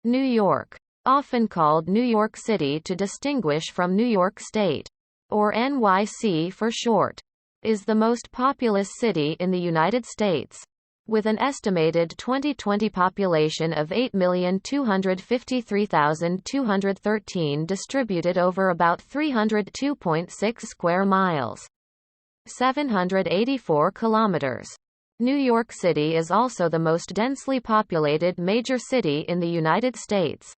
New York, often called New York City to distinguish from New York State, or NYC for short, is the most populous city in the United States, with an estimated 2020 population of 8,253,213 distributed over about 302.6 square miles, 784 kilometers. New York City is also the most densely populated major city in the United States.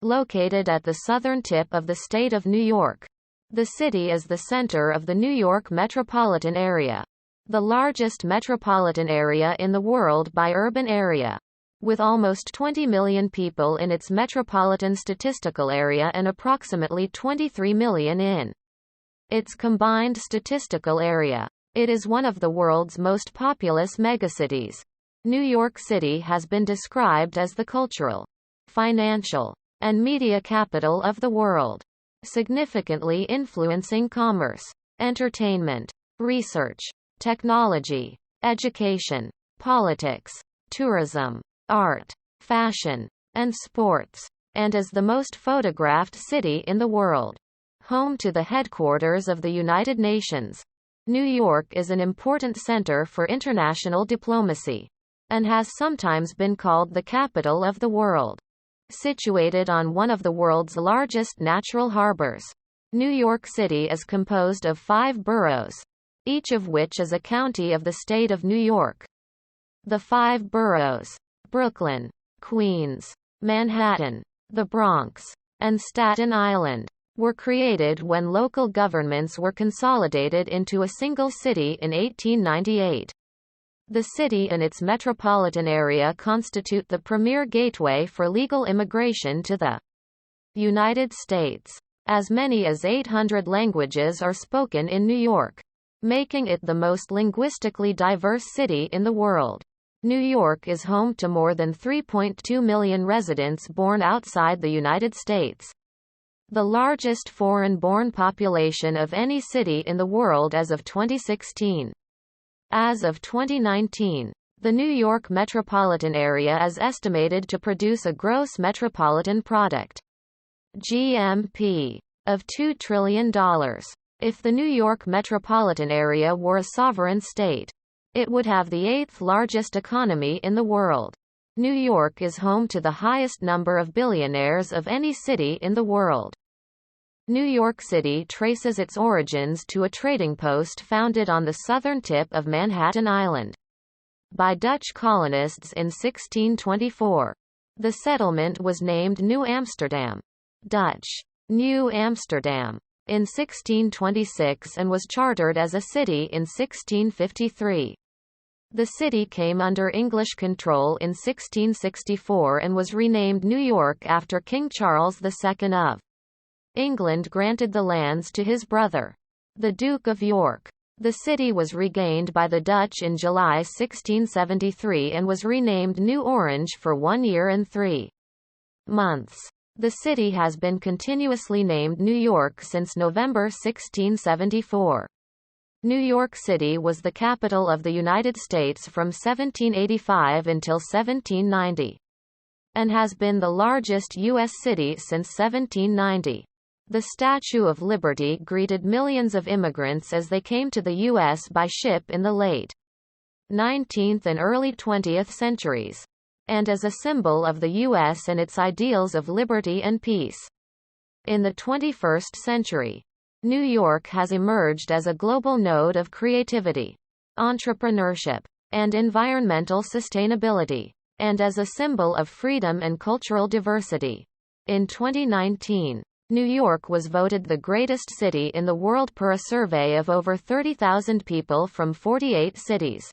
Located at the southern tip of the state of New York, the city is the center of the New York metropolitan area, the largest metropolitan area in the world by urban area, with almost 20 million people in its metropolitan statistical area and approximately 23 million in its combined statistical area. It is one of the world's most populous megacities. New York City has been described as the cultural, financial, and media capital of the world, significantly influencing commerce, entertainment, research, technology, education, politics, tourism, art, fashion, and sports, and is the most photographed city in the world. Home to the headquarters of the United Nations, New York is an important center for international diplomacy, and has sometimes been called the capital of the world. Situated on one of the world's largest natural harbors, New York City is composed of 5 boroughs, each of which is a county of the state of New York. The 5 boroughs, Brooklyn, Queens, Manhattan, the Bronx, and Staten Island, were created when local governments were consolidated into a single city in 1898. The city and its metropolitan area constitute the premier gateway for legal immigration to the United States. As many as 800 languages are spoken in New York, making it the most linguistically diverse city in the world. New York is home to more than 3.2 million residents born outside the United States, the largest foreign-born population of any city in the world as of 2016. As of 2019, the New York metropolitan area is estimated to produce a gross metropolitan product, GMP, of $2 trillion. If the New York metropolitan area were a sovereign state, it would have the 8th largest economy in the world. New York is home to the highest number of billionaires of any city in the world. New York City traces its origins to a trading post founded on the southern tip of Manhattan Island by Dutch colonists in 1624. The settlement was named New Amsterdam, Dutch New Amsterdam, in 1626 and was chartered as a city in 1653. The city came under English control in 1664 and was renamed New York after King Charles II of England granted the lands to his brother, the Duke of York. The city was regained by the Dutch in July 1673 and was renamed New Orange for 1 year and 3 months. The city has been continuously named New York since November 1674. New York City was the capital of the United States from 1785 until 1790, and has been the largest U.S. city since 1790. The Statue of Liberty greeted millions of immigrants as they came to the U.S. by ship in the late 19th and early 20th centuries, and as a symbol of the U.S. and its ideals of liberty and peace. In the 21st century, New York has emerged as a global node of creativity, entrepreneurship, and environmental sustainability, and as a symbol of freedom and cultural diversity. In 2019, New York was voted the greatest city in the world per a survey of over 30,000 people from 48 cities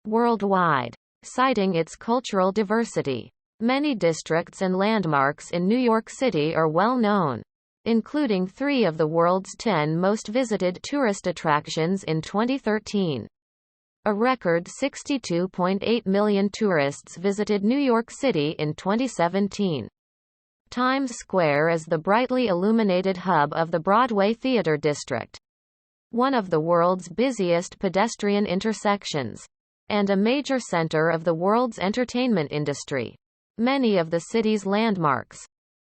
worldwide, citing its cultural diversity. Many districts and landmarks in New York City are well known, including 3 of the world's 10 most visited tourist attractions in 2013. A record 62.8 million tourists visited New York City in 2017. Times Square is the brightly illuminated hub of the Broadway Theater District, one of the world's busiest pedestrian intersections, and a major center of the world's entertainment industry. Many of the city's landmarks,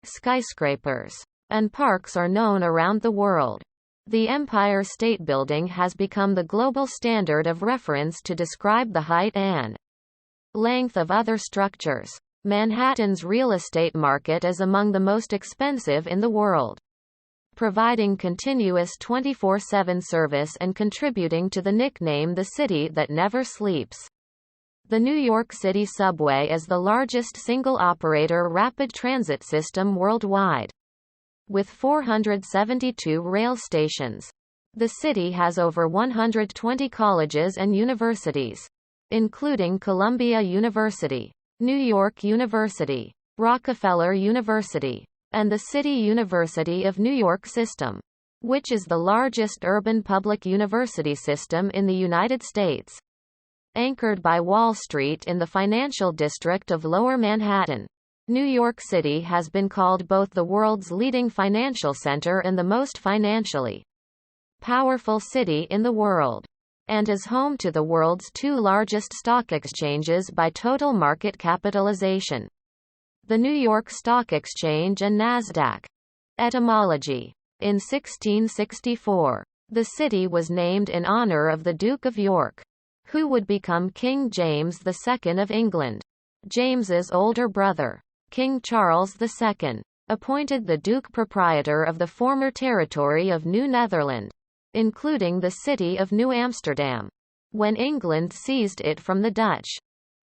skyscrapers, and parks are known around the world. The Empire State Building has become the global standard of reference to describe the height and length of other structures. Manhattan's real estate market is among the most expensive in the world, providing continuous 24/7 service and contributing to the nickname the city that never sleeps. The New York City subway is the largest single-operator rapid transit system worldwide, with 472 rail stations. The city has over 120 colleges and universities, including Columbia University, New York University, Rockefeller University, and the City University of New York System, which is the largest urban public university system in the United States. Anchored by Wall Street in the financial district of Lower Manhattan, New York City has been called both the world's leading financial center and the most financially powerful city in the world, and is home to the world's two largest stock exchanges by total market capitalization, the New York Stock Exchange and Nasdaq. Etymology. In 1664, the city was named in honor of the Duke of York, who would become King James II of England. James's older brother, King Charles II, appointed the Duke proprietor of the former territory of New Netherland, including the city of New Amsterdam, when England seized it from the Dutch.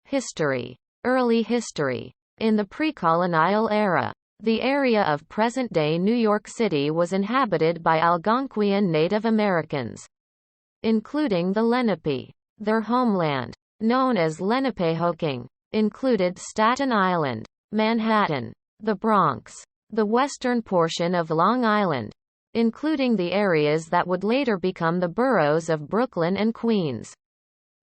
History. Early history. In the pre-colonial era, the area of present-day New York City was inhabited by Algonquian Native Americans, including the Lenape. Their homeland, known as Lenapehoking, included Staten Island, Manhattan, the Bronx, the western portion of Long Island, including the areas that would later become the boroughs of Brooklyn and Queens,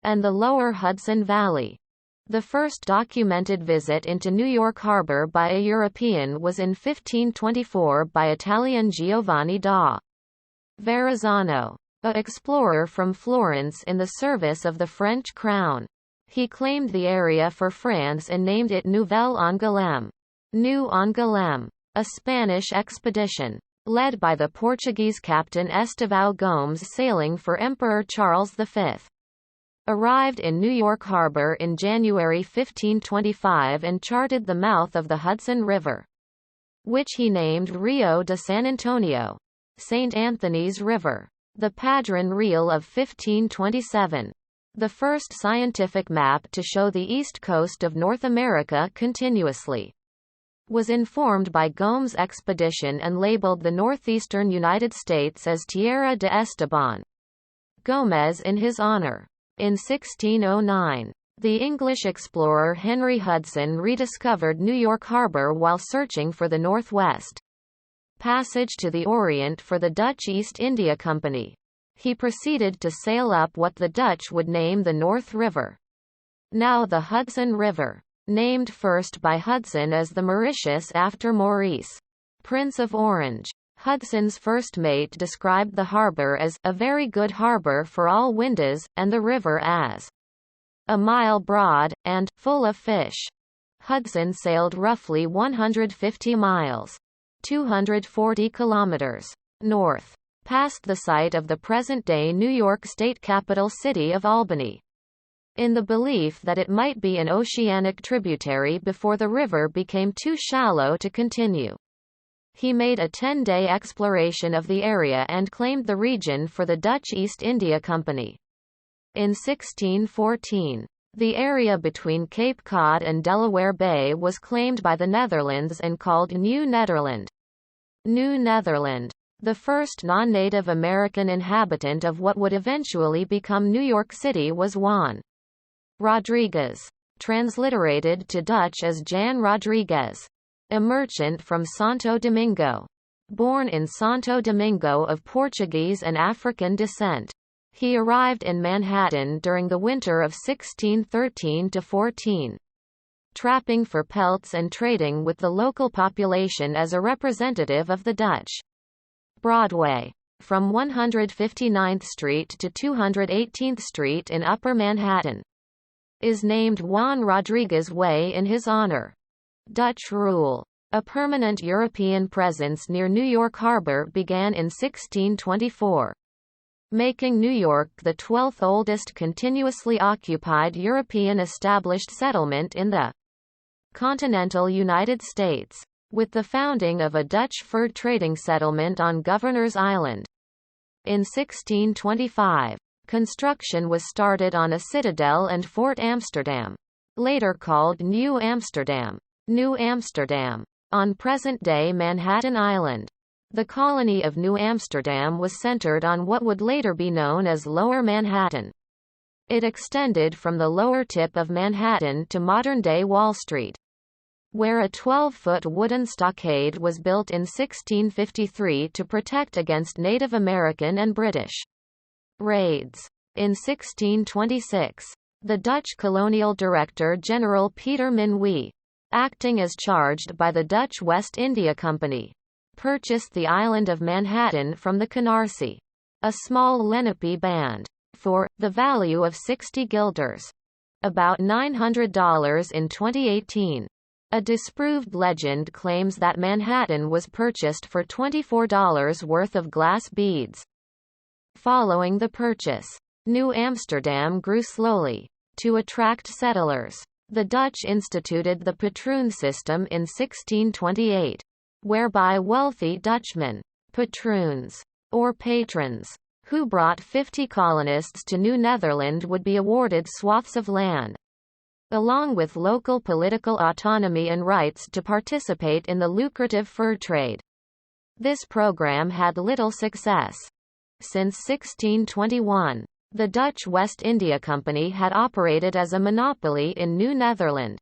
and the lower Hudson Valley. The first documented visit into New York Harbor by a European was in 1524 by Italian Giovanni da Verrazzano, an explorer from Florence in the service of the French crown. He claimed the area for France and named it Nouvelle Angoulême, New Angoulême. A Spanish expedition, led by the Portuguese captain Estevão Gomes sailing for Emperor Charles V, arrived in New York Harbor in January 1525 and charted the mouth of the Hudson River, which he named Rio de San Antonio, St. Anthony's River. The Padron Reel of 1527, the first scientific map to show the east coast of North America continuously, was informed by Gomes' expedition and labeled the Northeastern United States as Tierra de Esteban Gomez in his honor. In 1609, the English explorer Henry Hudson rediscovered New York Harbor while searching for the Northwest Passage to the Orient for the Dutch East India Company. He proceeded to sail up what the Dutch would name the North River, now the Hudson River, named first by Hudson as the Mauritius after Maurice, Prince of Orange. Hudson's first mate described the harbor as a very good harbor for all winds, and the river as a mile broad, and full of fish. Hudson sailed roughly 150 miles, 240 kilometers, north, past the site of the present-day New York State capital city of Albany, in the belief that it might be an oceanic tributary before the river became too shallow to continue. He made a 10-day exploration of the area and claimed the region for the Dutch East India Company. In 1614, the area between Cape Cod and Delaware Bay was claimed by the Netherlands and called New Nederland. New Netherland. The first non-Native American inhabitant of what would eventually become New York City was Juan Rodriguez, transliterated to Dutch as Jan Rodriguez, a merchant from Santo Domingo. Born in Santo Domingo of Portuguese and African descent, he arrived in Manhattan during the winter of 1613–14, trapping for pelts and trading with the local population as a representative of the Dutch. Broadway, from 159th Street to 218th Street in Upper Manhattan, is named Juan Rodriguez Way in his honor. Dutch rule. A permanent European presence near New York Harbor began in 1624, making New York the 12th oldest continuously occupied European established settlement in the continental United States, with the founding of a Dutch fur trading settlement on Governor's Island. In 1625, construction was started on a citadel and Fort Amsterdam, later called New Amsterdam, New Amsterdam, on present-day Manhattan Island. The colony of New Amsterdam was centered on what would later be known as Lower Manhattan. It extended from the lower tip of Manhattan to modern-day Wall Street, where a 12-foot wooden stockade was built in 1653 to protect against Native American and British raids. In 1626, the Dutch colonial director-general Peter Minuit, acting as charged by the Dutch West India Company, purchased the island of Manhattan from the Canarsie, a small Lenape band, for the value of 60 guilders, about $900 in 2018. A disproved legend claims that Manhattan was purchased for $24 worth of glass beads. Following the purchase, New Amsterdam grew slowly. To attract settlers, the Dutch instituted the patroon system in 1628, whereby wealthy Dutchmen, patroons, or patrons, who brought 50 colonists to New Netherland would be awarded swaths of land, along with local political autonomy and rights to participate in the lucrative fur trade. This program had little success. Since 1621, the Dutch West India Company had operated as a monopoly in New Netherland,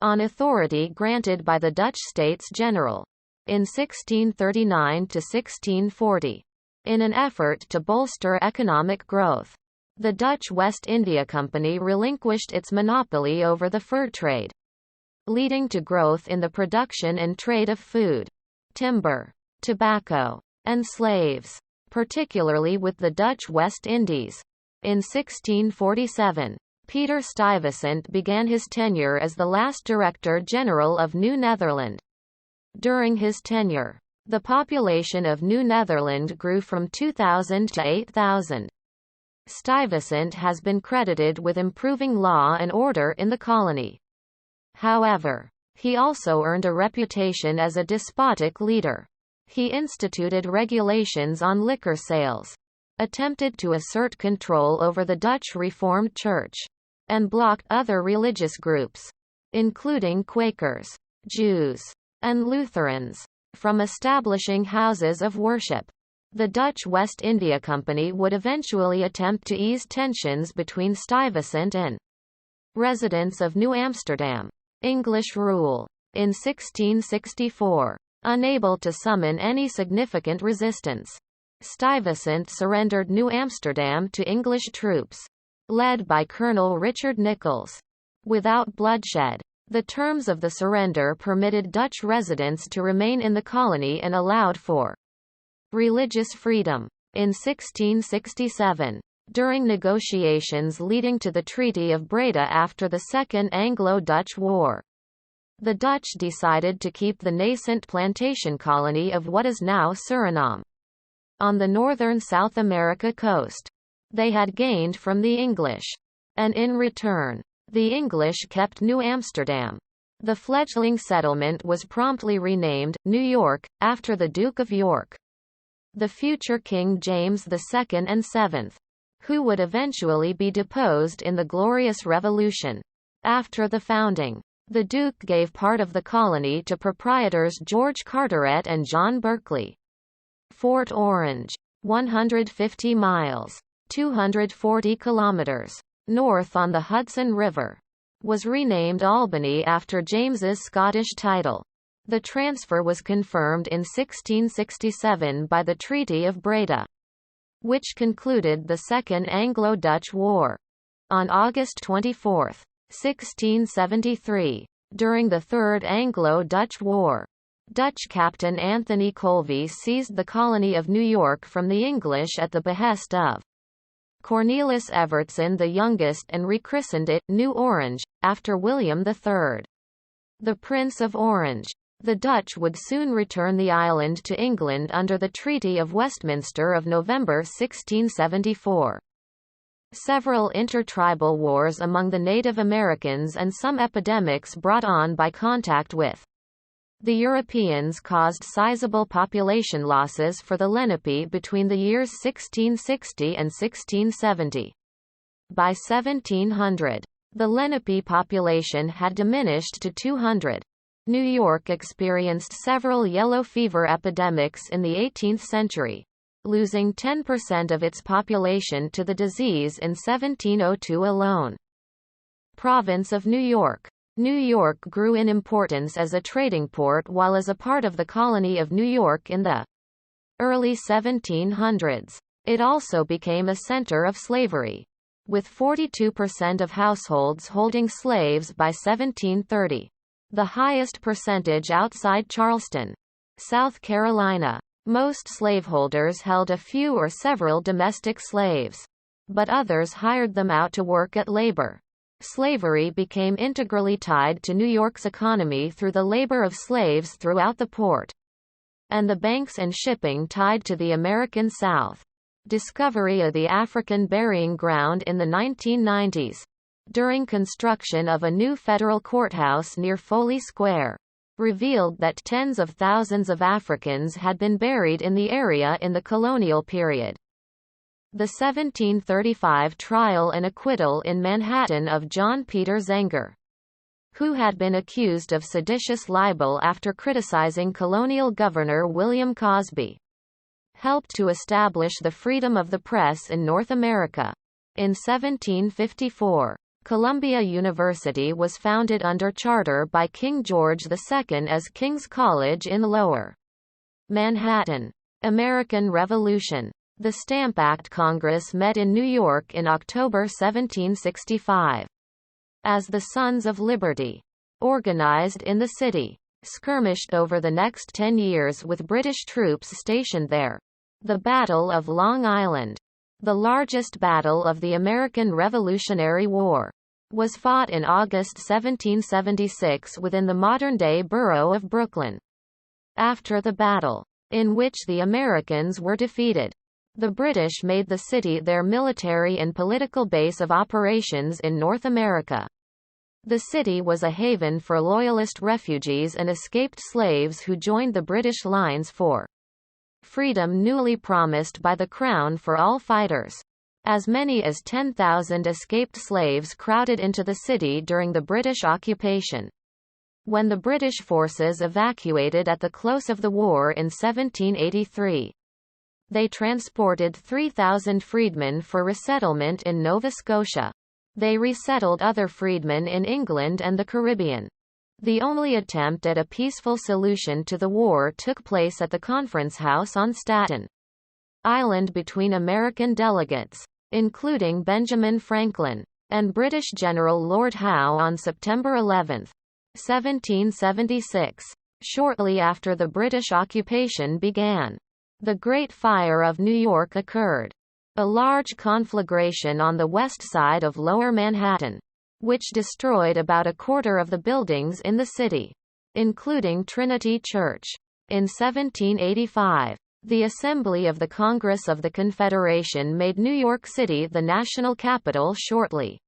on authority granted by the Dutch States General in 1639 to 1640. In an effort to bolster economic growth, the Dutch West India Company relinquished its monopoly over the fur trade, leading to growth in the production and trade of food, timber, tobacco, and slaves, particularly with the Dutch West Indies. In 1647, Peter Stuyvesant began his tenure as the last Director General of New Netherland. During his tenure, the population of New Netherland grew from 2,000 to 8,000. Stuyvesant has been credited with improving law and order in the colony. However, he also earned a reputation as a despotic leader. He instituted regulations on liquor sales, attempted to assert control over the Dutch Reformed Church, and blocked other religious groups, including Quakers, Jews, and Lutherans, from establishing houses of worship. The Dutch West India Company would eventually attempt to ease tensions between Stuyvesant and residents of New Amsterdam. English rule. In 1664, unable to summon any significant resistance, Stuyvesant surrendered New Amsterdam to English troops, led by Colonel Richard Nichols, without bloodshed. The terms of the surrender permitted Dutch residents to remain in the colony and allowed for religious freedom. In 1667, during negotiations leading to the Treaty of Breda after the Second Anglo-Dutch War, the Dutch decided to keep the nascent plantation colony of what is now Suriname on the northern South America coast. They had gained from the English, and in return, the English kept New Amsterdam. The fledgling settlement was promptly renamed New York, after the Duke of York, the future King James II and VII, who would eventually be deposed in the Glorious Revolution. After the founding, the Duke gave part of the colony to proprietors George Carteret and John Berkeley. Fort Orange, 150 miles, 240 kilometers, north on the Hudson River, was renamed Albany after James's Scottish title. The transfer was confirmed in 1667 by the Treaty of Breda, which concluded the Second Anglo-Dutch War. On August 24, 1673, during the Third Anglo-Dutch War, Dutch captain Anthony Colvey seized the colony of New York from the English at the behest of Cornelis Evertsen the youngest and rechristened it New Orange, after William III. the Prince of Orange. The Dutch would soon return the island to England under the Treaty of Westminster of November 1674. Several intertribal wars among the Native Americans and some epidemics brought on by contact with the Europeans caused sizable population losses for the Lenape between the years 1660 and 1670. By 1700, the Lenape population had diminished to 200. New York experienced several yellow fever epidemics in the 18th century, losing 10% of its population to the disease in 1702 alone. Province of New York. New York grew in importance as a trading port while as a part of the colony of New York in the early 1700s. It also became a center of slavery, with 42% of households holding slaves by 1730. The highest percentage outside Charleston, South Carolina. Most slaveholders held a few or several domestic slaves, but others hired them out to work at labor. Slavery became integrally tied to New York's economy through the labor of slaves throughout the port, and the banks and shipping tied to the American South. Discovery of the African burying ground in the 1990s. During construction of a new federal courthouse near Foley Square, revealed that tens of thousands of Africans had been buried in the area in the colonial period. The 1735 trial and acquittal in Manhattan of John Peter Zenger, who had been accused of seditious libel after criticizing colonial governor William Cosby, helped to establish the freedom of the press in North America. In 1754, Columbia University was founded under charter by King George II as King's College in Lower Manhattan. American Revolution. The Stamp Act Congress met in New York in October 1765. As the Sons of Liberty, organized in the city, skirmished over the next 10 years with British troops stationed there. The Battle of Long Island, the largest battle of the American Revolutionary War, was fought in August 1776 within the modern-day borough of Brooklyn. After the battle, in which the Americans were defeated, the British made the city their military and political base of operations in North America. The city was a haven for Loyalist refugees and escaped slaves who joined the British lines for freedom newly promised by the Crown for all fighters. As many as 10,000 escaped slaves crowded into the city during the British occupation. When the British forces evacuated at the close of the war in 1783, they transported 3,000 freedmen for resettlement in Nova Scotia. They resettled other freedmen in England and the Caribbean. The only attempt at a peaceful solution to the war took place at the Conference House on Staten Island between American delegates, including Benjamin Franklin, and British General Lord Howe on September 11, 1776. Shortly after the British occupation began, the Great Fire of New York occurred. A large conflagration on the west side of Lower Manhattan, which destroyed about a quarter of the buildings in the city, including Trinity Church. In 1785, the Assembly of the Congress of the Confederation made New York City the national capital shortly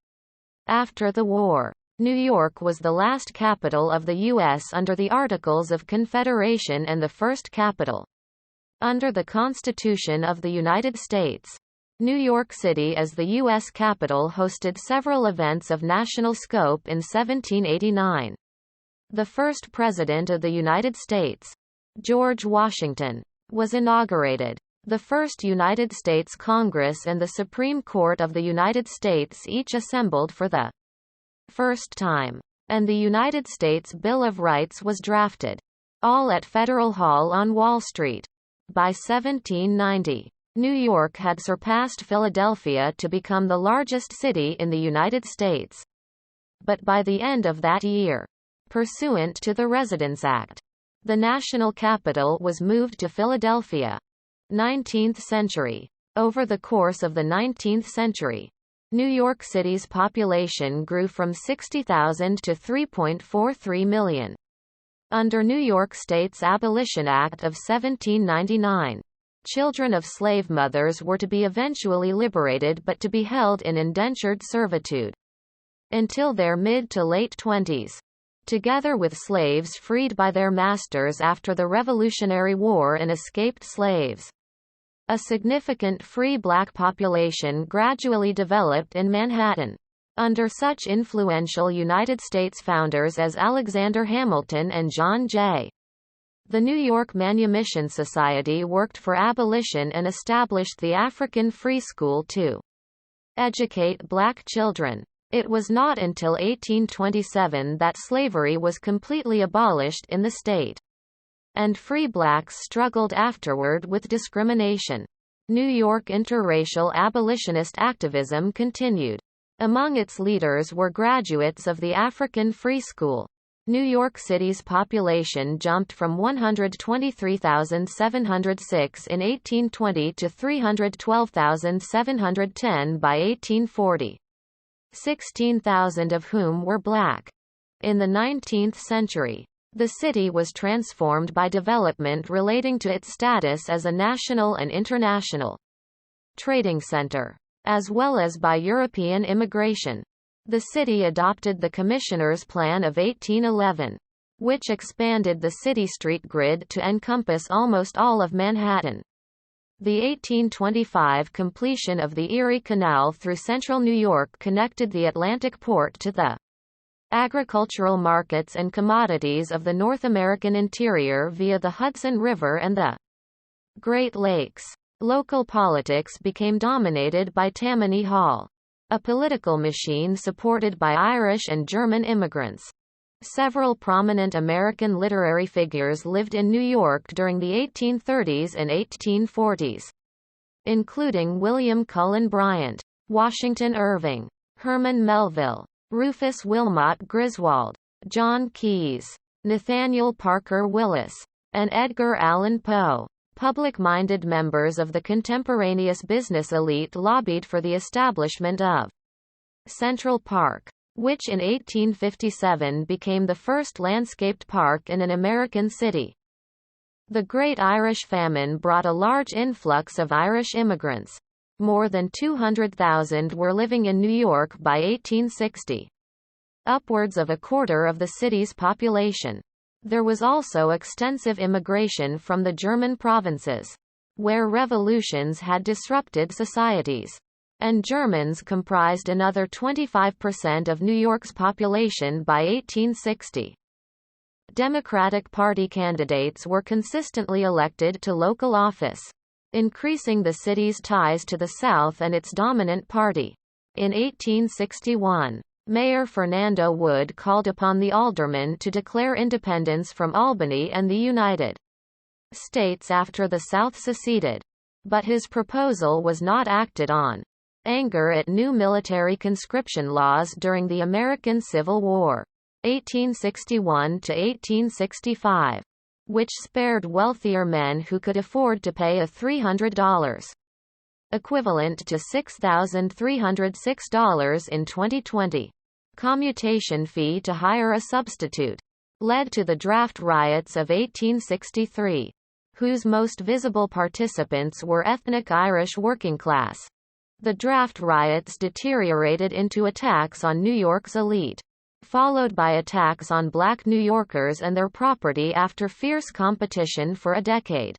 after the war. New York was the last capital of the U.S. under the Articles of Confederation and the first capital under the Constitution of the United States. New York City as the U.S. capital hosted several events of national scope in 1789. The first President of the United States, George Washington, was inaugurated. The first United States Congress and the Supreme Court of the United States each assembled for the first time, and the United States Bill of Rights was drafted, all at Federal Hall on Wall Street. By 1790, New York had surpassed Philadelphia to become the largest city in the United States. But by the end of that year, pursuant to the Residence Act, the national capital was moved to Philadelphia. 19th century. Over the course of the 19th century, New York City's population grew from 60,000 to 3.43 million. Under New York State's Abolition Act of 1799, children of slave mothers were to be eventually liberated but to be held in indentured servitude until their mid to late 20s. Together with slaves freed by their masters after the Revolutionary War and escaped slaves, a significant free black population gradually developed in Manhattan. Under such influential United States founders as Alexander Hamilton and John Jay, the New York Manumission Society worked for abolition and established the African Free School to educate black children. It was not until 1827 that slavery was completely abolished in the state, and free blacks struggled afterward with discrimination. New York interracial abolitionist activism continued. Among its leaders were graduates of the African Free School. New York City's population jumped from 123,706 in 1820 to 312,710 by 1840. 16,000 of whom were black. In the 19th century, the city was transformed by development relating to its status as a national and international trading center, as well as by European immigration. The city adopted the Commissioner's Plan of 1811, which expanded the city street grid to encompass almost all of Manhattan. The 1825 completion of the Erie Canal through central New York connected the Atlantic port to the agricultural markets and commodities of the North American interior via the Hudson River and the Great Lakes. Local politics became dominated by Tammany Hall, a political machine supported by Irish and German immigrants. Several prominent American literary figures lived in New York during the 1830s and 1840s, including William Cullen Bryant, Washington Irving, Herman Melville, Rufus Wilmot Griswold, John Keyes, Nathaniel Parker Willis, and Edgar Allan Poe. Public-minded members of the contemporaneous business elite lobbied for the establishment of Central Park, which in 1857 became the first landscaped park in an American city. The Great Irish Famine brought a large influx of Irish immigrants. More than 200,000 were living in New York by 1860. Upwards of a quarter of the city's population. There was also extensive immigration from the German provinces, where revolutions had disrupted societies, and Germans comprised another 25% of New York's population by 1860. Democratic Party candidates were consistently elected to local office, increasing the city's ties to the South and its dominant party. In 1861, Mayor Fernando Wood called upon the aldermen to declare independence from Albany and the United States after the South seceded, but his proposal was not acted on. Anger at new military conscription laws during the American Civil War, 1861 to 1865, which spared wealthier men who could afford to pay a $300, equivalent to $6,306 in 2020, commutation fee to hire a substitute, led to the draft riots of 1863, whose most visible participants were ethnic Irish working class. The draft riots deteriorated into attacks on New York's elite, followed by attacks on black New Yorkers and their property after fierce competition for a decade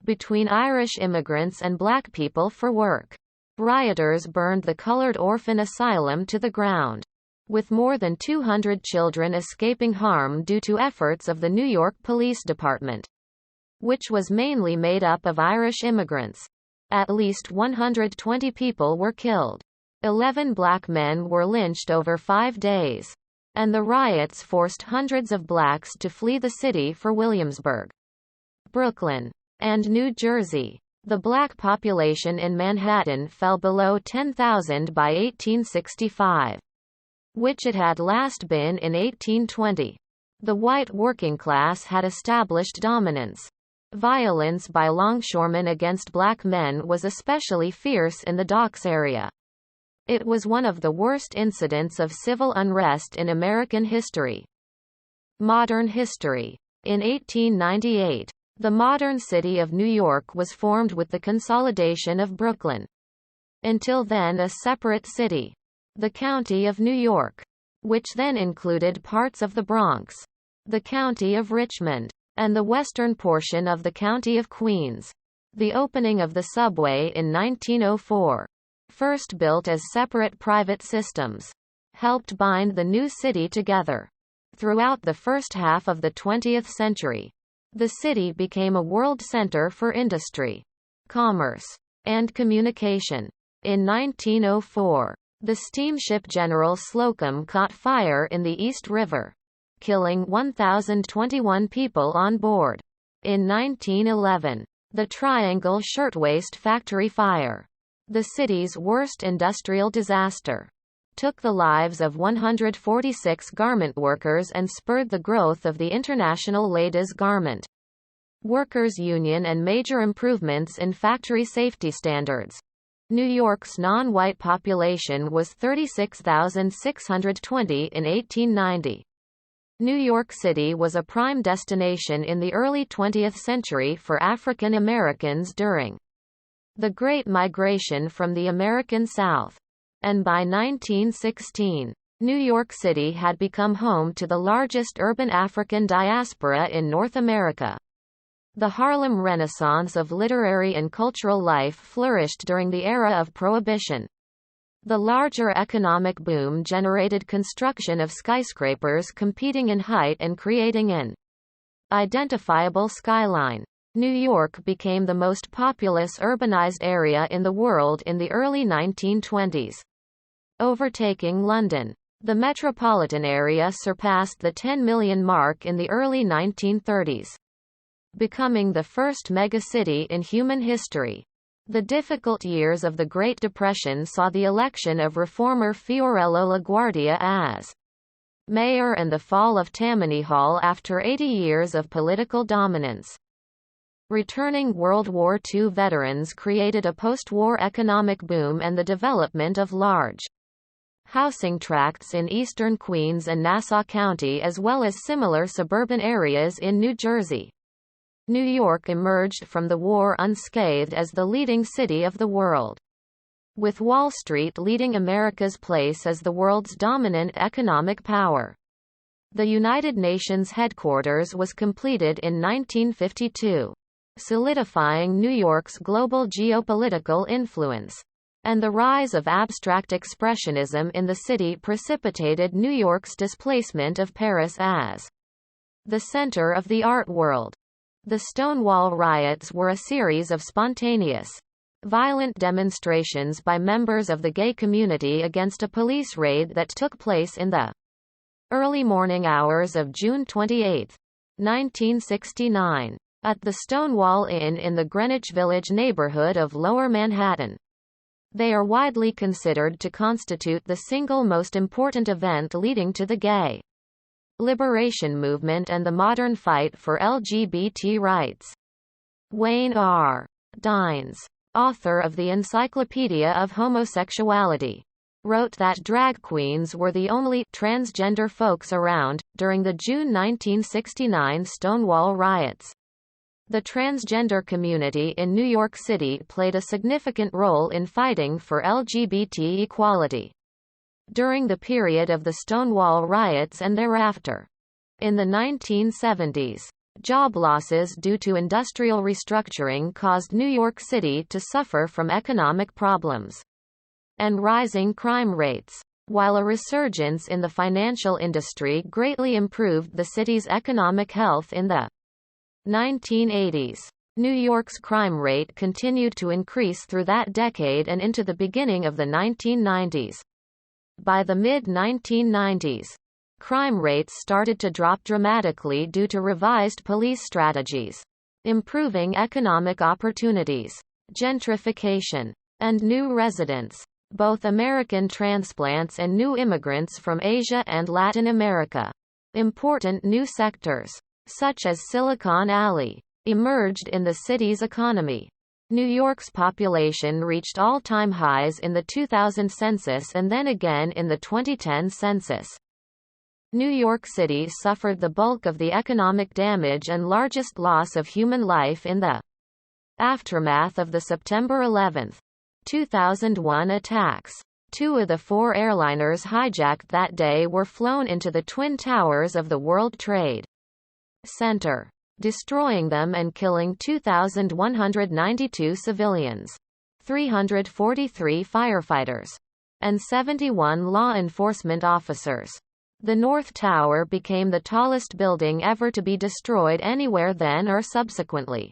between Irish immigrants and black people for work. Rioters burned the colored orphan asylum to the ground, with more than 200 children escaping harm due to efforts of the New York Police Department, which was mainly made up of Irish immigrants. At least 120 people were killed. 11 black men were lynched over 5 days, and the riots forced hundreds of blacks to flee the city for Williamsburg, Brooklyn, and New Jersey. The black population in Manhattan fell below 10,000 by 1865, which it had last been in 1820. The white working class had established dominance. Violence by longshoremen against black men was especially fierce in the docks area. It was one of the worst incidents of civil unrest in American history. Modern history. In 1898, the modern city of New York was formed with the consolidation of Brooklyn. Until then a separate city, the County of New York, which then included parts of the Bronx, the County of Richmond, and the western portion of the County of Queens. The opening of the subway in 1904, first built as separate private systems, helped bind the new city together. Throughout the first half of the 20th century, the city became a world center for industry, commerce, and communication. In 1904, the steamship General Slocum caught fire in the East River, killing 1,021 people on board. In 1911, the Triangle Shirtwaist Factory fire, the city's worst industrial disaster, took the lives of 146 garment workers and spurred the growth of the International Ladies Garment Workers Union and major improvements in factory safety standards. New York's non-white population was 36,620 in 1890. New York City was a prime destination in the early 20th century for African Americans during the Great Migration from the American South. And by 1916, New York City had become home to the largest urban African diaspora in North America. The Harlem Renaissance of literary and cultural life flourished during the era of Prohibition. The larger economic boom generated construction of skyscrapers competing in height and creating an identifiable skyline. New York became the most populous urbanized area in the world in the early 1920s, overtaking London. The metropolitan area surpassed the 10 million mark in the early 1930s, becoming the first megacity in human history. The difficult years of the Great Depression saw the election of reformer Fiorello LaGuardia as mayor and the fall of Tammany Hall after 80 years of political dominance. Returning World War II veterans created a post-war economic boom and the development of large housing tracts in eastern Queens and Nassau County as well as similar suburban areas in New Jersey. New York emerged from the war unscathed as the leading city of the world, with Wall Street leading America's place as the world's dominant economic power. The United Nations headquarters was completed in 1952, solidifying New York's global geopolitical influence. And the rise of abstract expressionism in the city precipitated New York's displacement of Paris as the center of the art world. The Stonewall riots were a series of spontaneous, violent demonstrations by members of the gay community against a police raid that took place in the early morning hours of June 28, 1969, at the Stonewall Inn in the Greenwich Village neighborhood of Lower Manhattan. They are widely considered to constitute the single most important event leading to the gay liberation movement and the modern fight for LGBT rights. Wayne R. Dines, author of the Encyclopedia of Homosexuality, wrote that drag queens were the only transgender folks around during the June 1969 Stonewall riots. The transgender community in New York City played a significant role in fighting for LGBT equality during the period of the Stonewall riots and thereafter. In the 1970s, job losses due to industrial restructuring caused New York City to suffer from economic problems and rising crime rates, while a resurgence in the financial industry greatly improved the city's economic health in the 1980s. New York's crime rate continued to increase through that decade and into the beginning of the 1990s. By the mid-1990s, crime rates started to drop dramatically due to revised police strategies, improving economic opportunities, gentrification, and new residents, both American transplants and new immigrants from Asia and Latin America. Important new sectors, such as Silicon Alley, emerged in the city's economy. New York's population reached all-time highs in the 2000 census and then again in the 2010 census. New York City suffered the bulk of the economic damage and largest loss of human life in the aftermath of the September 11, 2001 attacks. 2 of the 4 airliners hijacked that day were flown into the Twin Towers of the World Trade Center, destroying them and killing 2,192 civilians, 343 firefighters, and 71 law enforcement officers. The North Tower became the tallest building ever to be destroyed anywhere then or subsequently.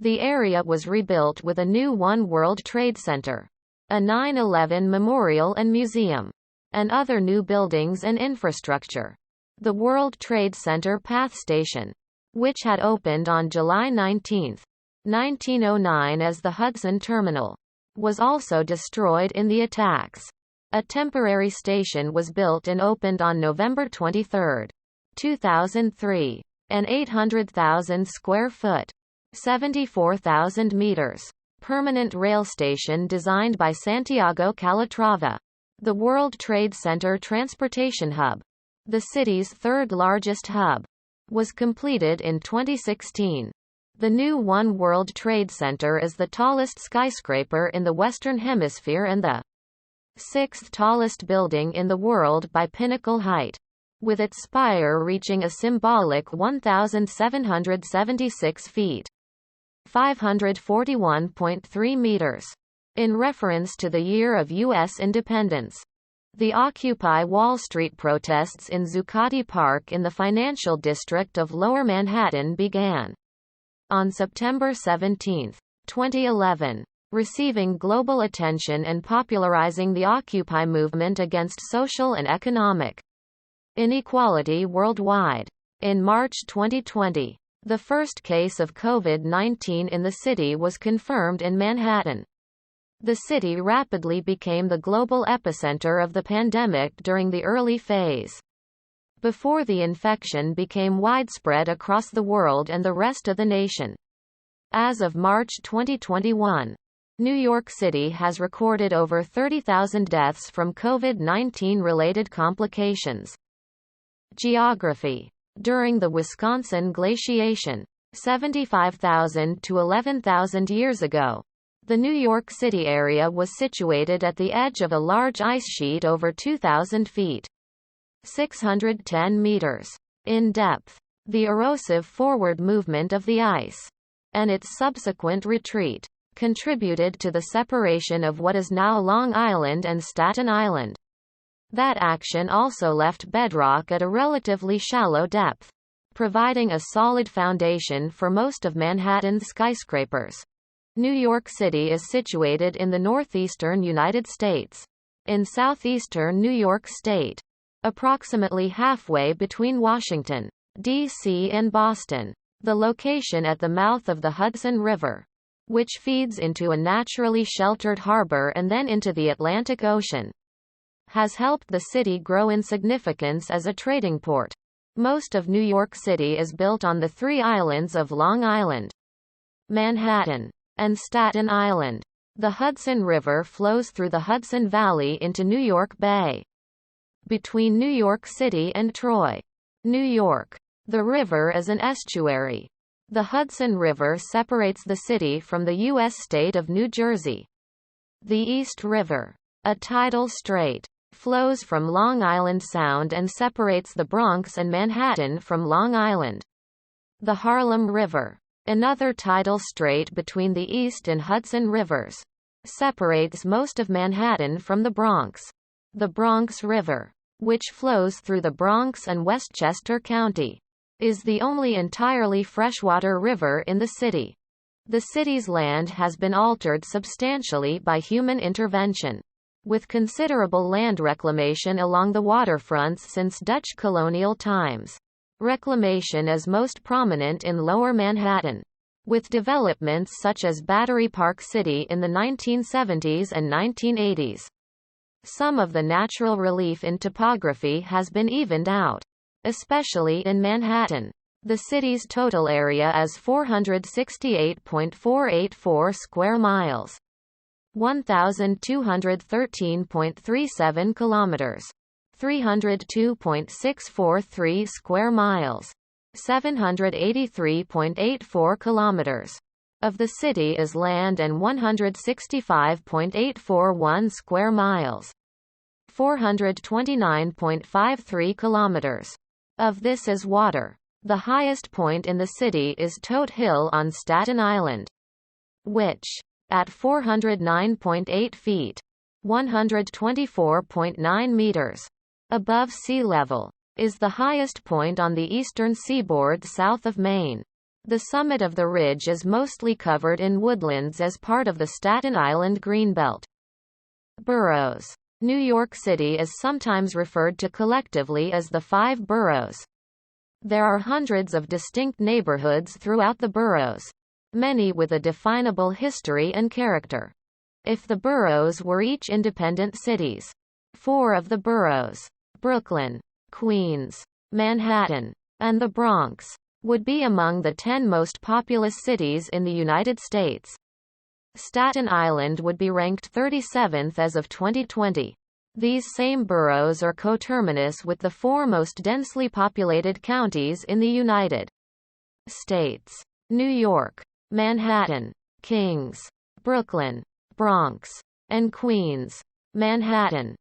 The area was rebuilt with a new One World Trade Center, a 9/11 memorial and museum, and other new buildings and infrastructure. The World Trade Center Path Station, which had opened on July 19, 1909 as the Hudson Terminal, was also destroyed in the attacks. A temporary station was built and opened on November 23, 2003. An 800,000 square foot, 74,000 meters, permanent rail station designed by Santiago Calatrava, the World Trade Center Transportation Hub, the city's third largest hub, was completed in 2016. The new One World Trade Center is the tallest skyscraper in the Western Hemisphere and the 6th tallest building in the world by pinnacle height, with its spire reaching a symbolic 1,776 feet, 541.3 meters. In reference to the year of U.S. independence, the Occupy Wall Street protests in Zuccotti Park in the financial district of Lower Manhattan began on September 17, 2011, receiving global attention and popularizing the Occupy movement against social and economic inequality worldwide. In March 2020, the first case of COVID-19 in the city was confirmed in Manhattan. The city rapidly became the global epicenter of the pandemic during the early phase, before the infection became widespread across the world and the rest of the nation. As of March 2021, New York City has recorded over 30,000 deaths from COVID-19 related complications. Geography. During the Wisconsin glaciation, 75,000 to 11,000 years ago, the New York City area was situated at the edge of a large ice sheet over 2,000 feet, 610 meters, in depth. The erosive forward movement of the ice, and its subsequent retreat, contributed to the separation of what is now Long Island and Staten Island. That action also left bedrock at a relatively shallow depth, providing a solid foundation for most of Manhattan's skyscrapers. New York City is situated in the northeastern United States, in southeastern New York State, approximately halfway between Washington, D.C. and Boston. The location at the mouth of the Hudson River, which feeds into a naturally sheltered harbor and then into the Atlantic Ocean, has helped the city grow in significance as a trading port. Most of New York City is built on the 3 islands of Long Island, Manhattan, and Staten Island. The Hudson River flows through the Hudson Valley into New York Bay, between New York City and Troy, New York. The river is an estuary. The Hudson River separates the city from the U.S. state of New Jersey. The East River, a tidal strait, flows from Long Island Sound and separates the Bronx and Manhattan from Long Island. The Harlem River, another tidal strait between the East and Hudson Rivers, separates most of Manhattan from the Bronx. The Bronx River, which flows through the Bronx and Westchester County, is the only entirely freshwater river in the city. The city's land has been altered substantially by human intervention, with considerable land reclamation along the waterfronts since Dutch colonial times. Reclamation is most prominent in Lower Manhattan, with developments such as Battery Park City in the 1970s and 1980s. Some of the natural relief in topography has been evened out, especially in Manhattan. The city's total area is 468.484 square miles. 1,213.37 kilometers. 302.643 square miles. 783.84 kilometers of the city is land and 165.841 square miles. 429.53 kilometers of this is water. The highest point in the city is Todt Hill on Staten Island, which, at 409.8 feet, 124.9 meters above sea level, is the highest point on the eastern seaboard south of Maine. The summit of the ridge is mostly covered in woodlands as part of the Staten Island Greenbelt. Boroughs. New York City is sometimes referred to collectively as the Five Boroughs. There are hundreds of distinct neighborhoods throughout the boroughs, many with a definable history and character. If the boroughs were each independent cities, 4 of the boroughs, Brooklyn, Queens, Manhattan, and the Bronx, would be among the 10 most populous cities in the United States. Staten Island would be ranked 37th as of 2020. These same boroughs are coterminous with the 4 most densely populated counties in the United States: New York, Manhattan, Kings, Brooklyn, Bronx, and Queens. Manhattan,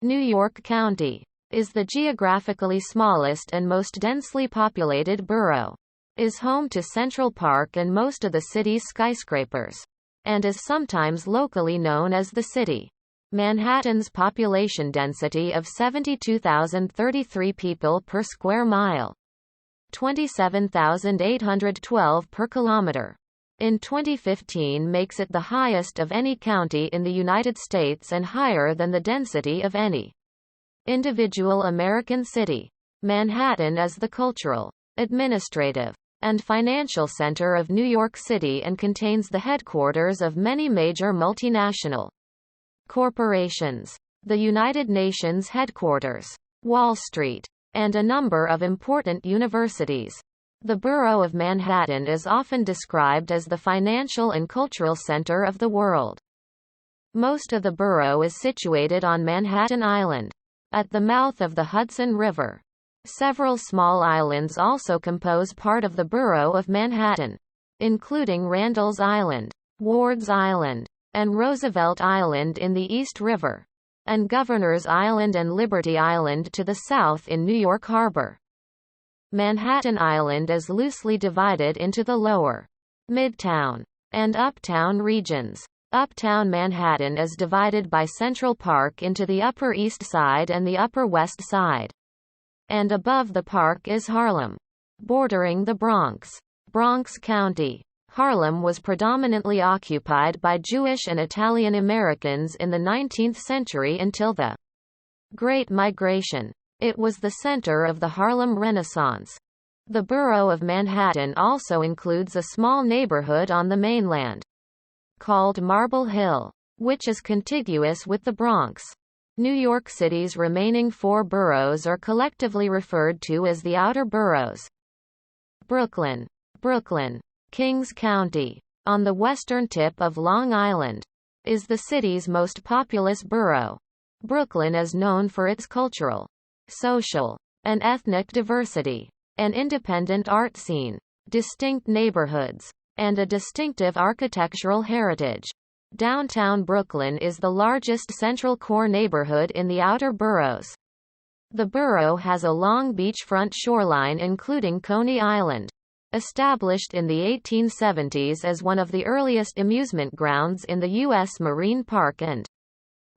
New York County, is the geographically smallest and most densely populated borough, is home to Central Park and most of the city's skyscrapers, and is sometimes locally known as the City. Manhattan's population density of 72,033 people per square mile, 27,812 per kilometer, in 2015 makes it the highest of any county in the United States and higher than the density of any individual American city. Manhattan is the cultural, administrative, and financial center of New York City and contains the headquarters of many major multinational corporations, the United Nations headquarters, Wall Street, and a number of important universities. The borough of Manhattan is often described as the financial and cultural center of the world. Most of the borough is situated on Manhattan Island, at the mouth of the Hudson River. Several small islands also compose part of the borough of Manhattan, including Randall's Island, Ward's Island, and Roosevelt Island in the East River, and Governor's Island and Liberty Island to the south in New York Harbor. Manhattan Island is loosely divided into the Lower, Midtown, and Uptown regions. Uptown Manhattan is divided by Central Park into the Upper East Side and the Upper West Side. And above the park is Harlem, bordering the Bronx. Bronx County. Harlem was predominantly occupied by Jewish and Italian Americans in the 19th century until the Great Migration. It was the center of the Harlem Renaissance. The borough of Manhattan also includes a small neighborhood on the mainland, called Marble Hill, which is contiguous with the Bronx. New York City's remaining 4 boroughs are collectively referred to as the Outer Boroughs. Brooklyn. Kings County, on the western tip of Long Island, is the city's most populous borough. Brooklyn is known for its cultural, social, and ethnic diversity, an independent art scene, distinct neighborhoods, and a distinctive architectural heritage. Downtown Brooklyn is the largest central core neighborhood in the outer boroughs. The borough has a long beachfront shoreline including Coney Island, established in the 1870s as one of the earliest amusement grounds in the U.S. Marine Park and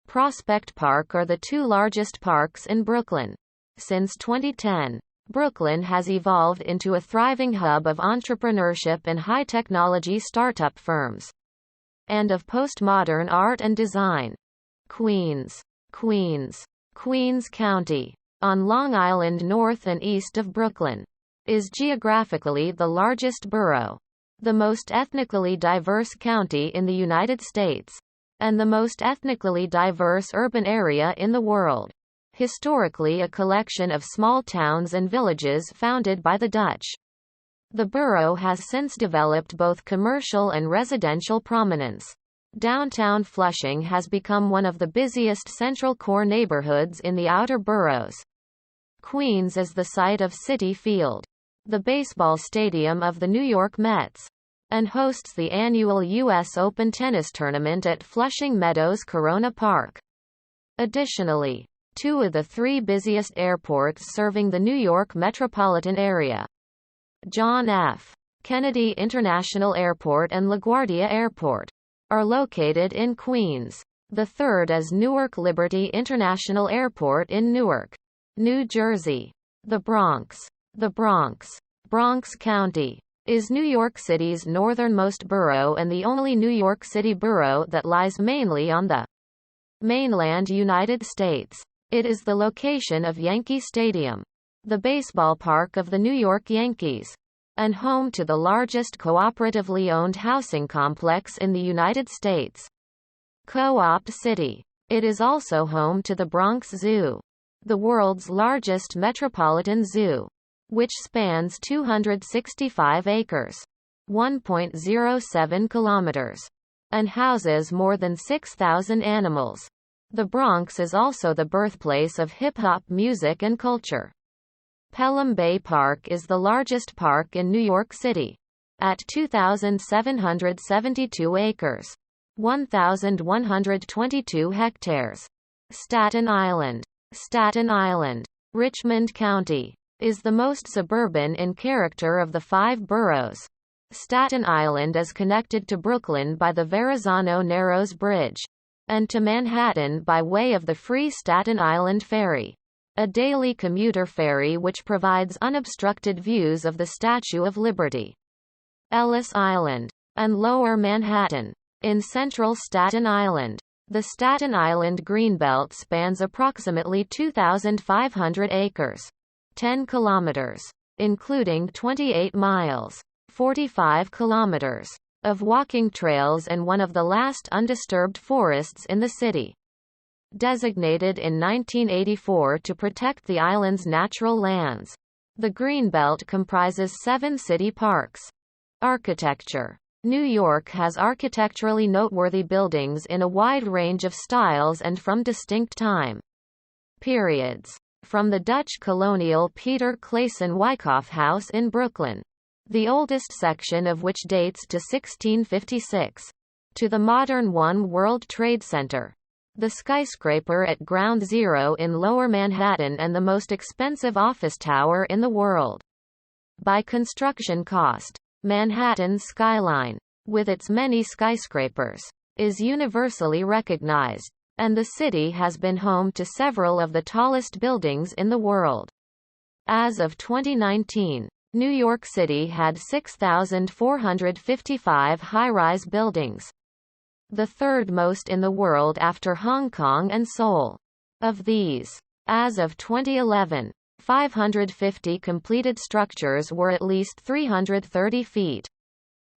Prospect Park are the 2 largest parks in Brooklyn. Since 2010, Brooklyn has evolved into a thriving hub of entrepreneurship and high-technology startup firms, and of postmodern art and design. Queens County, on Long Island north and east of Brooklyn, is geographically the largest borough, the most ethnically diverse county in the United States, and the most ethnically diverse urban area in the world. historically a collection of small towns and villages founded by the Dutch. The borough has since developed both commercial and residential prominence. Downtown Flushing has become one of the busiest central core neighborhoods in the outer boroughs. Queens is the site of Citi Field, the baseball stadium of the New York Mets, and hosts the annual U.S. Open tennis tournament at Flushing Meadows Corona Park. Additionally, two of the three busiest airports serving the New York metropolitan area, John F. Kennedy International Airport and LaGuardia Airport, are located in Queens. The third is Newark Liberty International Airport in Newark, New Jersey. The Bronx, Bronx County, is New York City's northernmost borough and the only New York City borough that lies mainly on the mainland United States. It is the location of Yankee Stadium, the baseball park of the New York Yankees, and home to the largest cooperatively owned housing complex in the United States, Co-op City. It is also home to the Bronx Zoo, the world's largest metropolitan zoo, which spans 265 acres, 1.07 kilometers, and houses more than 6,000 animals. The Bronx is also the birthplace of hip-hop music and culture. Pelham Bay Park is the largest park in New York City, at 2,772 acres, 1,122 hectares. Staten Island, Richmond County, is the most suburban in character of the five boroughs. Staten Island is connected to Brooklyn by the Verrazano Narrows Bridge, and to Manhattan by way of the free Staten Island Ferry, a daily commuter ferry which provides unobstructed views of the Statue of Liberty. Ellis Island, and Lower Manhattan, in central Staten Island. The Staten Island Greenbelt spans approximately 2,500 acres, 10 kilometers, including 28 miles, 45 kilometers, of walking trails and one of the last undisturbed forests in the city. Designated in 1984 to protect the island's natural lands, the Greenbelt comprises 7 city parks. Architecture. New York has architecturally noteworthy buildings in a wide range of styles and from distinct time periods. From the Dutch colonial Peter Clayson Wyckoff House in Brooklyn, the oldest section of which dates to 1656, to the modern One World Trade Center, the skyscraper at Ground Zero in Lower Manhattan and the most expensive office tower in the world. By construction cost, Manhattan's skyline, with its many skyscrapers, is universally recognized, and the city has been home to several of the tallest buildings in the world. As of 2019, New York City had 6,455 high-rise buildings, the third most in the world after Hong Kong and Seoul. Of these, as of 2011, 550 completed structures were at least 330 feet,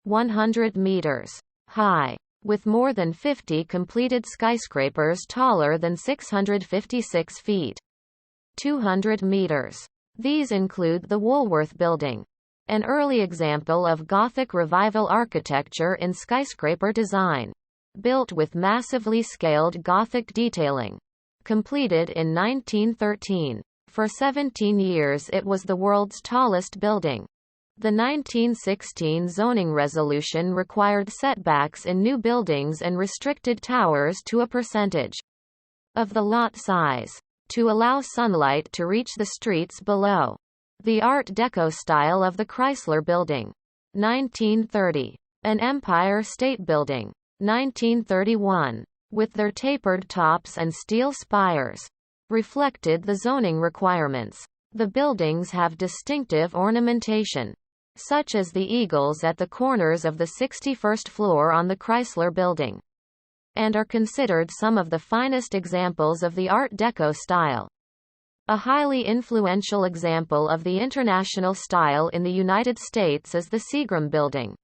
100 meters, high, with more than 50 completed skyscrapers taller than 656 feet, 200 meters. These include the Woolworth Building, an early example of Gothic Revival architecture in skyscraper design, built with massively scaled Gothic detailing. Completed in 1913. For 17 years it was the world's tallest building. The 1916 zoning resolution required setbacks in new buildings and restricted towers to a percentage of the lot size, to allow sunlight to reach the streets below. The Art Deco style of the Chrysler Building, 1930. An Empire State Building, 1931. With their tapered tops and steel spires, reflected the zoning requirements. The buildings have distinctive ornamentation, such as the eagles at the corners of the 61st floor on the Chrysler Building, and are considered some of the finest examples of the Art Deco style. A highly influential example of the international style in the United States is the Seagram Building,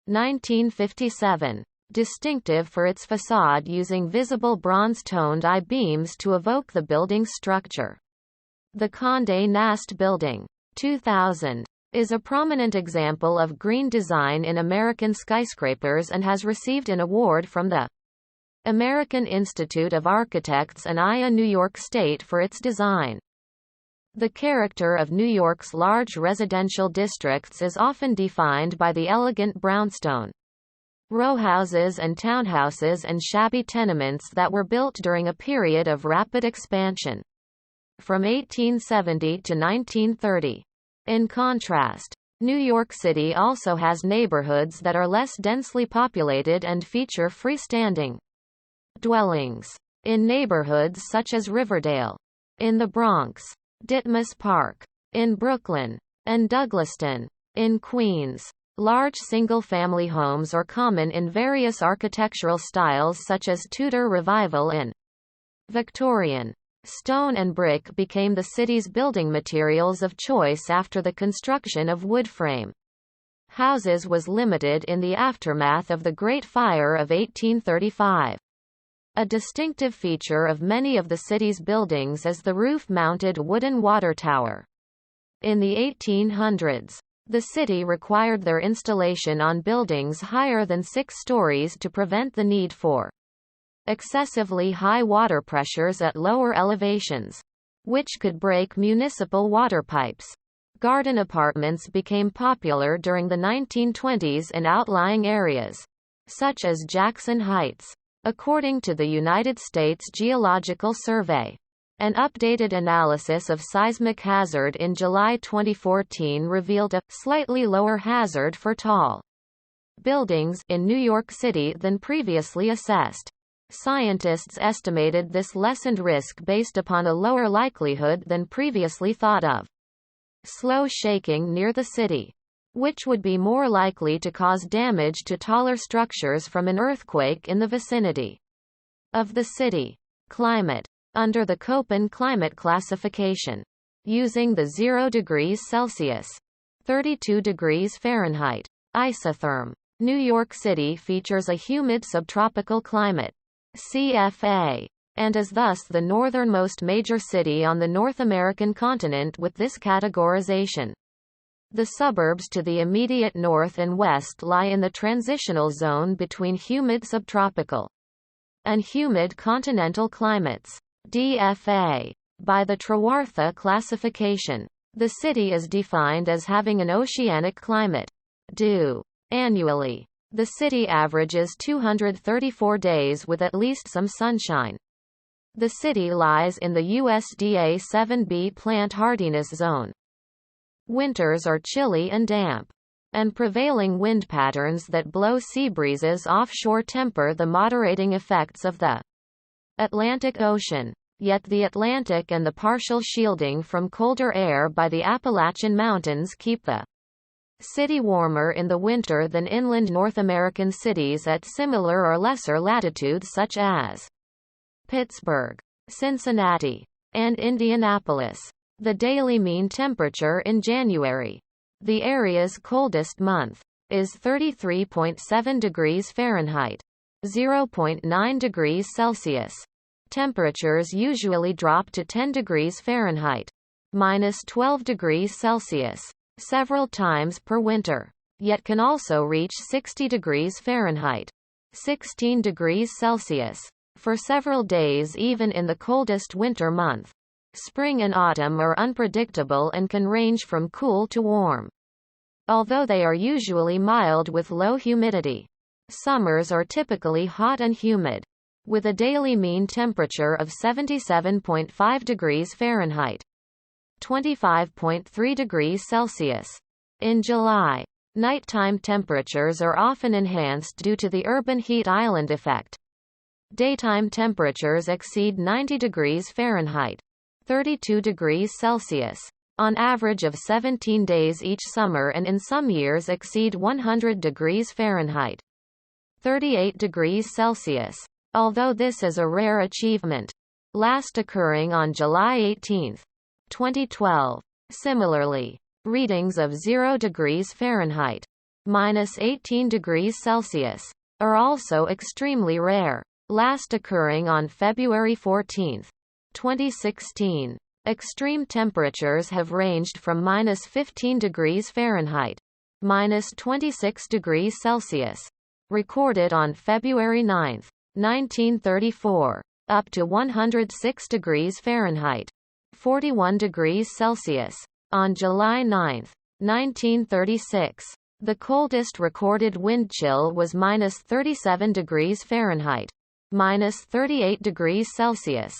1957. distinctive for its facade using visible bronze-toned I-beams to evoke the building's structure. The Condé Nast Building, 2000, is a prominent example of green design in American skyscrapers and has received an award from the American Institute of Architects and IA New York State for its design. The character of New York's large residential districts is often defined by the elegant brownstone rowhouses and townhouses and shabby tenements that were built during a period of rapid expansion from 1870 to 1930. In contrast, New York City also has neighborhoods that are less densely populated and feature freestanding dwellings. In neighborhoods such as Riverdale, in the Bronx, Ditmas Park, in Brooklyn, and Douglaston, in Queens, large single-family homes are common in various architectural styles such as Tudor Revival and Victorian. Stone and brick became the city's building materials of choice after the construction of wood frame houses was limited in the aftermath of the Great Fire of 1835. A distinctive feature of many of the city's buildings is the roof-mounted wooden water tower. In the 1800s, the city required their installation on buildings higher than 6 stories to prevent the need for excessively high water pressures at lower elevations, which could break municipal water pipes. Garden apartments became popular during the 1920s in outlying areas, such as Jackson Heights. According to the United States Geological Survey, an updated analysis of seismic hazard in July 2014 revealed a slightly lower hazard for tall buildings in New York City than previously assessed. Scientists estimated this lessened risk based upon a lower likelihood than previously thought of slow shaking near the city, which would be more likely to cause damage to taller structures from an earthquake in the vicinity of the city. Climate. Under the Köppen climate classification, using the 0 degrees Celsius, 32 degrees Fahrenheit, isotherm, New York City features a humid subtropical climate, CFA, and is thus the northernmost major city on the North American continent with this categorization. The suburbs to the immediate north and west lie in the transitional zone between humid subtropical and humid continental climates, DFA. By the Trewartha classification, the city is defined as having an oceanic climate, DO. Annually, the city averages 234 days with at least some sunshine. The city lies in the USDA 7B plant hardiness zone. Winters are chilly and damp, and prevailing wind patterns that blow sea breezes offshore temper the moderating effects of the Atlantic Ocean. Yet the Atlantic and the partial shielding from colder air by the Appalachian Mountains keep the city warmer in the winter than inland North American cities at similar or lesser latitudes such as Pittsburgh, Cincinnati, and Indianapolis. The daily mean temperature in January, the area's coldest month, is 33.7 degrees Fahrenheit, 0.9 degrees Celsius. Temperatures usually drop to 10 degrees Fahrenheit, minus 12 degrees Celsius, several times per winter, yet can also reach 60 degrees Fahrenheit, 16 degrees Celsius, for several days even in the coldest winter month. Spring and autumn are unpredictable and can range from cool to warm, although they are usually mild with low humidity. Summers are typically hot and humid, with a daily mean temperature of 77.5 degrees Fahrenheit, 25.3 degrees Celsius. In July, nighttime temperatures are often enhanced due to the urban heat island effect. Daytime temperatures exceed 90 degrees Fahrenheit, 32 degrees Celsius, on average of 17 days each summer, and in some years exceed 100 degrees Fahrenheit, 38 degrees Celsius, although this is a rare achievement, last occurring on July 18, 2012. Similarly, readings of 0 degrees Fahrenheit, minus 18 degrees Celsius, are also extremely rare, last occurring on February 14, 2016. Extreme temperatures have ranged from -15 degrees Fahrenheit, -26 degrees Celsius, recorded on February 9, 1934, up to 106 degrees Fahrenheit, 41 degrees Celsius, on July 9, 1936. The coldest recorded wind chill was -37 degrees Fahrenheit, -38 degrees Celsius,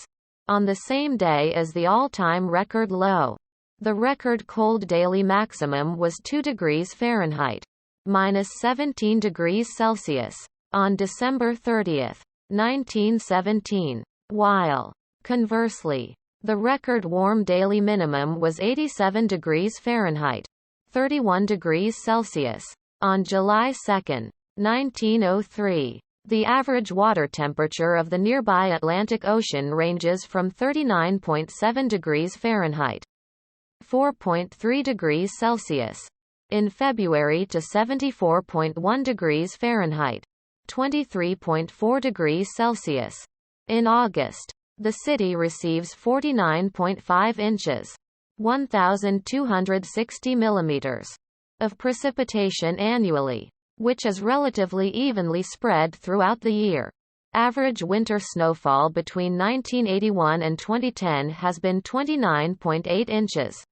on the same day as the all-time record low. The record cold daily maximum was 2 degrees Fahrenheit, -17 degrees Celsius, on December 30, 1917, while, conversely, the record warm daily minimum was 87 degrees Fahrenheit, 31 degrees Celsius, on July 2, 1903. The average water temperature of the nearby Atlantic Ocean ranges from 39.7 degrees Fahrenheit, 4.3 degrees Celsius, in February to 74.1 degrees Fahrenheit, 23.4 degrees Celsius, in August. The city receives 49.5 inches, 1,260 millimeters, of precipitation annually, which is relatively evenly spread throughout the year. Average winter snowfall between 1981 and 2010 has been 29.8 inches,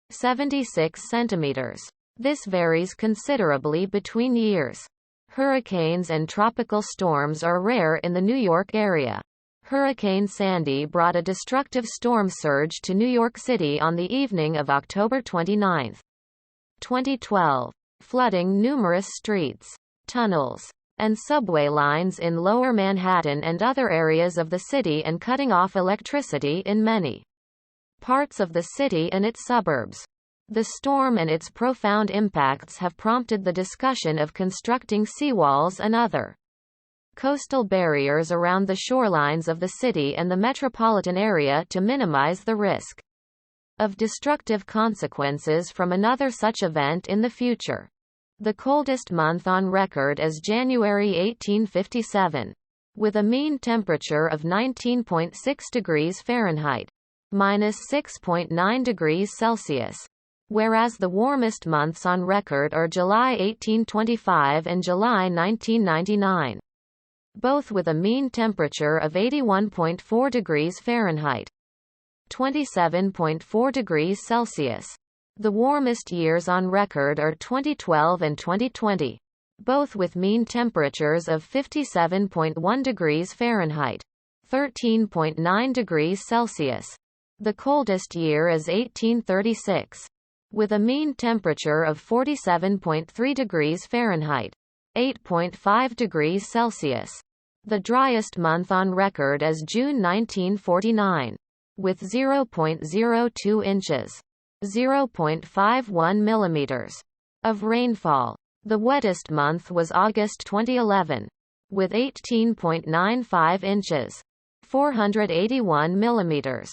76 centimeters. This varies considerably between years. Hurricanes and tropical storms are rare in the New York area. Hurricane Sandy brought a destructive storm surge to New York City on the evening of October 29, 2012. Flooding numerous streets, tunnels, and subway lines in Lower Manhattan and other areas of the city and cutting off electricity in many parts of the city and its suburbs. The storm and its profound impacts have prompted the discussion of constructing seawalls and other coastal barriers around the shorelines of the city and the metropolitan area to minimize the risk of destructive consequences from another such event in the future. The coldest month on record is January 1857, with a mean temperature of 19.6 degrees Fahrenheit, -6.9 degrees Celsius, whereas the warmest months on record are July 1825 and July 1999, both with a mean temperature of 81.4 degrees Fahrenheit, 27.4 degrees Celsius. The warmest years on record are 2012 and 2020, both with mean temperatures of 57.1 degrees Fahrenheit, 13.9 degrees Celsius. The coldest year is 1836, with a mean temperature of 47.3 degrees Fahrenheit, 8.5 degrees Celsius. The driest month on record is June 1949, with 0.02 inches, 0.51 millimeters, of rainfall. The wettest month was August 2011, with 18.95 inches, 481 millimeters,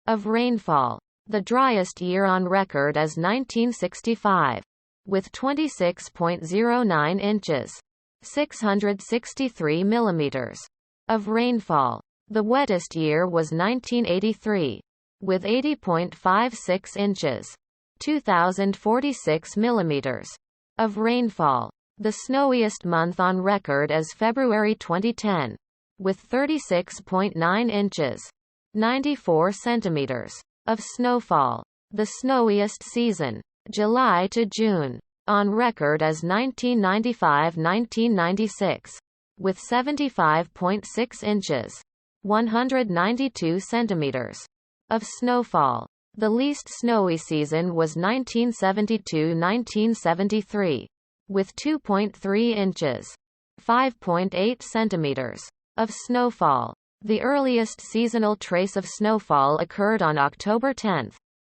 of rainfall. The driest year on record is 1965, with 26.09 inches, 663 millimeters, of rainfall. The wettest year was 1983, with 80.56 inches, 2,046 millimeters, of rainfall. The snowiest month on record is February 2010, with 36.9 inches, 94 centimeters, of snowfall. The snowiest season, July to June, on record is 1995-1996, with 75.6 inches, 192 centimeters, of snowfall. The least snowy season was 1972-1973, with 2.3 inches, 5.8 centimeters, of snowfall. The earliest seasonal trace of snowfall occurred on October 10,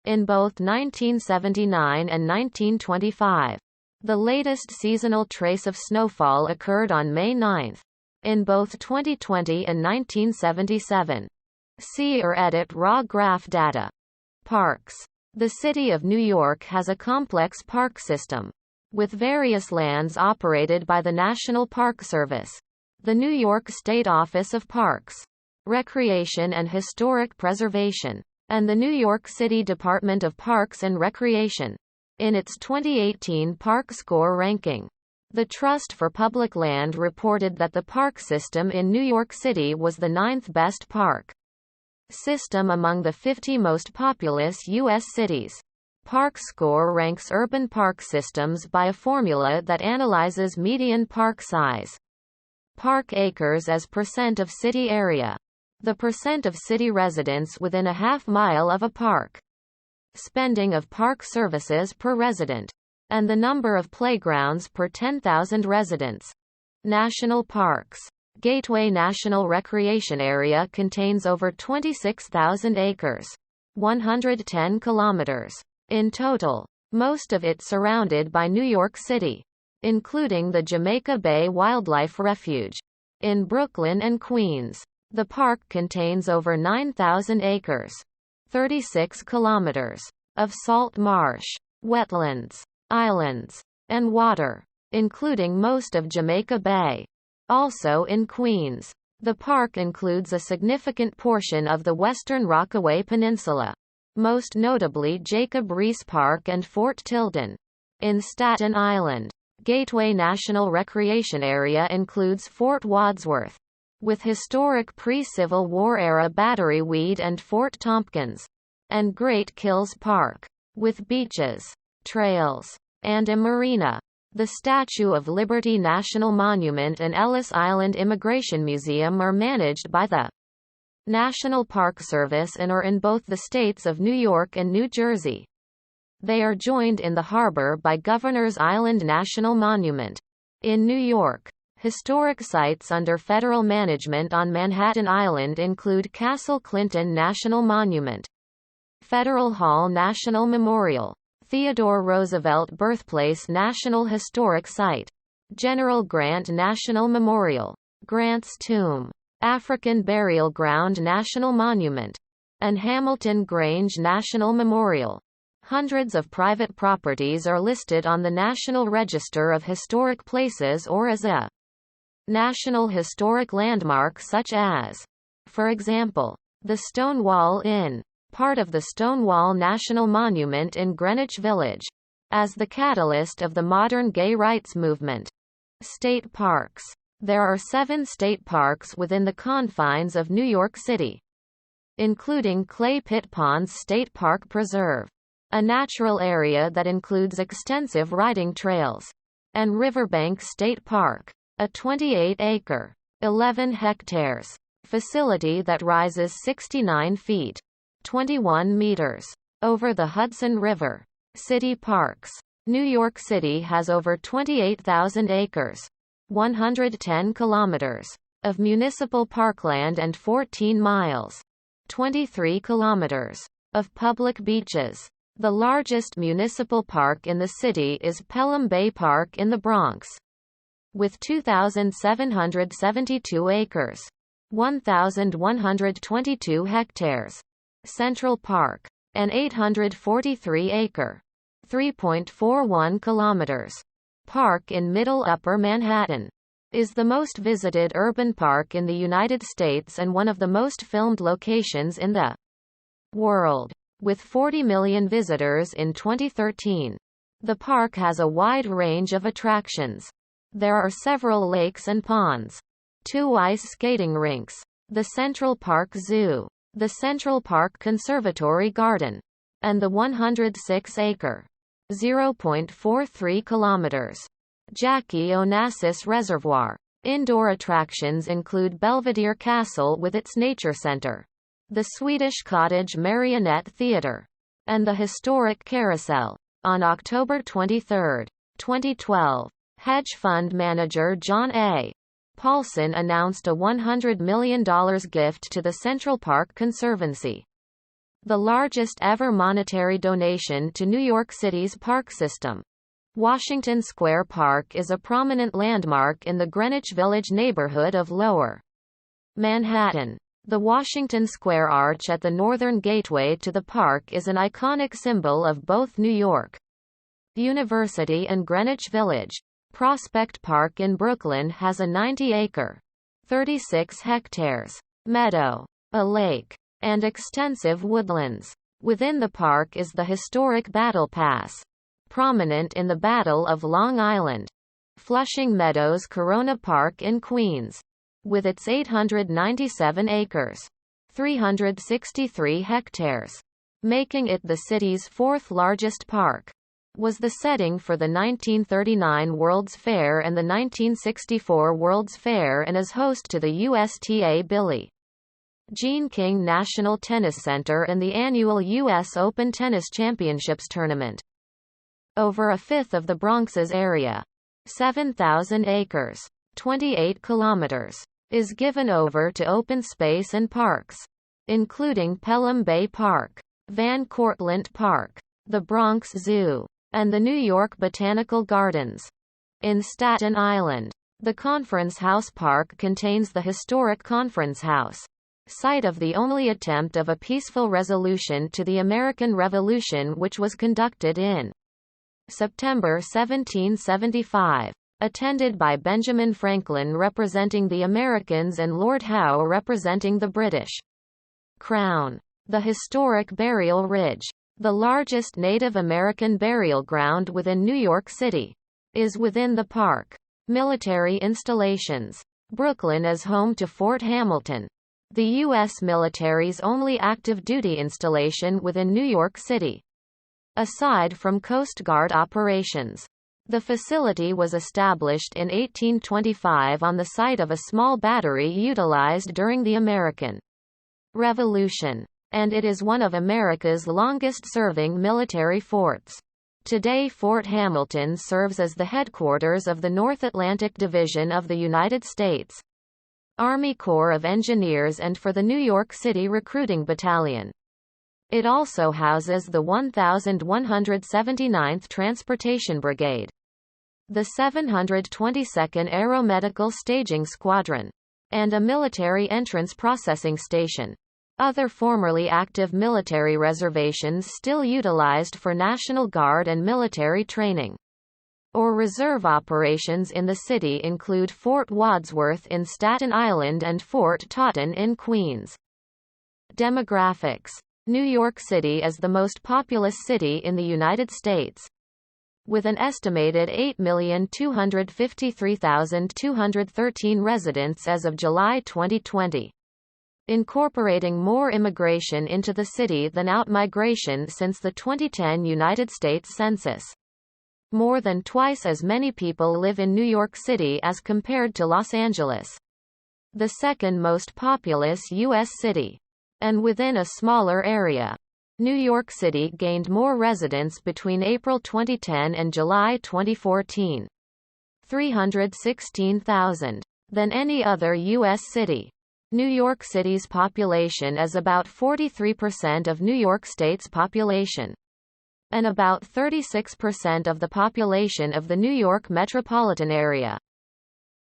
in both 1979 and 1925. The latest seasonal trace of snowfall occurred on May 9, in both 2020 and 1977. See or edit raw graph data. Parks. The City of New York has a complex park system, with various lands operated by the National Park Service, the New York State Office of Parks, Recreation and Historic Preservation, and the New York City Department of Parks and Recreation. In its 2018 Park Score ranking, the Trust for Public Land reported that the park system in New York City was the 9th best park system among the 50 most populous U.S. cities. Park Score ranks urban park systems by a formula that analyzes median park size, park acres as percent of city area, the percent of city residents within a half-mile of a park, spending of park services per resident, and the number of playgrounds per 10,000 residents. National parks. Gateway National Recreation Area contains over 26,000 acres, 110 kilometers in total, most of it surrounded by New York City, including the Jamaica Bay Wildlife Refuge in Brooklyn and Queens. The park contains over 9,000 acres, 36 kilometers, of salt marsh, wetlands, islands, and water, including most of Jamaica Bay. Also in Queens, the park includes a significant portion of the Western Rockaway Peninsula, most notably Jacob Riis Park and Fort Tilden. In Staten Island, Gateway National Recreation Area includes Fort Wadsworth, with historic pre-Civil War era Battery Weed and Fort Tompkins, and Great Kills Park, with beaches, trails, and a marina. The Statue of Liberty National Monument and Ellis Island Immigration Museum are managed by the National Park Service and are in both the states of New York and New Jersey. They are joined in the harbor by Governor's Island National Monument. In New York, historic sites under federal management on Manhattan Island include Castle Clinton National Monument, Federal Hall National Memorial, Theodore Roosevelt Birthplace National Historic Site, General Grant National Memorial, Grant's Tomb, African Burial Ground National Monument, and Hamilton Grange National Memorial. Hundreds of private properties are listed on the National Register of Historic Places or as a National Historic Landmark, such as, for example, the Stonewall Inn, part of the Stonewall National Monument in Greenwich Village, as the catalyst of the modern gay rights movement. State parks. There are 7 state parks within the confines of New York City, including Clay Pit Ponds State Park Preserve, a natural area that includes extensive riding trails, and Riverbank State Park, a 28-acre, 11 hectares, facility that rises 69 feet, 21 meters, over the Hudson River. City parks. New York City has over 28,000 acres, 110 kilometers, of municipal parkland and 14 miles, 23 kilometers, of public beaches. The largest municipal park in the city is Pelham Bay Park in the Bronx, with 2,772 acres, 1,122 hectares. Central Park, an 843-acre, 3.41 kilometers, park in Middle Upper Manhattan, is the most visited urban park in the United States and one of the most filmed locations in the world, with 40 million visitors in 2013. The park has a wide range of attractions. There are several lakes and ponds, 2 ice skating rinks, the Central Park Zoo, the Central Park Conservatory Garden, and the 106-acre, 0.43 kilometers, Jackie Onassis Reservoir. Indoor attractions include Belvedere Castle with its nature center, the Swedish Cottage Marionette Theater, and the historic Carousel. On October 23, 2012, hedge fund manager John A. Paulson announced a $100 million gift to the Central Park Conservancy, the largest ever monetary donation to New York City's park system. Washington Square Park is a prominent landmark in the Greenwich Village neighborhood of Lower Manhattan. The Washington Square Arch at the northern gateway to the park is an iconic symbol of both New York University and Greenwich Village. Prospect Park in Brooklyn has a 90-acre, 36 hectares, meadow, a lake, and extensive woodlands. Within the park is the historic Battle Pass, prominent in the Battle of Long Island. Flushing Meadows Corona Park in Queens, with its 897 acres, 363 hectares, making it the city's fourth largest park, was the setting for the 1939 World's Fair and the 1964 World's Fair and is host to the USTA Billie Jean King National Tennis Center and the annual U.S. Open Tennis Championships tournament. Over a fifth of the Bronx's area, 7,000 acres, 28 kilometers, is given over to open space and parks, including Pelham Bay Park, Van Cortlandt Park, the Bronx Zoo, and the New York Botanical Gardens. In Staten Island, the Conference House Park contains the historic Conference House, site of the only attempt of a peaceful resolution to the American Revolution, which was conducted in September 1775, attended by Benjamin Franklin representing the Americans and Lord Howe representing the British Crown. The historic Burial Ridge, the largest Native American burial ground within New York City, is within the park. Military installations. Brooklyn is home to Fort Hamilton, the U.S. military's only active duty installation within New York City. Aside from Coast Guard operations, the facility was established in 1825 on the site of a small battery utilized during the American Revolution, and it is one of America's longest-serving military forts. Today Fort Hamilton serves as the headquarters of the North Atlantic Division of the United States Army Corps of Engineers and for the New York City Recruiting Battalion. It also houses the 1179th Transportation Brigade, the 722nd Aeromedical Staging Squadron, and a military entrance processing station. Other formerly active military reservations still utilized for National Guard and military training or reserve operations in the city include Fort Wadsworth in Staten Island and Fort Totten in Queens. Demographics. New York City is the most populous city in the United States, with an estimated 8,253,213 residents as of July 2020. Incorporating more immigration into the city than outmigration since the 2010 United States Census. More than twice as many people live in New York City as compared to Los Angeles, the second most populous U.S. city. And within a smaller area. New York City gained more residents between April 2010 and July 2014, 316,000, than any other U.S. city. New York City's population is about 43% of New York State's population, and about 36% of the population of the New York metropolitan area.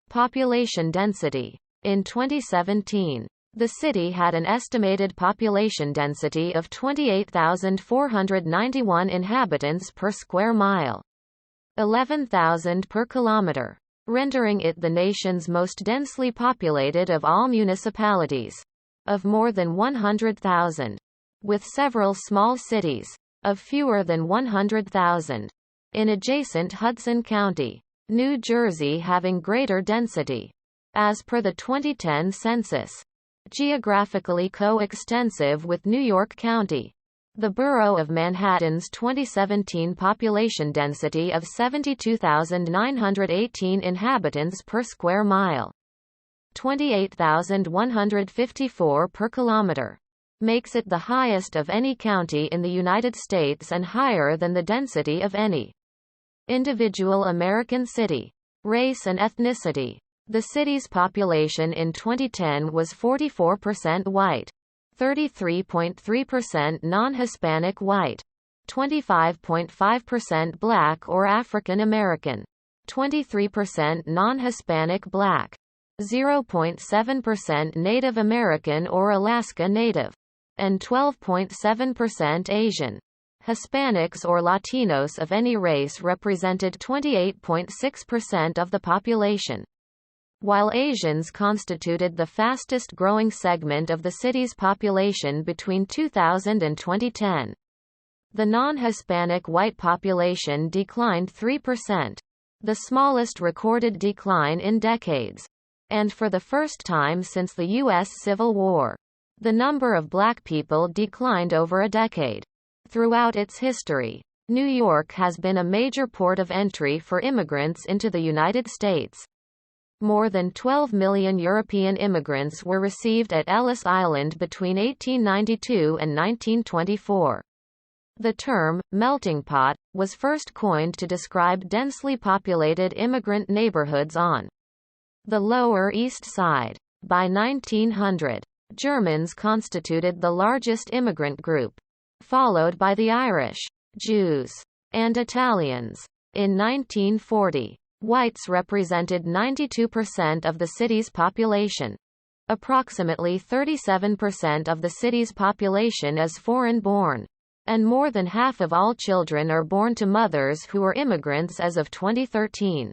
Population density. In 2017, the city had an estimated population density of 28,491 inhabitants per square mile, 11,000 per kilometer, rendering it the nation's most densely populated of all municipalities, of more than 100,000, with several small cities, of fewer than 100,000, in adjacent Hudson County, New Jersey having greater density. As per the 2010 census, geographically co-extensive with New York County. The borough of Manhattan's 2017 population density of 72,918 inhabitants per square mile, 28,154 per kilometer, makes it the highest of any county in the United States and higher than the density of any individual American city. Race and ethnicity. The city's population in 2010 was 44% white, 33.3% non-Hispanic white, 25.5% Black or African American, 23% non-Hispanic Black, 0.7% Native American or Alaska Native, and 12.7% Asian. Hispanics or Latinos of any race represented 28.6% of the population, while Asians constituted the fastest-growing segment of the city's population between 2000 and 2010. The non-Hispanic white population declined 3%, the smallest recorded decline in decades. And for the first time since the U.S. Civil War, the number of black people declined over a decade. Throughout its history, New York has been a major port of entry for immigrants into the United States. More than 12 million European immigrants were received at Ellis Island between 1892 and 1924. The term, melting pot, was first coined to describe densely populated immigrant neighborhoods on the Lower East Side. By 1900, Germans constituted the largest immigrant group, followed by the Irish, Jews, and Italians. In 1940, whites represented 92% of the city's population. Approximately 37% of the city's population is foreign-born, and more than half of all children are born to mothers who are immigrants as of 2013.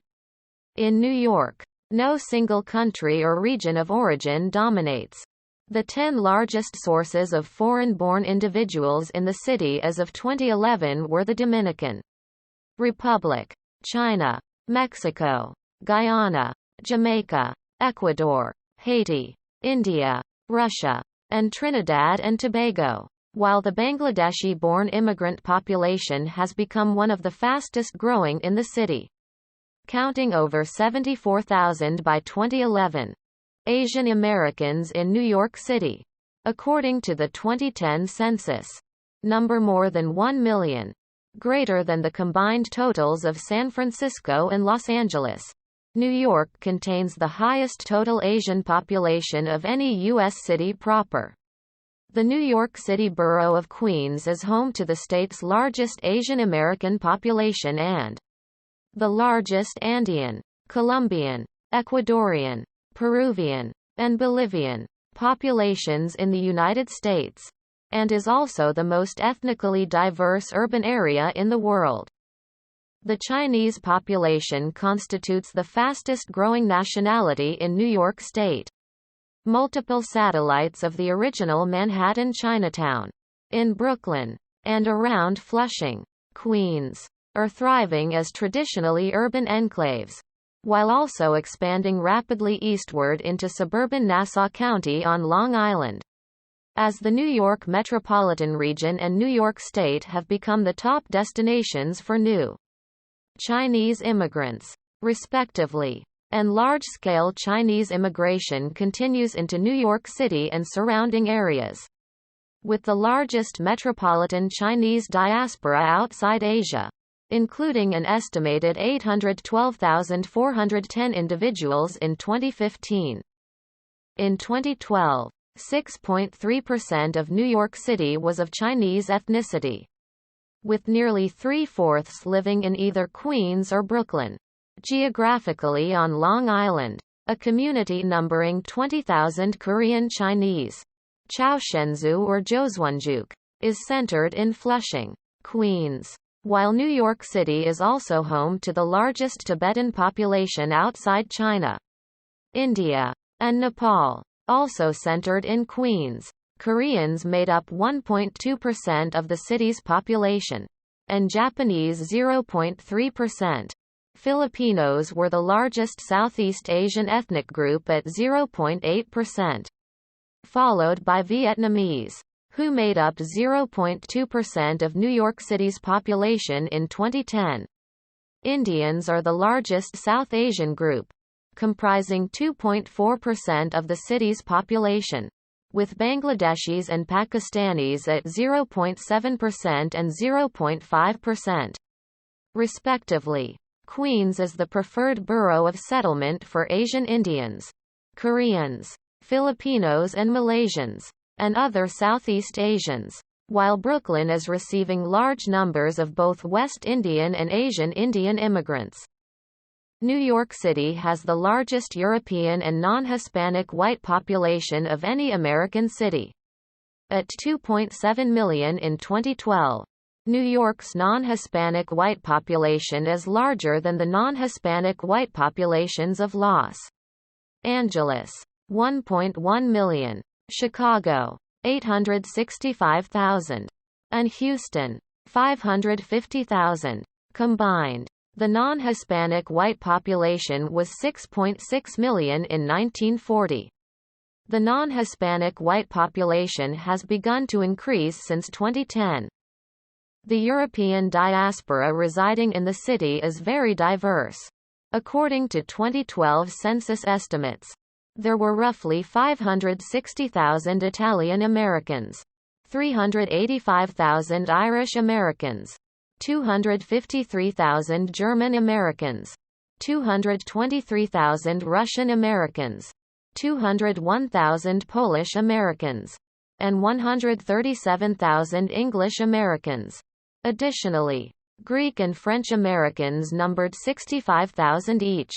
In New York, no single country or region of origin dominates. The 10 largest sources of foreign-born individuals in the city as of 2011 were the Dominican Republic, China, Mexico, Guyana, Jamaica, Ecuador, Haiti, India, Russia, and Trinidad and Tobago. While the Bangladeshi-born immigrant population has become one of the fastest-growing in the city, counting over 74,000 by 2011. Asian Americans in New York City, according to the 2010 census, number more than 1 million, greater than the combined totals of San Francisco and Los Angeles. New York contains the highest total Asian population of any U.S. city proper. The New York City borough of Queens is home to the state's largest Asian American population and the largest Andean, Colombian, Ecuadorian, Peruvian, and Bolivian populations in the United States, and is also the most ethnically diverse urban area in the world. The Chinese population constitutes the fastest-growing nationality in New York State. Multiple satellites of the original Manhattan Chinatown, in Brooklyn, and around Flushing, Queens, are thriving as traditionally urban enclaves, while also expanding rapidly eastward into suburban Nassau County on Long Island. As the New York metropolitan region and New York State have become the top destinations for new Chinese immigrants, respectively, and large-scale Chinese immigration continues into New York City and surrounding areas. With the largest metropolitan Chinese diaspora outside Asia, including an estimated 812,410 individuals in 2015. In 2012, 6.3% of New York City was of Chinese ethnicity, with nearly 3/4 living in either Queens or Brooklyn. Geographically on Long Island, a community numbering 20,000 Korean Chinese, Chaoshenzu or Joswonjuk, is centered in Flushing, Queens. While New York City is also home to the largest Tibetan population outside China, India, and Nepal, also centered in Queens, Koreans made up 1.2% of the city's population, and Japanese 0.3%. Filipinos were the largest Southeast Asian ethnic group at 0.8%, followed by Vietnamese, who made up 0.2% of New York City's population in 2010. Indians are the largest South Asian group, comprising 2.4% of the city's population, with Bangladeshis and Pakistanis at 0.7% and 0.5%, respectively. Queens is the preferred borough of settlement for Asian Indians, Koreans, Filipinos and Malaysians, and other Southeast Asians, while Brooklyn is receiving large numbers of both West Indian and Asian Indian immigrants. New York City has the largest European and non-Hispanic white population of any American city. At 2.7 million in 2012, New York's non-Hispanic white population is larger than the non-Hispanic white populations of Los Angeles, 1.1 million, Chicago, 865,000, and Houston, 550,000. Combined, the non-Hispanic white population was 6.6 million in 1940. The non-Hispanic white population has begun to increase since 2010. The European diaspora residing in the city is very diverse. According to 2012 census estimates, there were roughly 560,000 Italian Americans, 385,000 Irish Americans, 253,000 German Americans, 223,000 Russian Americans, 201,000 Polish Americans, and 137,000 English Americans. Additionally, Greek and French Americans numbered 65,000 each,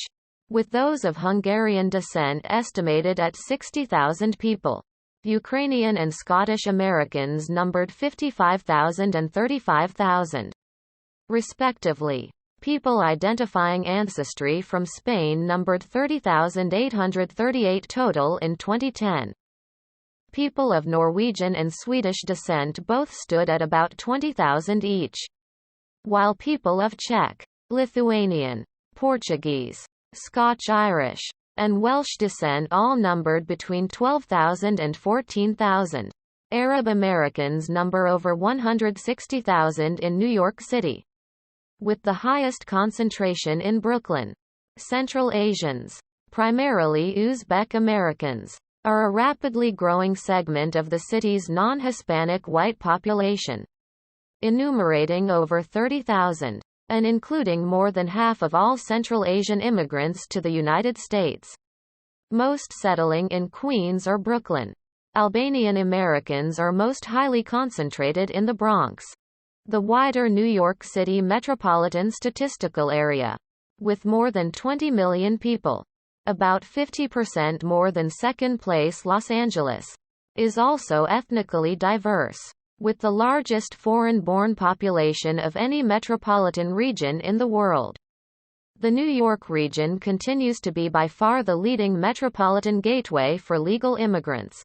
with those of Hungarian descent estimated at 60,000 people. Ukrainian and Scottish Americans numbered 55,000 and 35,000, respectively. People identifying ancestry from Spain numbered 30,838 total in 2010. People of Norwegian and Swedish descent both stood at about 20,000 each, while people of Czech, Lithuanian, Portuguese, Scotch-Irish, and Welsh descent all numbered between 12,000 and 14,000. Arab Americans number over 160,000 in New York City, with the highest concentration in Brooklyn. Central Asians, primarily Uzbek Americans, are a rapidly growing segment of the city's non-Hispanic white population, enumerating over 30,000, and including more than half of all Central Asian immigrants to the United States, most settling in Queens or Brooklyn. Albanian Americans are most highly concentrated in the Bronx, the wider New York City metropolitan statistical area, with more than 20 million people, about 50% more than second-place Los Angeles, is also ethnically diverse, with the largest foreign-born population of any metropolitan region in the world. The New York region continues to be by far the leading metropolitan gateway for legal immigrants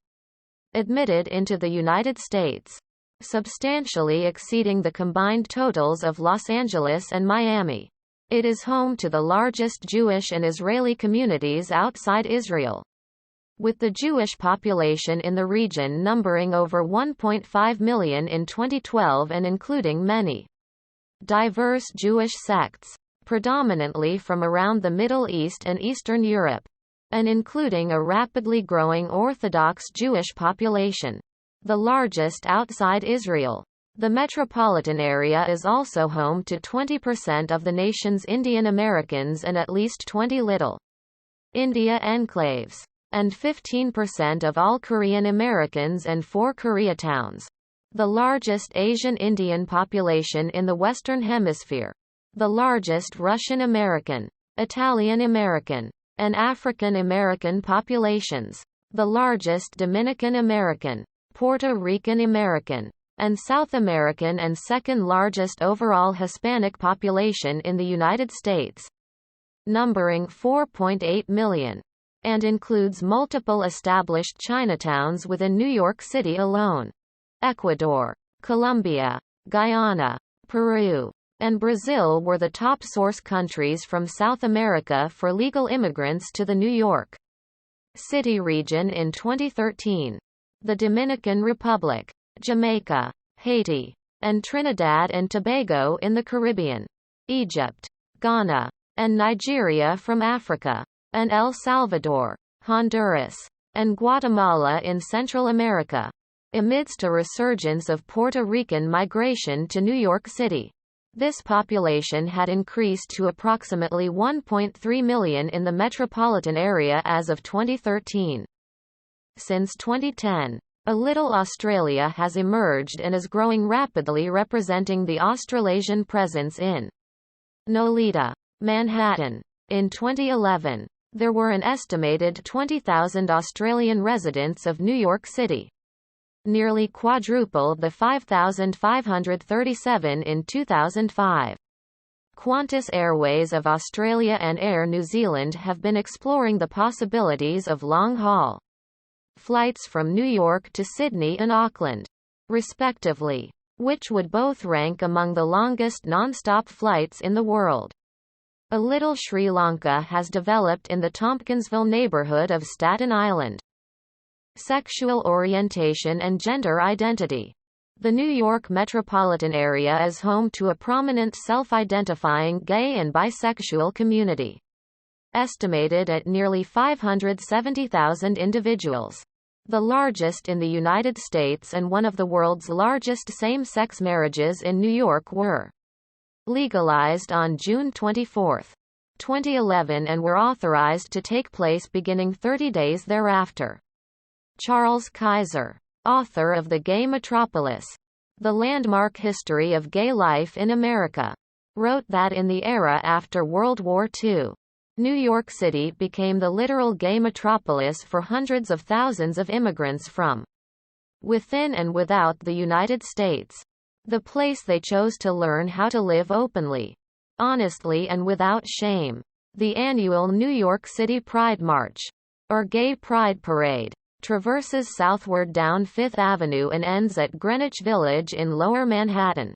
admitted into the United States, substantially exceeding the combined totals of Los Angeles and Miami. It is home to the largest Jewish and Israeli communities outside Israel, with the Jewish population in the region numbering over 1.5 million in 2012 and including many diverse Jewish sects, predominantly from around the Middle East and Eastern Europe, and including a rapidly growing Orthodox Jewish population, the largest outside Israel. The metropolitan area is also home to 20% of the nation's Indian Americans and at least 20 Little India enclaves, and 15% of all Korean Americans and 4 Koreatowns. The largest Asian Indian population in the Western Hemisphere. The largest Russian American, Italian American, and African American populations. The largest Dominican American, Puerto Rican American, and South American and second largest overall Hispanic population in the United States, numbering 4.8 million, and includes multiple established Chinatowns within New York City alone. Ecuador, Colombia, Guyana, Peru, and Brazil were the top source countries from South America for legal immigrants to the New York City region in 2013. The Dominican Republic, Jamaica, Haiti, and Trinidad and Tobago in the Caribbean, Egypt, Ghana, and Nigeria from Africa, and El Salvador, Honduras, and Guatemala in Central America. Amidst a resurgence of Puerto Rican migration to New York City, this population had increased to approximately 1.3 million in the metropolitan area as of 2013. Since 2010, a Little Australia has emerged and is growing rapidly, representing the Australasian presence in Nolita, Manhattan. In 2011, there were an estimated 20,000 Australian residents of New York City. nearly quadruple the 5,537 in 2005. Qantas Airways of Australia and Air New Zealand have been exploring the possibilities of long-haul flights from New York to Sydney and Auckland, respectively, which would both rank among the longest non-stop flights in the world. A Little Sri Lanka has developed in the Tompkinsville neighborhood of Staten Island. Sexual orientation and gender identity. The New York metropolitan area is home to a prominent self-identifying gay and bisexual community, estimated at nearly 570,000 individuals. The largest in the United States and one of the world's largest same-sex marriages in New York were legalized on June 24, 2011 and were authorized to take place beginning 30 days thereafter. Charles Kaiser, author of The Gay Metropolis, The Landmark History of Gay Life in America, wrote that in the era after World War II, New York City became the literal gay metropolis for hundreds of thousands of immigrants from within and without the United States. The place they chose to learn how to live openly, honestly and without shame. The annual New York City Pride March, or Gay Pride Parade, traverses southward down Fifth Avenue and ends at Greenwich Village in Lower Manhattan.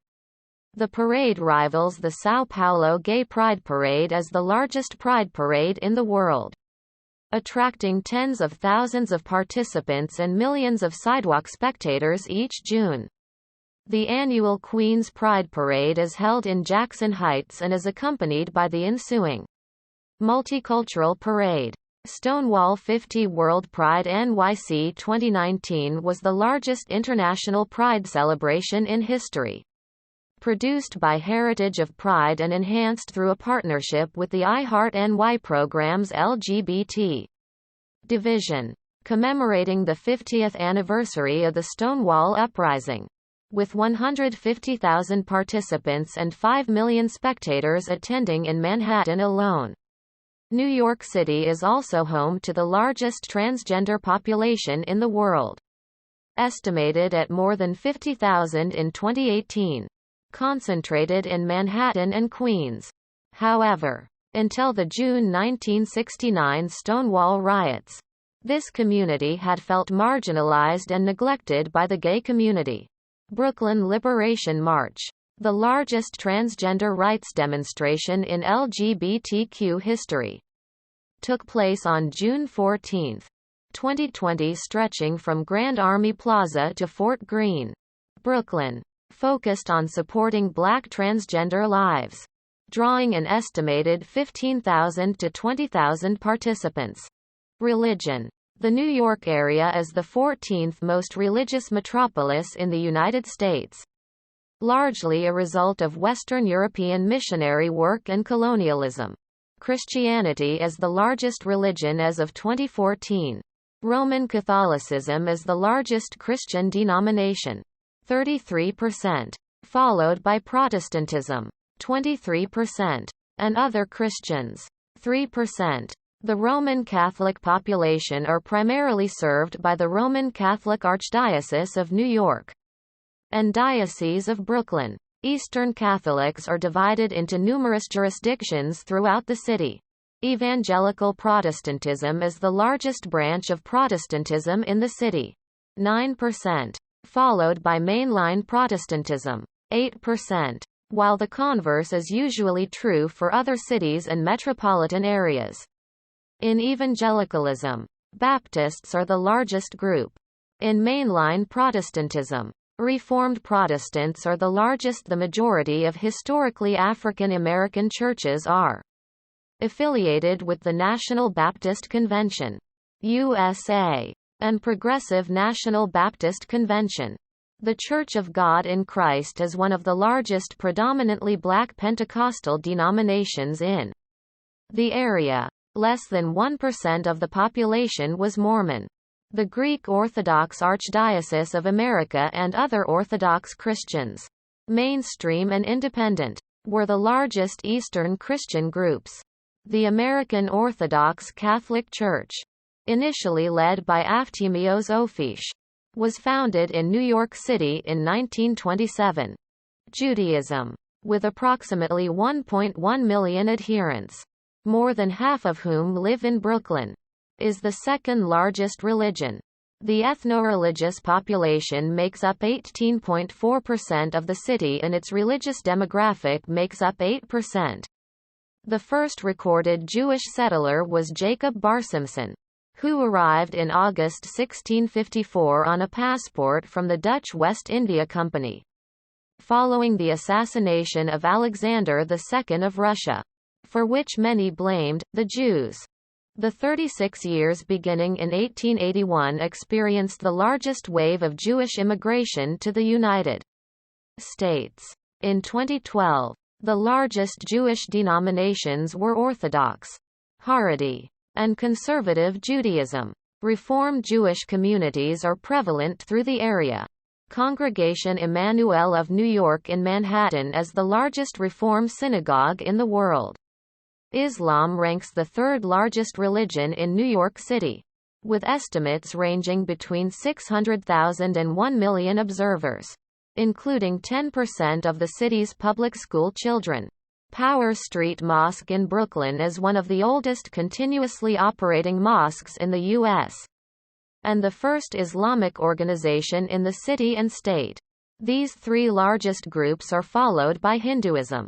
The parade rivals the São Paulo Gay Pride Parade as the largest pride parade in the world, attracting tens of thousands of participants and millions of sidewalk spectators each June. The annual Queen's Pride Parade is held in Jackson Heights and is accompanied by the ensuing multicultural parade. Stonewall 50 World Pride NYC 2019 was the largest international pride celebration in history. Produced by Heritage of Pride and enhanced through a partnership with the iHeart-NY program's LGBT division, commemorating the 50th anniversary of the Stonewall Uprising. With 150,000 participants and 5 million spectators attending in Manhattan alone. New York City is also home to the largest transgender population in the world, estimated at more than 50,000 in 2018. Concentrated in Manhattan and Queens. However, until the June 1969 Stonewall riots, this community had felt marginalized and neglected by the gay community. Brooklyn Liberation March, the largest transgender rights demonstration in LGBTQ history, took place on June 14, 2020, stretching from Grand Army Plaza to Fort Greene. Brooklyn focused on supporting Black transgender lives, drawing an estimated 15,000 to 20,000 participants. Religion. The New York area is the 14th most religious metropolis in the United States, largely a result of Western European missionary work and colonialism. Christianity is the largest religion as of 2014. Roman Catholicism is the largest Christian denomination, 33%, followed by Protestantism, 23%, and other Christians, 3%. The Roman Catholic population are primarily served by the Roman Catholic Archdiocese of New York and Diocese of Brooklyn. Eastern Catholics are divided into numerous jurisdictions throughout the city. Evangelical Protestantism is the largest branch of Protestantism in the city, 9%, followed by mainline Protestantism, 8%, while the converse is usually true for other cities and metropolitan areas. In evangelicalism, Baptists are the largest group. In mainline Protestantism, Reformed Protestants are the largest. The majority of historically African American churches are affiliated with the National Baptist Convention, USA, and Progressive National Baptist Convention. The Church of God in Christ is one of the largest predominantly Black Pentecostal denominations in the area. Less than 1% of the population was Mormon. The Greek Orthodox Archdiocese of America and other Orthodox Christians, mainstream and independent, were the largest Eastern Christian groups. The American Orthodox Catholic Church, initially led by Efthymios Ophish, was founded in New York City in 1927. Judaism, with approximately 1.1 million adherents, more than half of whom live in Brooklyn, is the second largest religion. The ethno-religious population makes up 18.4% of the city and its religious demographic makes up 8%. The first recorded Jewish settler was Jacob Barsimson, who arrived in August 1654 on a passport from the Dutch West India Company, following the assassination of Alexander II of Russia, for which many blamed the Jews. The 36 years beginning in 1881 experienced the largest wave of Jewish immigration to the United States. In 2012, the largest Jewish denominations were Orthodox, Haredi, and Conservative Judaism. Reform Jewish communities are prevalent through the area. Congregation Emmanuel of New York in Manhattan is the largest Reform synagogue in the world. Islam ranks the third largest religion in New York City, with estimates ranging between 600,000 and 1 million observers, including 10% of the city's public school children. Power Street Mosque in Brooklyn is one of the oldest continuously operating mosques in the U.S. and the first Islamic organization in the city and state. These three largest groups are followed by Hinduism,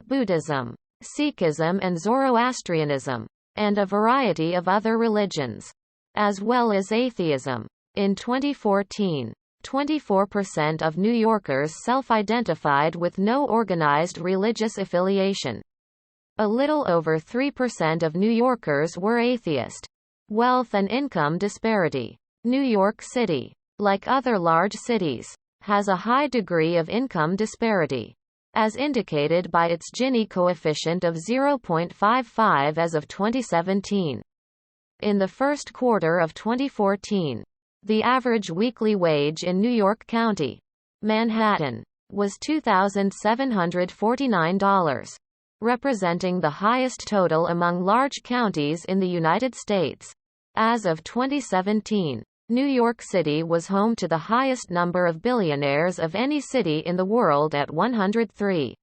Buddhism, Sikhism and Zoroastrianism, and a variety of other religions, as well as atheism. In 2014, 24% of New Yorkers self-identified with no organized religious affiliation. A little over 3% of New Yorkers were atheist. Wealth and income disparity. New York City, like other large cities, has a high degree of income disparity, as indicated by its Gini coefficient of 0.55 as of 2017. In the first quarter of 2014, the average weekly wage in New York County, Manhattan, was $2,749, representing the highest total among large counties in the United States. As of 2017, New York City was home to the highest number of billionaires of any city in the world at 103,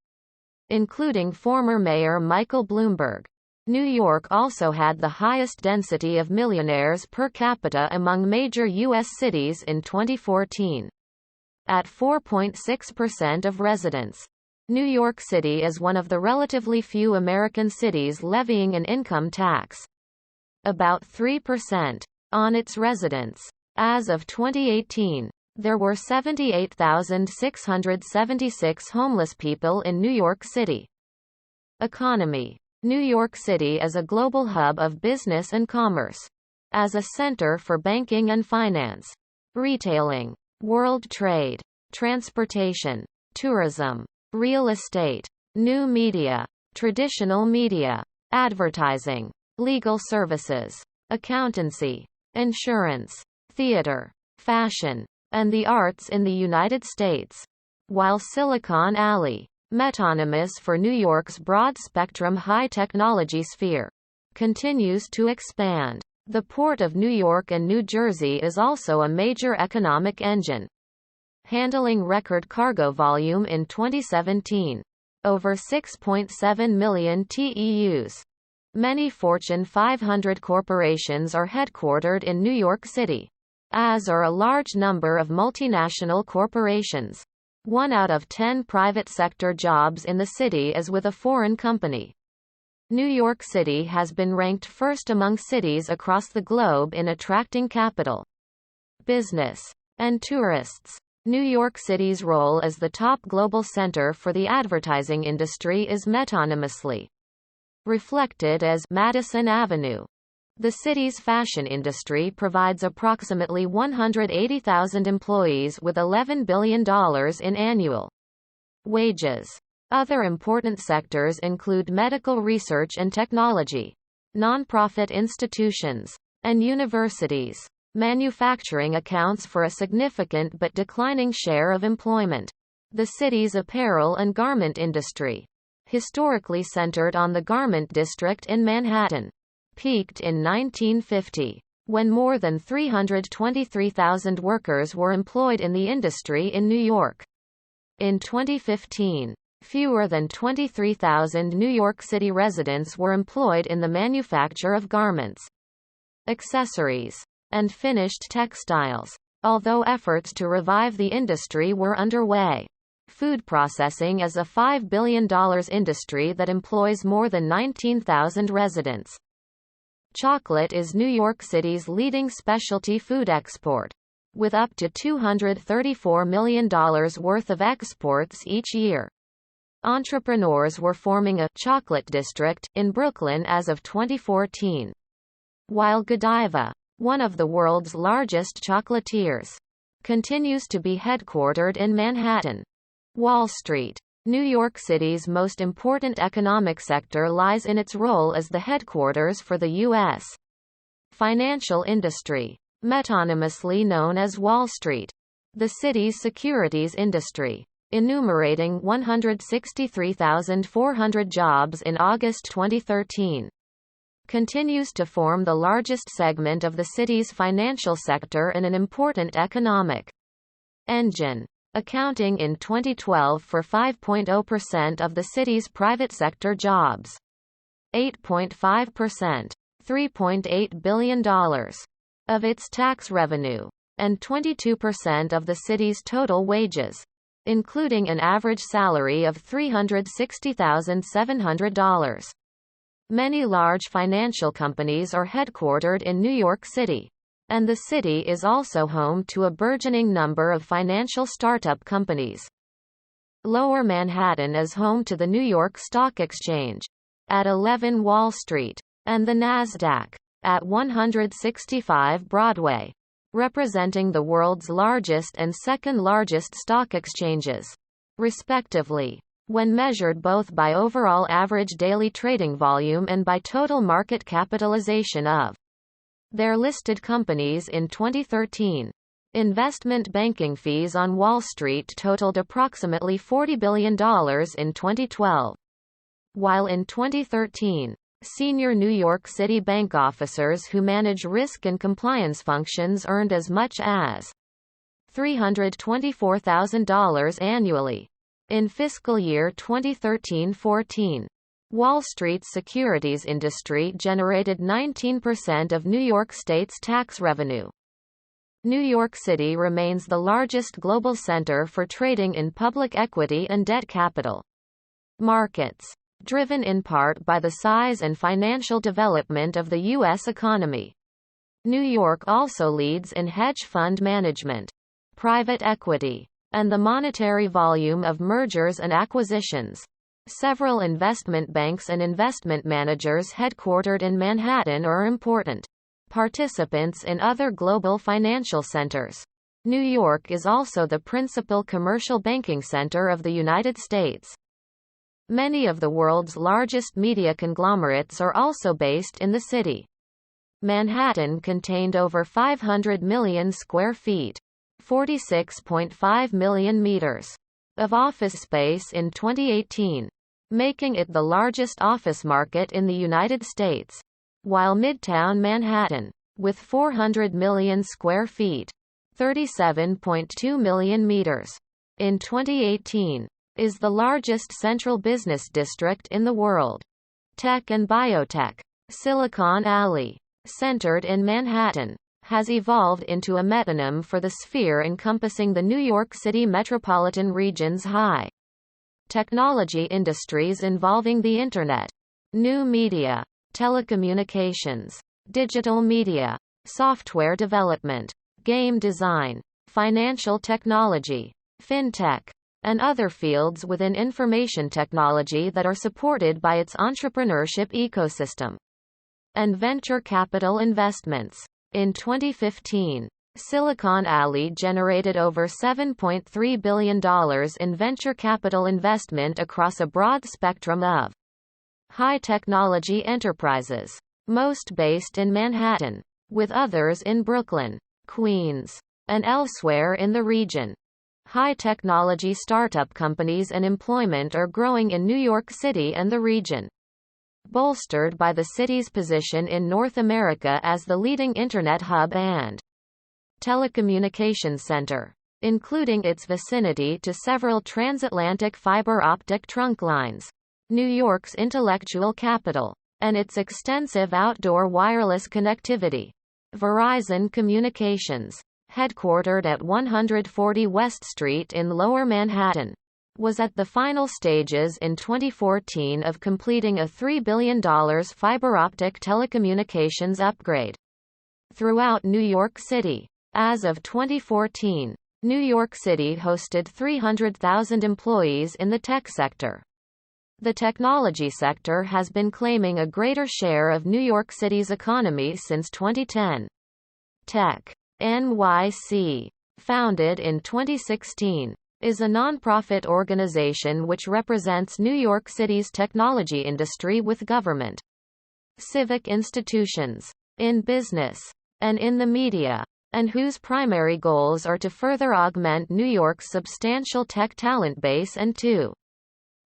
including former Mayor Michael Bloomberg. New York also had the highest density of millionaires per capita among major U.S. cities in 2014, at 4.6% of residents. New York City is one of the relatively few American cities levying an income tax, about 3%, on its residents. As of 2018, there were 78,676 homeless people in New York City. Economy. New York City is a global hub of business and commerce. As a center for banking and finance, retailing, world trade, transportation, tourism, real estate, new media, traditional media, advertising, legal services, accountancy, insurance, theater, fashion, and the arts in the United States. While Silicon Alley, metonymous for New York's broad-spectrum high-technology sphere, continues to expand. The Port of New York and New Jersey is also a major economic engine, handling record cargo volume in 2017, over 6.7 million TEUs. Many Fortune 500 corporations are headquartered in New York City, as are a large number of multinational corporations. 1 out of 10 private sector jobs in the city is with a foreign company. New York City has been ranked first among cities across the globe in attracting capital, business, and tourists. New York City's role as the top global center for the advertising industry is metonymously reflected as Madison Avenue. The city's fashion industry provides approximately 180,000 employees with $11 billion in annual wages. Other important sectors include medical research and technology, nonprofit institutions, and universities. Manufacturing accounts for a significant but declining share of employment. The city's apparel and garment industry, historically centered on the garment district in Manhattan, peaked in 1950, when more than 323,000 workers were employed in the industry in New York. In 2015, fewer than 23,000 New York City residents were employed in the manufacture of garments, accessories, and finished textiles. Although efforts to revive the industry were underway, food processing is a $5 billion industry that employs more than 19,000 residents. Chocolate is New York City's leading specialty food export, with up to $234 million worth of exports each year. Entrepreneurs were forming a chocolate district in Brooklyn as of 2014. While Godiva, one of the world's largest chocolatiers, continues to be headquartered in Manhattan. Wall Street. New York City's most important economic sector lies in its role as the headquarters for the U.S. financial industry, metonymously known as Wall Street. The city's securities industry, enumerating 163,400 jobs in August 2013, continues to form the largest segment of the city's financial sector and an important economic engine, accounting in 2012 for 5.0% of the city's private sector jobs, 8.5%, $3.8 billion, of its tax revenue, and 22% of the city's total wages, including an average salary of $360,700. Many large financial companies are headquartered in New York City, and the city is also home to a burgeoning number of financial startup companies. Lower Manhattan is home to the New York Stock Exchange, at 11 Wall Street, and the NASDAQ, at 165 Broadway, representing the world's largest and second-largest stock exchanges, respectively, when measured both by overall average daily trading volume and by total market capitalization of their listed companies in 2013. Investment banking fees on Wall Street totaled approximately $40 billion in 2012. While in 2013, senior New York City bank officers who manage risk and compliance functions earned as much as $324,000 annually. In fiscal year 2013-14, Wall Street's securities industry generated 19% of New York State's tax revenue. New York City remains the largest global center for trading in public equity and debt capital markets, driven in part by the size and financial development of the U.S. economy. New York also leads in hedge fund management, private equity, and the monetary volume of mergers and acquisitions. Several investment banks and investment managers headquartered in Manhattan are important participants in other global financial centers. New York is also the principal commercial banking center of the United States. Many of the world's largest media conglomerates are also based in the city. Manhattan contained over 500 million square feet, 46.5 million meters, of office space in 2018, making it the largest office market in the United States, while Midtown Manhattan, with 400 million square feet, 37.2 million meters, in 2018, is the largest central business district in the world. Tech and biotech. Silicon Alley, centered in Manhattan, has evolved into a metonym for the sphere encompassing the New York City metropolitan region's high technology industries involving the Internet, new media, telecommunications, digital media, software development, game design, financial technology, fintech, and other fields within information technology that are supported by its entrepreneurship ecosystem and venture capital investments. In 2015, Silicon Alley generated over $7.3 billion in venture capital investment across a broad spectrum of high-technology enterprises, most based in Manhattan, with others in Brooklyn, Queens, and elsewhere in the region. High-technology startup companies and employment are growing in New York City and the region. bolstered by the city's position in North America as the leading Internet hub and telecommunications center, including its vicinity to several transatlantic fiber optic trunk lines, New York's intellectual capital, and its extensive outdoor wireless connectivity. Verizon Communications, headquartered at 140 West Street in Lower Manhattan, was at the final stages in 2014 of completing a $3 billion fiber optic telecommunications upgrade throughout New York City. As of 2014, New York City hosted 300,000 employees in the tech sector. The technology sector has been claiming a greater share of New York City's economy since 2010. Tech NYC, founded in 2016, is a nonprofit organization which represents New York City's technology industry with government, civic institutions, in business, and in the media, and whose primary goals are to further augment New York's substantial tech talent base and to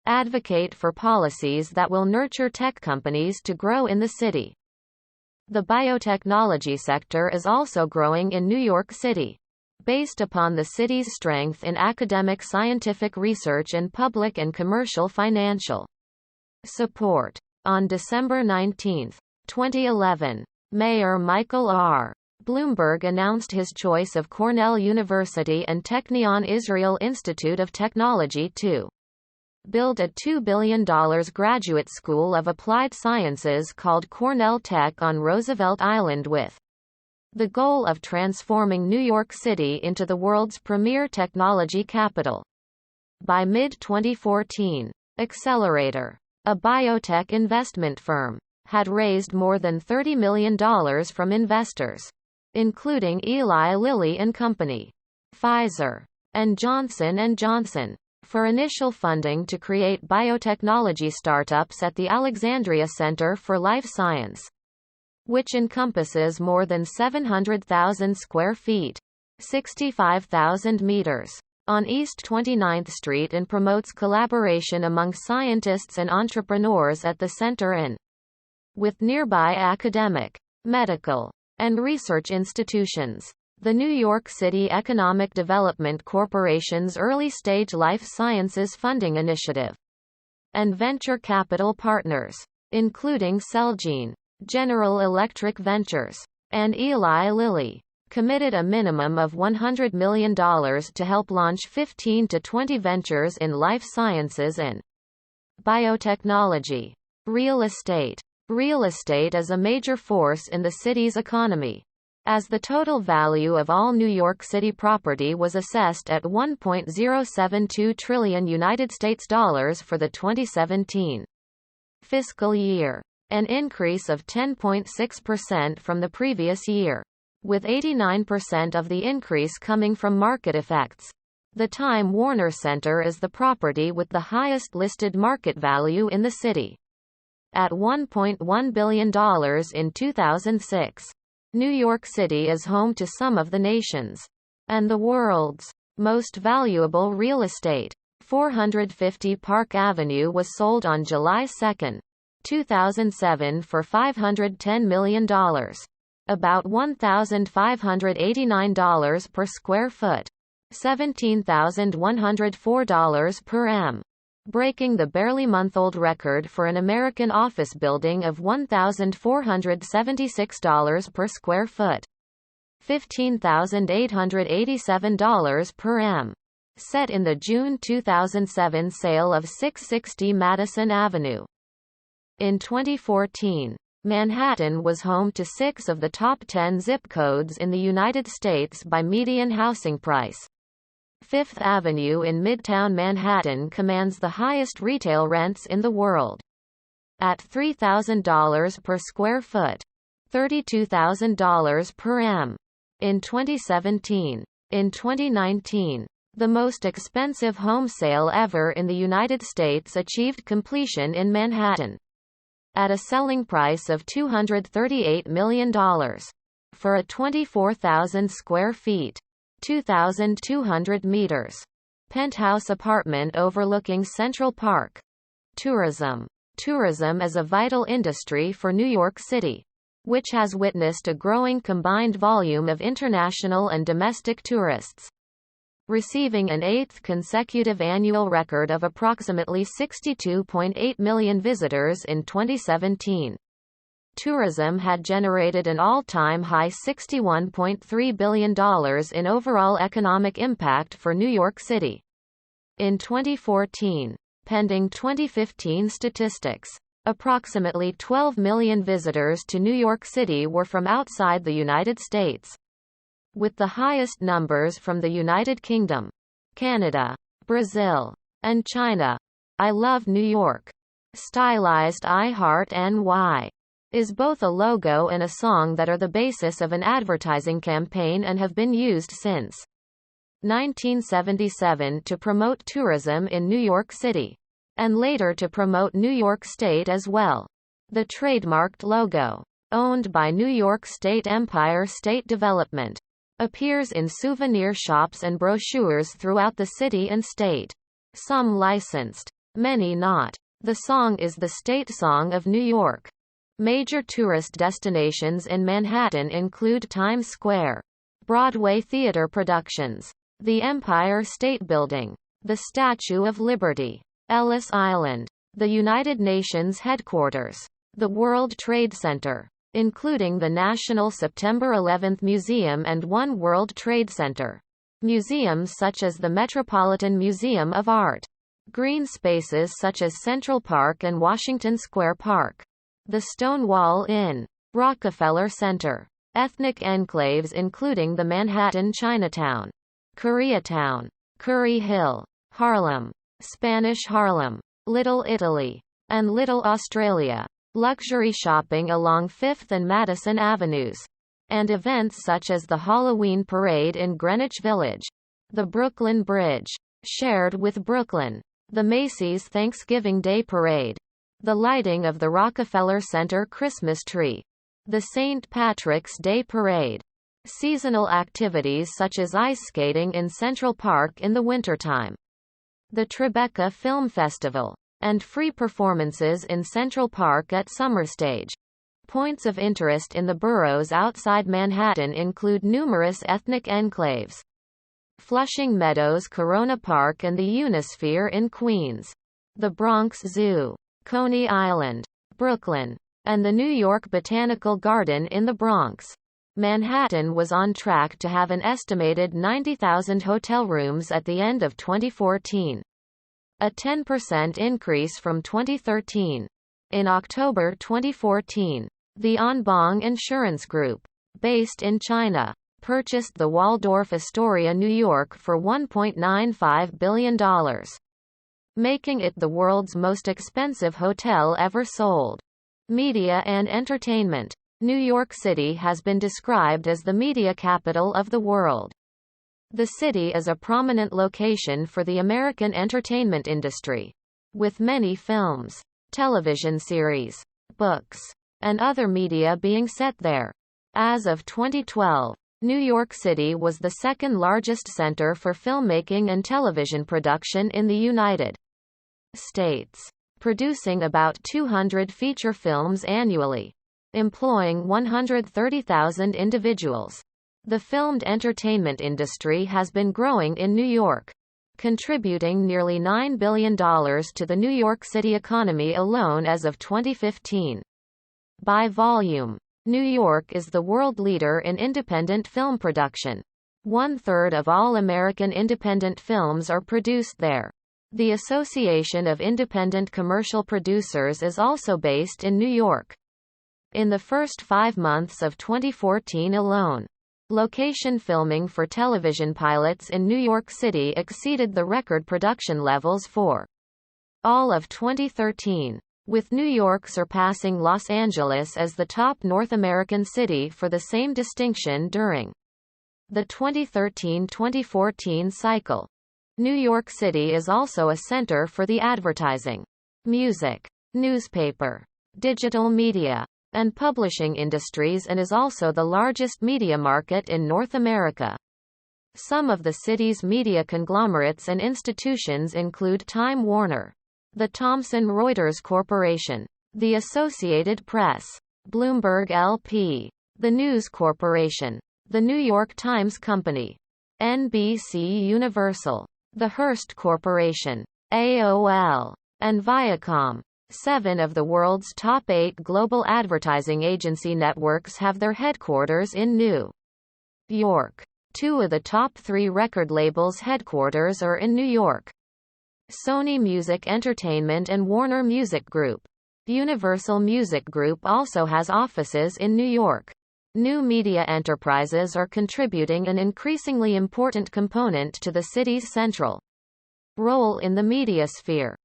advocate for policies that will nurture tech companies to grow in the city. The biotechnology sector is also growing in New York City, based upon the city's strength in academic scientific research and public and commercial financial support. On December 19, 2011, Mayor Michael R. Bloomberg announced his choice of Cornell University and Technion Israel Institute of Technology to build a $2 billion graduate school of applied sciences called Cornell Tech on Roosevelt Island with the goal of transforming New York City into the world's premier technology capital. By mid-2014, Accelerator, a biotech investment firm, had raised more than $30 million from investors, including Eli Lilly and Company, Pfizer, and Johnson & Johnson, for initial funding to create biotechnology startups at the Alexandria Center for Life Science, which encompasses more than 700,000 square feet, 65,000 meters, on East 29th Street and promotes collaboration among scientists and entrepreneurs at the center and with nearby academic, medical, and research institutions. The New York City Economic Development Corporation's early-stage life sciences funding initiative, and venture capital partners, including Celgene, General Electric Ventures, and Eli Lilly, committed a minimum of $100 million to help launch 15 to 20 ventures in life sciences and biotechnology. Real estate. Real estate is a major force in the city's economy, as the total value of all New York City property was assessed at $1.072 trillion United States dollars for the 2017 fiscal year, an increase of 10.6% from the previous year, with 89% of the increase coming from market effects. The Time Warner Center is the property with the highest listed market value in the city, at $1.1 billion in 2006. New York City is home to some of the nation's and the world's most valuable real estate. 450 Park Avenue was sold on July 2, 2007 for $510 million, about $1,589 per square foot, $17,104 per m, breaking the barely month-old record for an American office building of $1,476 per square foot, $15,887 per m, set in the June 2007 sale of 660 Madison Avenue. In 2014, Manhattan was home to 6 of the top 10 zip codes in the United States by median housing price. Fifth Avenue in Midtown Manhattan commands the highest retail rents in the world, at $3,000 per square foot, $32,000 per m. In 2017. In 2019, the most expensive home sale ever in the United States achieved completion in Manhattan, at a selling price of $238 million, for a 24,000 square feet, 2,200 meters, penthouse apartment overlooking Central Park. Tourism. tourism is a vital industry for New York City, which has witnessed a growing combined volume of international and domestic tourists, receiving an eighth consecutive annual record of approximately 62.8 million visitors in 2017. Tourism had generated an all-time high $61.3 billion in overall economic impact for New York City in 2014. Pending 2015 statistics, approximately 12 million visitors to New York City were from outside the United States, with the highest numbers from the United Kingdom, Canada, Brazil, and China. I Love New York, stylized I Heart NY, is both a logo and a song that are the basis of an advertising campaign and have been used since 1977 to promote tourism in New York City, and later to promote New York State as well. The trademarked logo, owned by New York State Empire State Development, appears in souvenir shops and brochures throughout the city and state. Some licensed, many not. The song is the state song of New York. Major tourist destinations in Manhattan include Times Square, Broadway theater productions, the Empire State Building, the Statue of Liberty, Ellis Island, the United Nations headquarters, the World Trade Center, including the National September 11 Museum and One World Trade Center, museums such as the Metropolitan Museum of Art, green spaces such as Central Park and Washington Square Park, the Stonewall Inn, Rockefeller Center, ethnic enclaves including the Manhattan Chinatown, Koreatown, Curry Hill, Harlem, Spanish Harlem, Little Italy, and Little Australia, luxury shopping along Fifth and Madison Avenues, and events such as the Halloween Parade in Greenwich Village, the Brooklyn Bridge, shared with Brooklyn, the Macy's Thanksgiving Day Parade, the lighting of the Rockefeller Center Christmas tree, the St. Patrick's Day Parade, seasonal activities such as ice skating in Central Park in the wintertime, the Tribeca Film Festival, and free performances in Central Park at Summerstage. Points of interest in the boroughs outside Manhattan include numerous ethnic enclaves, Flushing Meadows Corona Park and the Unisphere in Queens, the Bronx Zoo, Coney Island, Brooklyn, and the New York Botanical Garden in the Bronx. Manhattan was on track to have an estimated 90,000 hotel rooms at the end of 2014, a 10% increase from 2013. In October 2014, the Anbang Insurance Group, based in China, purchased the Waldorf Astoria, New York for $1.95 billion, making it the world's most expensive hotel ever sold. Media and entertainment. New York City has been described as the media capital of the world. The city is a prominent location for the American entertainment industry, with many films, television series, books, and other media being set there. As of 2012, New York City was the second largest center for filmmaking and television production in the United States, producing about 200 feature films annually, employing 130,000 individuals. The filmed entertainment industry has been growing in New York, contributing nearly $9 billion to the New York City economy alone as of 2015. By volume, New York is the world leader in independent film production. 1/3 of all American independent films are produced there. The Association of Independent Commercial Producers is also based in New York. In the first 5 months of 2014 alone, location filming for television pilots in New York City exceeded the record production levels for all of 2013, with New York surpassing Los Angeles as the top North American city for the same distinction during the 2013-2014 cycle. New York City is also a center for the advertising, music, newspaper, digital media, and publishing industries and is also the largest media market in North America. Some of the city's media conglomerates and institutions include Time Warner, the Thomson Reuters Corporation, the Associated Press, Bloomberg LP, the News Corporation, the New York Times Company, NBC Universal, the Hearst Corporation, AOL, and Viacom. 7 of the world's top 8 global advertising agency networks have their headquarters in New York. 2 of the top 3 record labels' headquarters are in New York. Sony Music Entertainment and Warner Music Group. Universal Music Group also has offices in New York. New media enterprises are contributing an increasingly important component to the city's central role in the media sphere.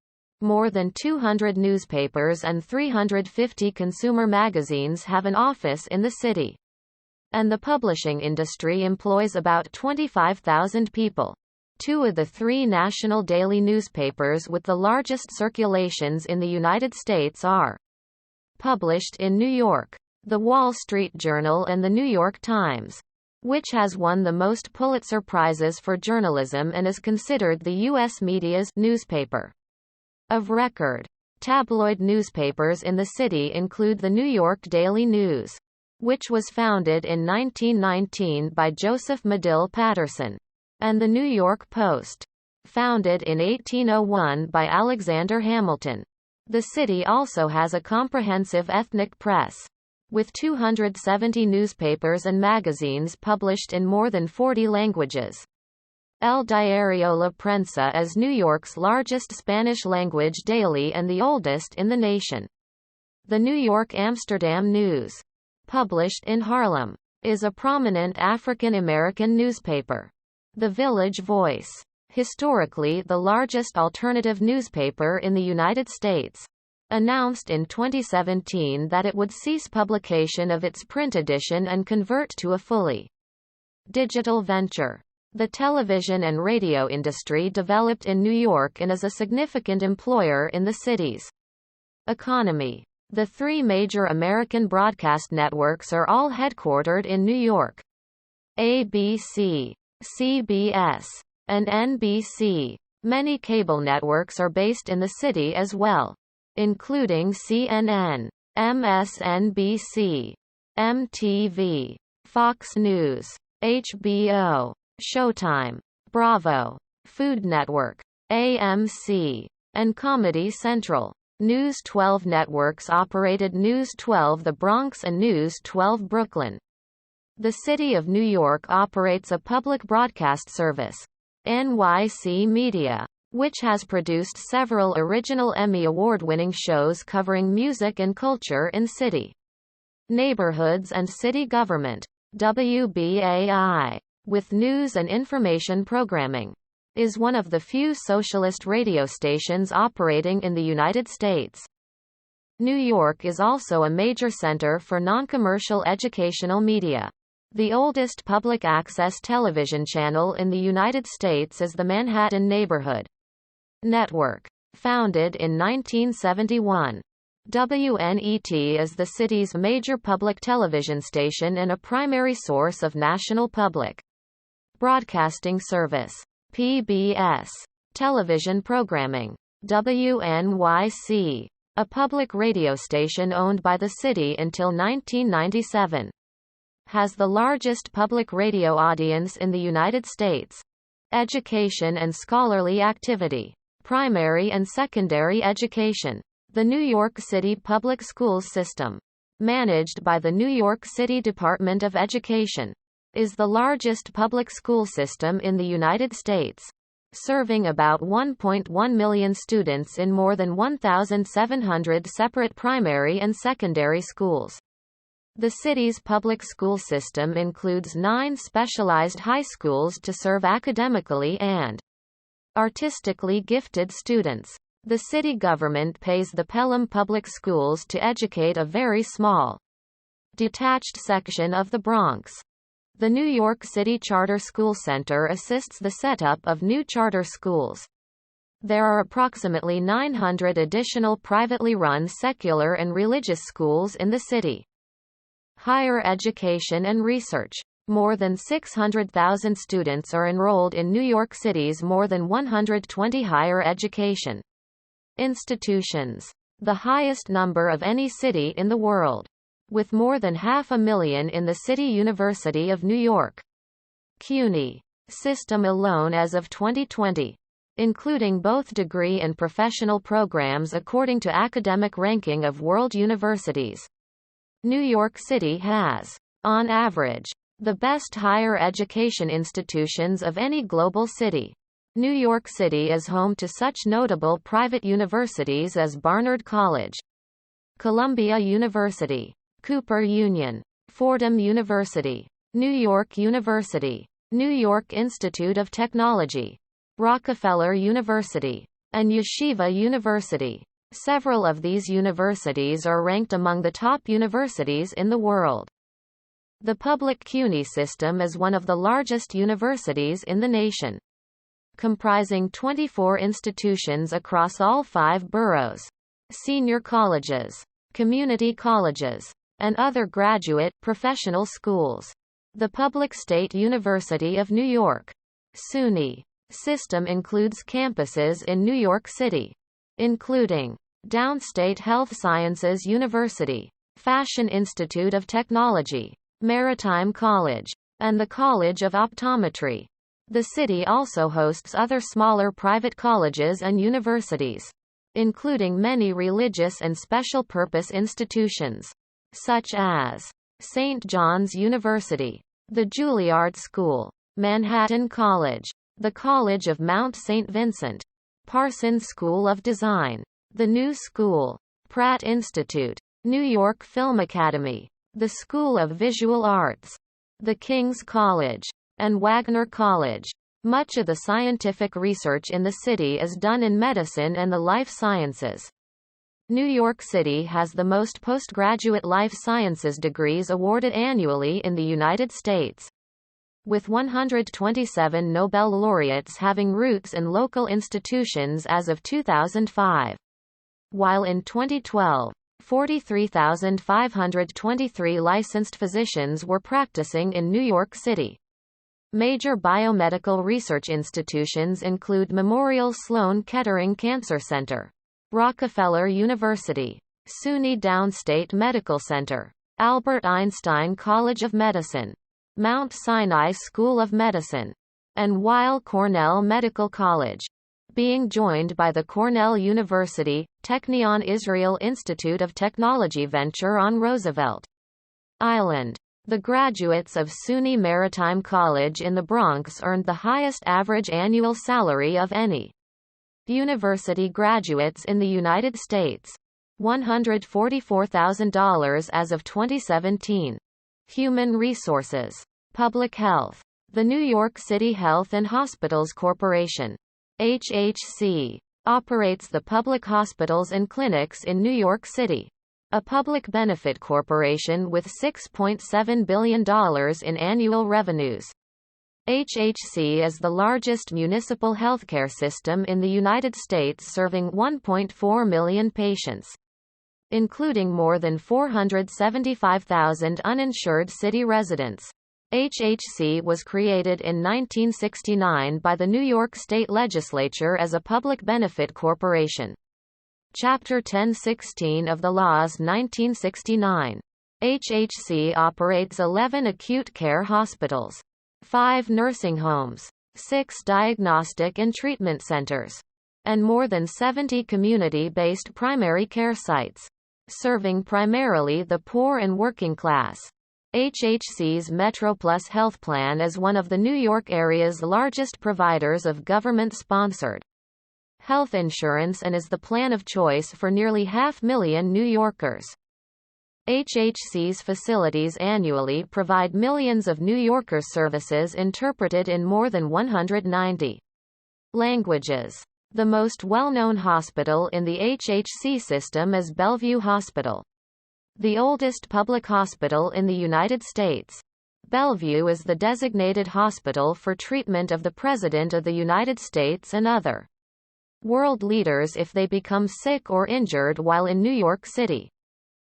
More than 200 newspapers and 350 consumer magazines have an office in the city. And the publishing industry employs about 25,000 people. 2 of the 3 national daily newspapers with the largest circulations in the United States are published in New York: The Wall Street Journal and The New York Times, which has won the most Pulitzer Prizes for journalism and is considered the U.S. media's newspaper of record. Tabloid newspapers in the city include the New York Daily News, which was founded in 1919 by Joseph Medill Patterson, and the New York Post, founded in 1801 by Alexander Hamilton. The city also has a comprehensive ethnic press, with 270 newspapers and magazines published in more than 40 languages. El Diario La Prensa is New York's largest Spanish-language daily and the oldest in the nation. The New York-Amsterdam News, published in Harlem, is a prominent African-American newspaper. The Village Voice, historically the largest alternative newspaper in the United States, announced in 2017 that it would cease publication of its print edition and convert to a fully digital venture. The television and radio industry developed in New York and is a significant employer in the city's economy. The 3 major American broadcast networks are all headquartered in New York: ABC, CBS, and NBC. Many cable networks are based in the city as well, including CNN, MSNBC, MTV, Fox News, HBO, Showtime, Bravo, Food Network, AMC, and Comedy Central. News 12 networks operated News 12 The Bronx and News 12 Brooklyn. The City of New York operates a public broadcast service, NYC Media, which has produced several original Emmy Award-winning shows covering music and culture in city, neighborhoods and city government. WBAI, with news and information programming, is one of the few socialist radio stations operating in the United States. New York is also a major center for non-commercial educational media. The oldest public access television channel in the United States is the Manhattan Neighborhood Network, founded in 1971. WNET is the city's major public television station and a primary source of national public broadcasting service. PBS television programming. WNYC, a public radio station owned by the city until 1997, has the largest public radio audience in the United States. Education and scholarly activity. Primary and secondary education. The New York City Public Schools System, managed by the New York City Department of Education, is the largest public school system in the United States, serving about 1.1 million students in more than 1,700 separate primary and secondary schools. The city's public school system includes 9 specialized high schools to serve academically and artistically gifted students. The city government pays the Pelham Public Schools to educate a very small, detached section of the Bronx. The New York City Charter School Center assists the setup of new charter schools. There are approximately 900 additional privately run secular and religious schools in the city. Higher education and research. More than 600,000 students are enrolled in New York City's more than 120 higher education Institutions. The highest number of any city in the world, with more than 500,000 in the City University of New York. CUNY system alone as of 2020, including both degree and professional programs according to academic ranking of world universities. New York City has, on average, the best higher education institutions of any global city. New York City is home to such notable private universities as Barnard College, Columbia University, Cooper Union, Fordham University, New York University, New York Institute of Technology, Rockefeller University, and Yeshiva University. Several of these universities are ranked among the top universities in the world. The public CUNY system is one of the largest universities in the nation, comprising 24 institutions across all 5 boroughs, senior colleges, community colleges, and other graduate, professional schools. The Public State University of New York, SUNY system includes campuses in New York City, including Downstate Health Sciences University, Fashion Institute of Technology, Maritime College, and the College of Optometry. The city also hosts other smaller private colleges and universities, including many religious and special-purpose institutions, such as St. John's University, the Juilliard School, Manhattan College, the College of Mount St. Vincent, Parsons School of Design, the New School, Pratt Institute, New York Film Academy, the School of Visual Arts, the King's College, and Wagner College. Much of the scientific research in the city is done in medicine and the life sciences. New York City has the most postgraduate life sciences degrees awarded annually in the United States, with 127 Nobel laureates having roots in local institutions as of 2005. While in 2012, 43,523 licensed physicians were practicing in New York City. Major biomedical research institutions include Memorial Sloan Kettering Cancer Center, Rockefeller University, SUNY Downstate Medical Center, Albert Einstein College of Medicine, Mount Sinai School of Medicine, and Weill Cornell Medical College, being joined by the Cornell University, Technion Israel Institute of Technology Venture on Roosevelt Island. The graduates of SUNY Maritime College in the Bronx earned the highest average annual salary of any university graduates in the United States, $144,000 as of 2017. Human Resources. Public Health. The New York City Health and Hospitals Corporation, HHC, operates the public hospitals and clinics in New York City, a public benefit corporation with $6.7 billion in annual revenues. HHC is the largest municipal healthcare system in the United States, serving 1.4 million patients, including more than 475,000 uninsured city residents. HHC was created in 1969 by the New York State Legislature as a public benefit corporation. Chapter 1016 of the laws 1969. HHC operates 11 acute care hospitals, 5 nursing homes, 6 diagnostic and treatment centers, and more than 70 community-based primary care sites, serving primarily the poor and working class. HHC's MetroPlus health plan is one of the New York area's largest providers of government-sponsored health insurance and is the plan of choice for nearly 500,000 New Yorkers. HHC's facilities annually provide millions of New Yorkers services interpreted in more than 190 languages. The most well-known hospital in the HHC system is Bellevue Hospital, the oldest public hospital in the United States. Bellevue is the designated hospital for treatment of the President of the United States and other world leaders if they become sick or injured while in New York City.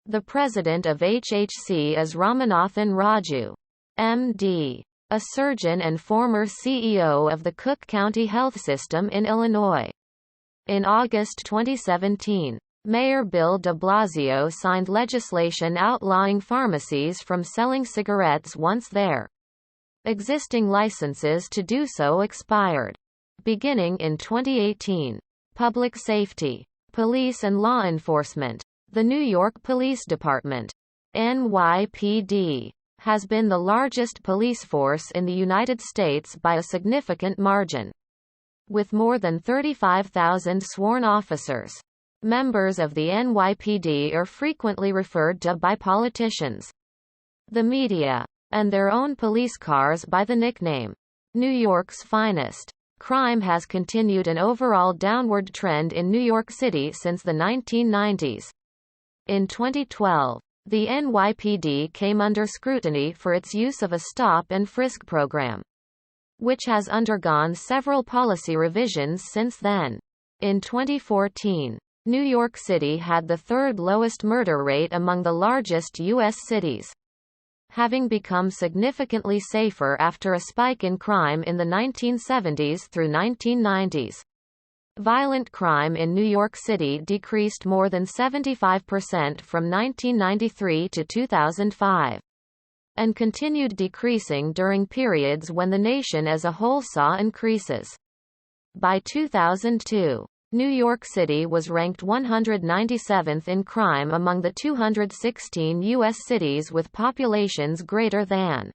The president of HHC is Ramanathan Raju, M.D., a surgeon and former CEO of the Cook County Health System in Illinois. In August 2017, Mayor Bill de Blasio signed legislation outlawing pharmacies from selling cigarettes once their existing licenses to do so expired. Beginning in 2018, Public Safety, Police and Law Enforcement, the New York Police Department, NYPD, has been the largest police force in the United States by a significant margin. With more than 35,000 sworn officers, members of the NYPD are frequently referred to by politicians, the media, and their own police cars by the nickname, New York's Finest. Crime has continued an overall downward trend in New York City since the 1990s. In 2012, the NYPD came under scrutiny for its use of a stop-and-frisk program, which has undergone several policy revisions since then. In 2014, New York City had the third lowest murder rate among the largest U.S. cities, having become significantly safer after a spike in crime in the 1970s through 1990s. Violent crime in New York City decreased more than 75% from 1993 to 2005, and continued decreasing during periods when the nation as a whole saw increases. By 2002, New York City was ranked 197th in crime among the 216 U.S. cities with populations greater than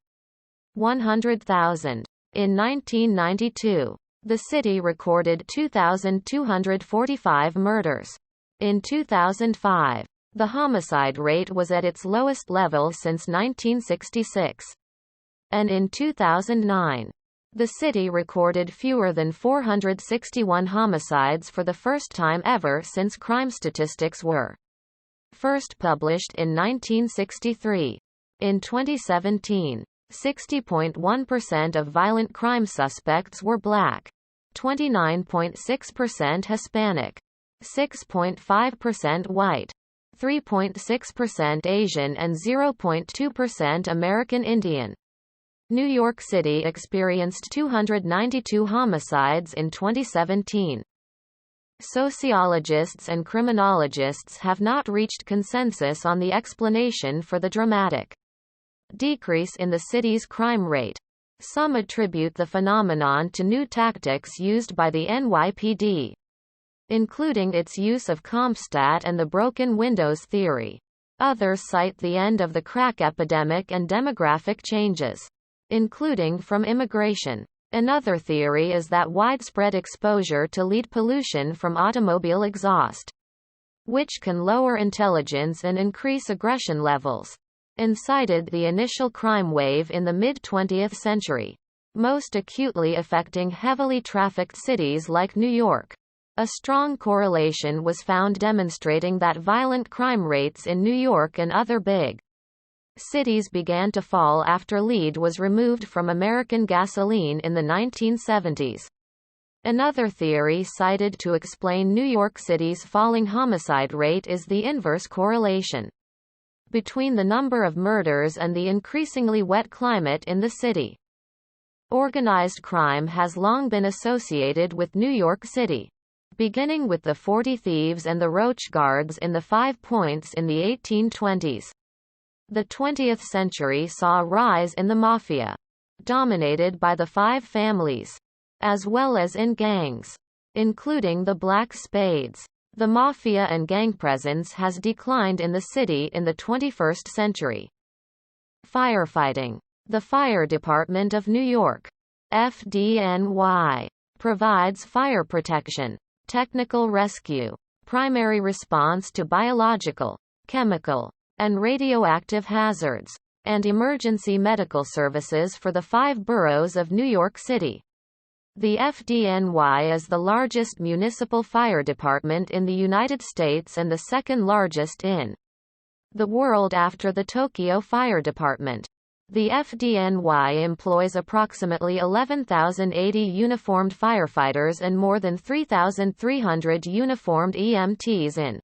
100,000. In 1992, the city recorded 2,245 murders. In 2005, the homicide rate was at its lowest level since 1966. And in 2009, the city recorded fewer than 461 homicides for the first time ever since crime statistics were first published in 1963. In 2017, 60.1% of violent crime suspects were black, 29.6% Hispanic, 6.5% white, 3.6% Asian and 0.2% American Indian. New York City experienced 292 homicides in 2017. Sociologists and criminologists have not reached consensus on the explanation for the dramatic decrease in the city's crime rate. Some attribute the phenomenon to new tactics used by the NYPD, including its use of CompStat and the broken windows theory. Others cite the end of the crack epidemic and demographic changes, including from immigration. Another theory is that widespread exposure to lead pollution from automobile exhaust, which can lower intelligence and increase aggression levels, incited the initial crime wave in the mid-20th century, most acutely affecting heavily trafficked cities like New York. A strong correlation was found demonstrating that violent crime rates in New York and other big cities began to fall after lead was removed from American gasoline in the 1970s. Another theory cited to explain New York City's falling homicide rate is the inverse correlation between the number of murders and the increasingly wet climate in the city. Organized crime has long been associated with New York City, beginning with the 40 Thieves and the Roach Guards in the Five Points in the 1820s. The 20th century saw a rise in the mafia, dominated by the Five Families, as well as in gangs, including the Black Spades. The mafia and gang presence has declined in the city in the 21st century. Firefighting. The Fire Department of New York, FDNY, provides fire protection, technical rescue, primary response to biological, chemical, and radioactive hazards, and emergency medical services for the 5 boroughs of New York City. The FDNY is the largest municipal fire department in the United States and the second largest in the world after the Tokyo Fire Department. The FDNY employs approximately 11,080 uniformed firefighters and more than 3,300 uniformed EMTs in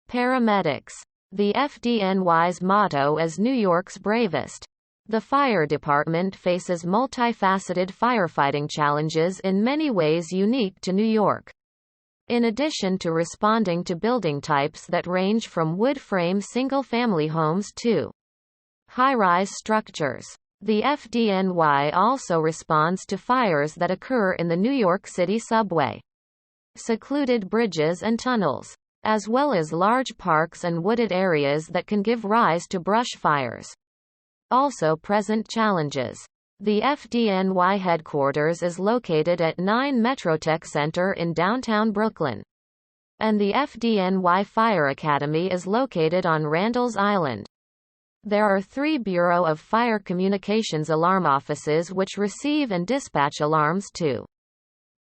paramedics. The FDNY's motto is New York's bravest. The fire department faces multifaceted firefighting challenges in many ways unique to New York. in addition to responding to building types that range from wood-frame single-family homes to high-rise structures. The FDNY also responds to fires that occur in the New York City subway, secluded bridges and tunnels, as well as large parks and wooded areas that can give rise to brush fires. Also present challenges. The FDNY headquarters is located at 9 Metrotech Center in downtown Brooklyn, and the FDNY Fire Academy is located on Randall's Island. There are 3 Bureau of Fire Communications alarm offices which receive and dispatch alarms to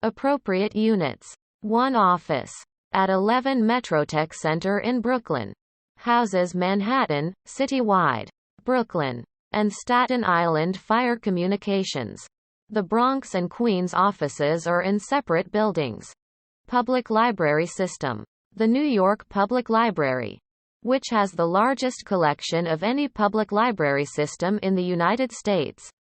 appropriate units. One office at 11 Metrotech Center in Brooklyn houses Manhattan, Citywide, Brooklyn, and Staten Island Fire Communications. The Bronx and Queens offices are in separate buildings. Public Library System. The New York Public Library, which has the largest collection of any public library system in the United States,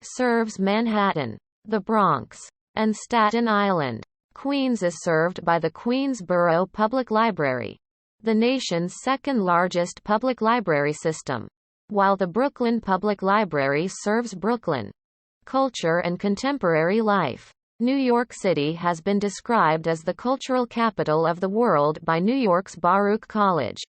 serves Manhattan, the Bronx, and Staten Island. Queens is served by the Queens Borough Public Library, the nation's second-largest public library system, while the Brooklyn Public Library serves Brooklyn. Culture and contemporary life. New York City has been described as the cultural capital of the world by New York's Baruch College.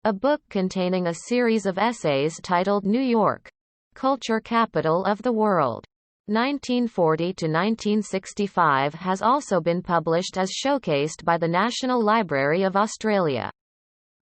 A book containing a series of essays titled New York, Culture Capital of the World, 1940 to 1965 has also been published as showcased by the National Library of Australia.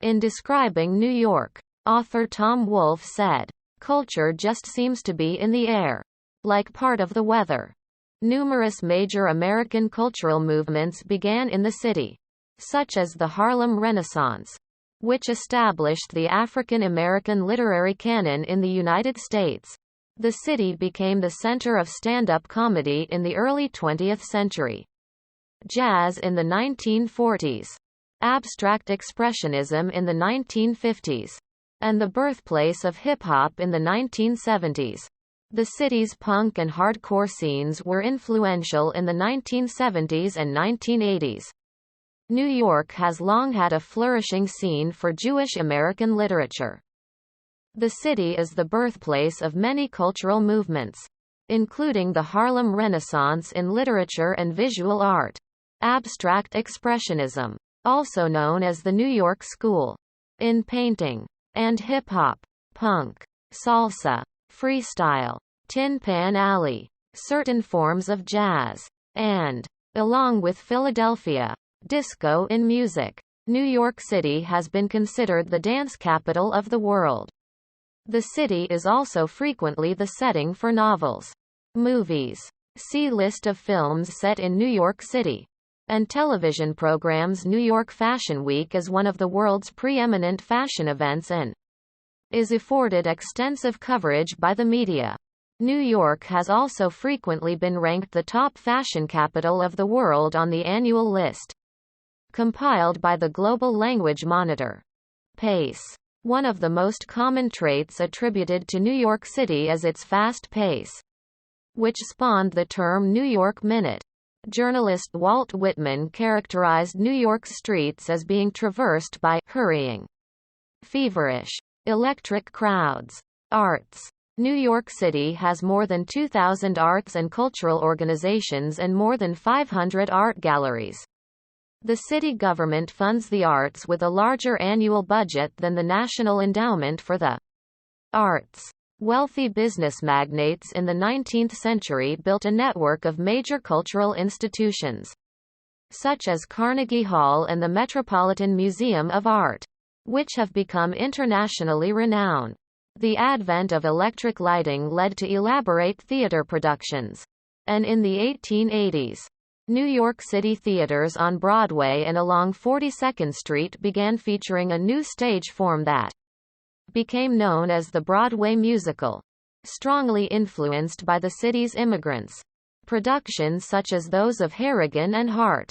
In describing New York, author Tom Wolfe said, "Culture just seems to be in the air, like part of the weather." Numerous major American cultural movements began in the city, such as the Harlem Renaissance, which established the African American literary canon in the United States. The city became the center of stand-up comedy in the early 20th century. Jazz in the 1940s, abstract expressionism in the 1950s, and the birthplace of hip-hop in the 1970s. The city's punk and hardcore scenes were influential in the 1970s and 1980s. New York has long had a flourishing scene for Jewish American literature. The city is the birthplace of many cultural movements, including the Harlem Renaissance in literature and visual art, abstract expressionism, also known as the New York School, in painting, and hip-hop, punk, salsa, freestyle, Tin Pan Alley, certain forms of jazz, and, along with Philadelphia, disco in music. New York City has been considered the dance capital of the world. The city is also frequently the setting for novels, movies, see List of films set in New York City, and television programs. New York Fashion Week is one of the world's preeminent fashion events and is afforded extensive coverage by the media. New York has also frequently been ranked the top fashion capital of the world on the annual list, compiled by the Global Language Monitor. Pace. One of the most common traits attributed to New York City is its fast pace, which spawned the term New York Minute. Journalist Walt Whitman characterized New York's streets as being traversed by hurrying, feverish, electric crowds. Arts. New York City has more than 2,000 arts and cultural organizations and more than 500 art galleries. The city government funds the arts with a larger annual budget than the National Endowment for the Arts. Wealthy business magnates in the 19th century built a network of major cultural institutions, such as Carnegie Hall and the Metropolitan Museum of Art, which have become internationally renowned. The advent of electric lighting led to elaborate theater productions, and in the 1880s, New York City theaters on Broadway and along 42nd Street began featuring a new stage form that became known as the Broadway musical, strongly influenced by the city's immigrants. Productions such as those of Harrigan and Hart,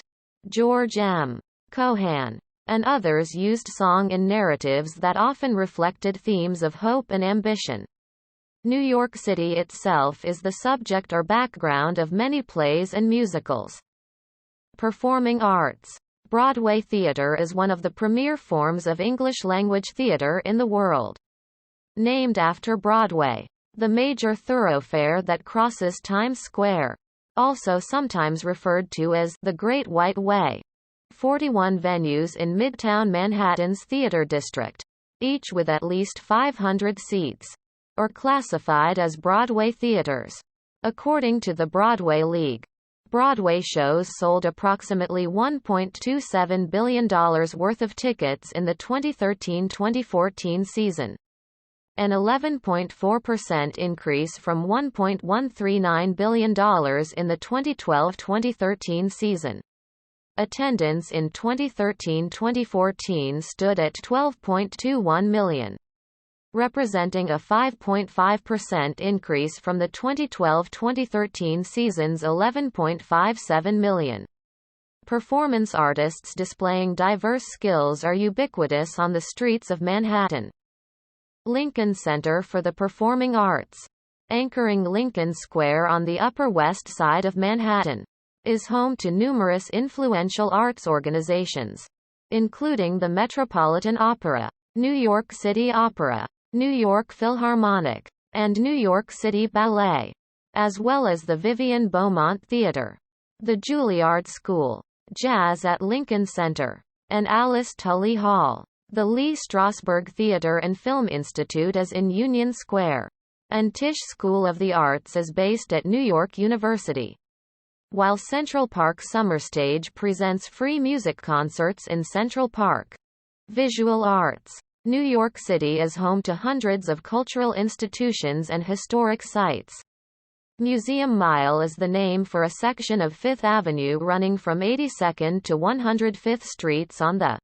George M. Cohan, and others used song in narratives that often reflected themes of hope and ambition. New York City itself is the subject or background of many plays and musicals. Performing arts. Broadway theater is one of the premier forms of English-language theater in the world. Named after Broadway, the major thoroughfare that crosses Times Square. Also sometimes referred to as the Great White Way. 41 venues in Midtown Manhattan's theater district, each with at least 500 seats, are classified as Broadway theaters. According to the Broadway League, Broadway shows sold approximately $1.27 billion worth of tickets in the 2013-2014 season, an 11.4% increase from $1.139 billion in the 2012-2013 season. Attendance in 2013-2014 stood at 12.21 million, representing a 5.5% increase from the 2012-2013 season's 11.57 million. Performance artists displaying diverse skills are ubiquitous on the streets of Manhattan. Lincoln Center for the Performing Arts, anchoring Lincoln Square on the Upper West Side of Manhattan, is home to numerous influential arts organizations, including the Metropolitan Opera, New York City Opera, New York Philharmonic, and New York City Ballet, as well as the Vivian Beaumont Theater, the Juilliard School, Jazz at Lincoln Center, and Alice Tully Hall. The Lee Strasberg Theater and Film Institute is in Union Square, and Tisch School of the Arts is based at New York University. While Central Park Summer Stage presents free music concerts in Central Park. Visual arts. New York City is home to hundreds of cultural institutions and historic sites. Museum Mile is the name for a section of Fifth Avenue running from 82nd to 105th Streets on the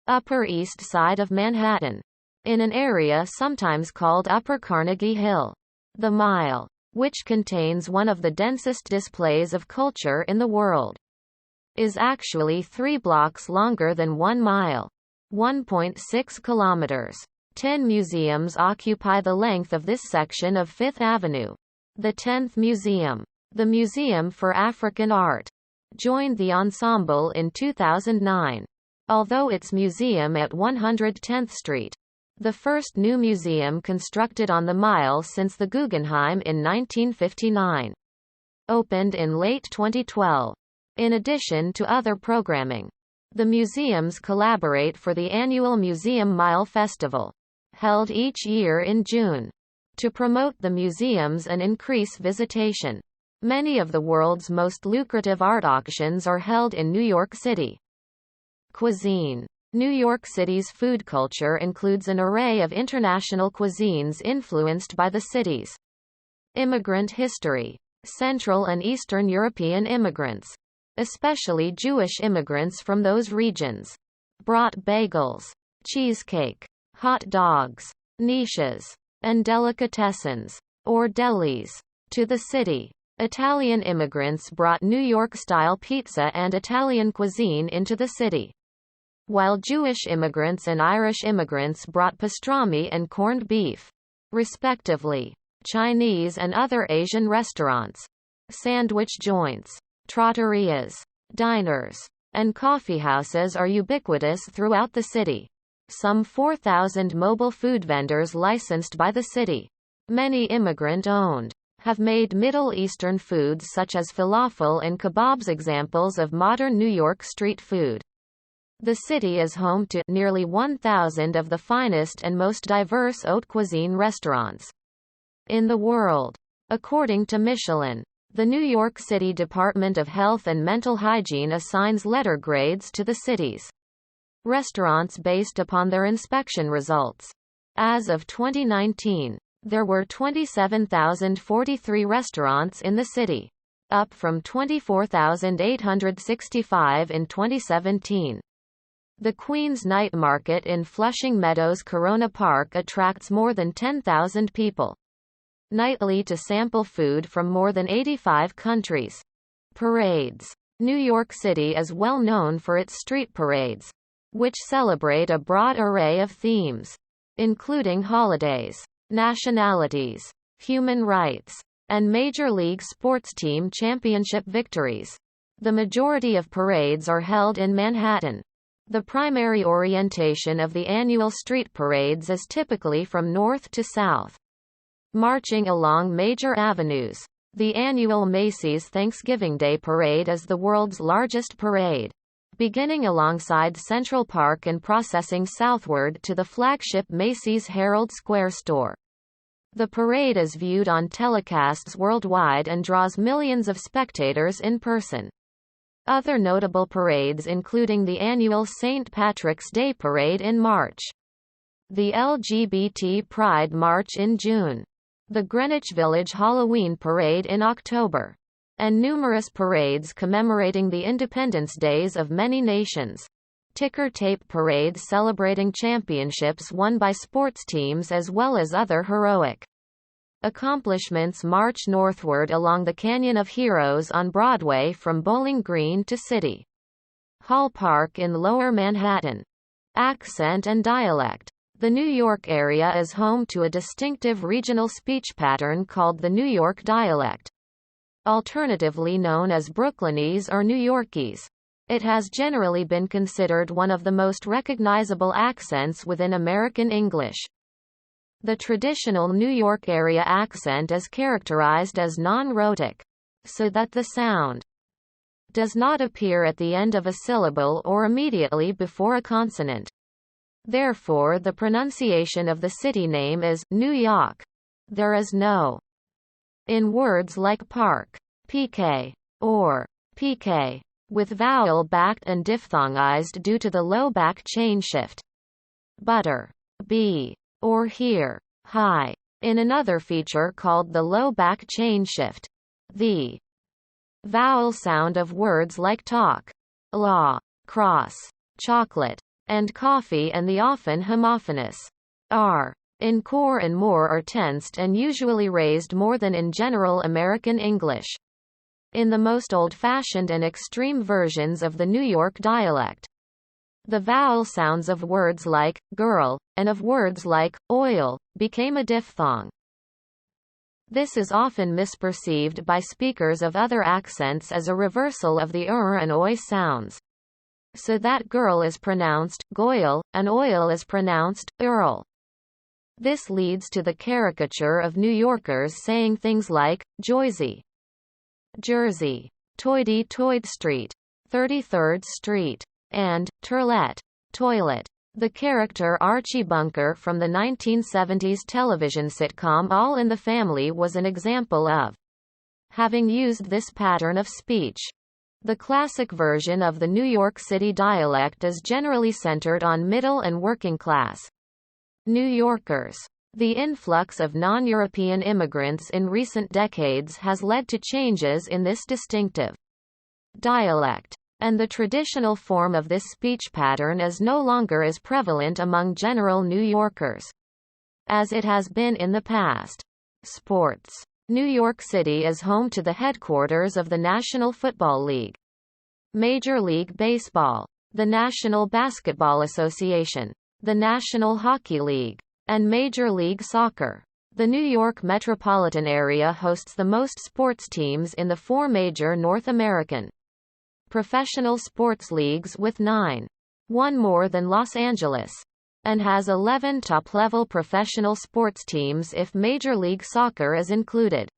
Upper East Side of Manhattan, in an area sometimes called Upper Carnegie Hill. The Mile, which contains one of the densest displays of culture in the world, is actually 3 blocks longer than 1 mile, 1.6 kilometers. 10 museums occupy the length of this section of Fifth Avenue. The 10th Museum, the Museum for African Art, joined the ensemble in 2009. Although its museum at 110th Street, the first new museum constructed on the Mile since the Guggenheim in 1959, opened in late 2012. In addition to other programming, the museums collaborate for the annual Museum Mile Festival, held each year in June, to promote the museums and increase visitation. Many of the world's most lucrative art auctions are held in New York City. Cuisine. New York City's food culture includes an array of international cuisines influenced by the city's immigrant history. Central and Eastern European immigrants, especially Jewish immigrants from those regions, brought bagels, cheesecake, hot dogs, niches, and delicatessens, or delis, to the city. Italian immigrants brought New York-style pizza and Italian cuisine into the city, while Jewish immigrants and Irish immigrants brought pastrami and corned beef, respectively. Chinese and other Asian restaurants, sandwich joints, trattorias, diners, and coffeehouses are ubiquitous throughout the city. Some 4,000 mobile food vendors licensed by the city, many immigrant-owned, have made Middle Eastern foods such as falafel and kebabs examples of modern New York street food. The city is home to nearly 1,000 of the finest and most diverse haute cuisine restaurants in the world. According to Michelin, the New York City Department of Health and Mental Hygiene assigns letter grades to the city's restaurants based upon their inspection results. As of 2019, there were 27,043 restaurants in the city, up from 24,865 in 2017. The Queen's Night Market in Flushing Meadows Corona Park attracts more than 10,000 people nightly to sample food from more than 85 countries. Parades. New York City is well known for its street parades, which celebrate a broad array of themes, including holidays, nationalities, human rights, and Major League sports team championship victories. The majority of parades are held in Manhattan. The primary orientation of the annual street parades is typically from north to south, marching along major avenues. The annual Macy's Thanksgiving Day Parade is the world's largest parade, beginning alongside Central Park and processing southward to the flagship Macy's Herald Square store. The parade is viewed on telecasts worldwide and draws millions of spectators in person. Other notable parades including the annual St. Patrick's Day Parade in March, the LGBT Pride March in June, the Greenwich Village Halloween Parade in October, and numerous parades commemorating the independence days of many nations. Ticker tape parades celebrating championships won by sports teams as well as other heroic accomplishments march northward along the Canyon of Heroes on Broadway from Bowling Green to City Hall Park in Lower Manhattan. Accent and dialect. The New York area is home to a distinctive regional speech pattern called the New York dialect, alternatively known as Brooklynese or New Yorkese. It has generally been considered one of the most recognizable accents within American English. The traditional New York area accent is characterized as non-rhotic, so that the sound does not appear at the end of a syllable or immediately before a consonant. Therefore, the pronunciation of the city name is New York. There is no in words like park, PK, or PK, with vowel backed and diphthongized due to the low back chain shift. Butter, B, or here, high. In another feature called the low back chain shift, the vowel sound of words like talk, law, cross, chocolate, and coffee and the often homophonous R in core and more are tensed and usually raised more than in general American English. In the most old-fashioned and extreme versions of the New York dialect, the vowel sounds of words like girl, and of words like oil, became a diphthong. This is often misperceived by speakers of other accents as a reversal of the and oi sounds, so that girl is pronounced goyle, and oil is pronounced earl. This leads to the caricature of New Yorkers saying things like Joyzy, Jersey, Toity Street, 33rd Street, and Turlet, toilet. The character Archie Bunker from the 1970s television sitcom All in the Family was an example of having used this pattern of speech. The classic version of the New York City dialect is generally centered on middle and working class New Yorkers. The influx of non-European immigrants in recent decades has led to changes in this distinctive dialect, and the traditional form of this speech pattern is no longer as prevalent among general New Yorkers as it has been in the past. Sports. New York City is home to the headquarters of the National Football League, Major League Baseball, the National Basketball Association, the National Hockey League, and Major League Soccer. The New York metropolitan area hosts the most sports teams in the four major North American professional sports leagues with 9, one more than Los Angeles, and has 11 top-level professional sports teams if Major League Soccer is included.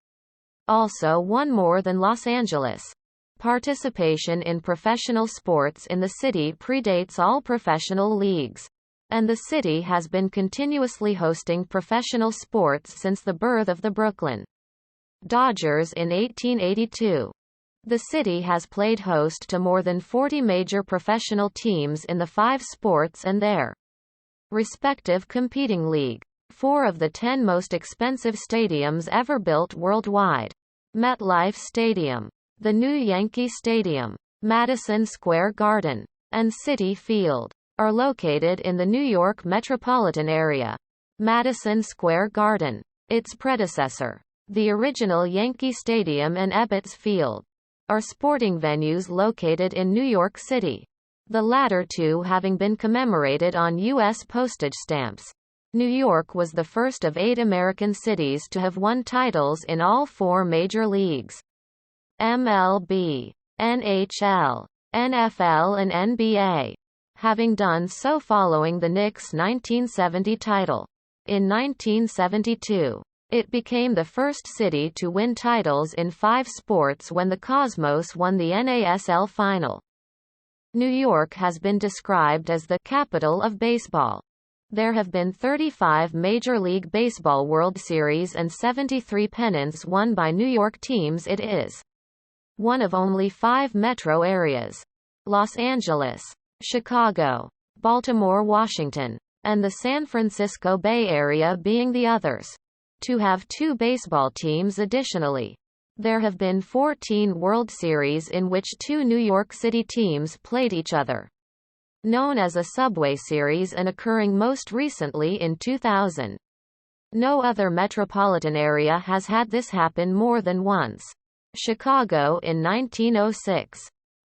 Also one more than Los Angeles. Participation in professional sports in the city predates all professional leagues, and the city has been continuously hosting professional sports since the birth of the Brooklyn Dodgers in 1882. The city has played host to more than 40 major professional teams in the 5 sports and their respective competing league. 4 of the 10 most expensive stadiums ever built worldwide, MetLife Stadium, the new Yankee Stadium, Madison Square Garden, and Citi Field, are located in the New York metropolitan area. Madison Square Garden, its predecessor, the original Yankee Stadium, and Ebbets Field, are sporting venues located in New York City, the latter two having been commemorated on U.S. postage stamps. New York was the first of 8 American cities to have won titles in all 4 major leagues: MLB, NHL, NFL and NBA, having done so following the Knicks' 1970 title. In 1972, it became the first city to win titles in 5 sports when the Cosmos won the NASL final. New York has been described as the capital of baseball. There have been 35 Major League Baseball World Series and 73 pennants won by New York teams. It is one of only 5 metro areas: Los Angeles, Chicago, Baltimore, Washington, and the San Francisco Bay Area being the others to have 2 baseball teams. Additionally, there have been 14 World Series in which 2 New York City teams played each other, known as a Subway Series, and occurring most recently in 2000. No other metropolitan area has had this happen more than once: Chicago in 1906,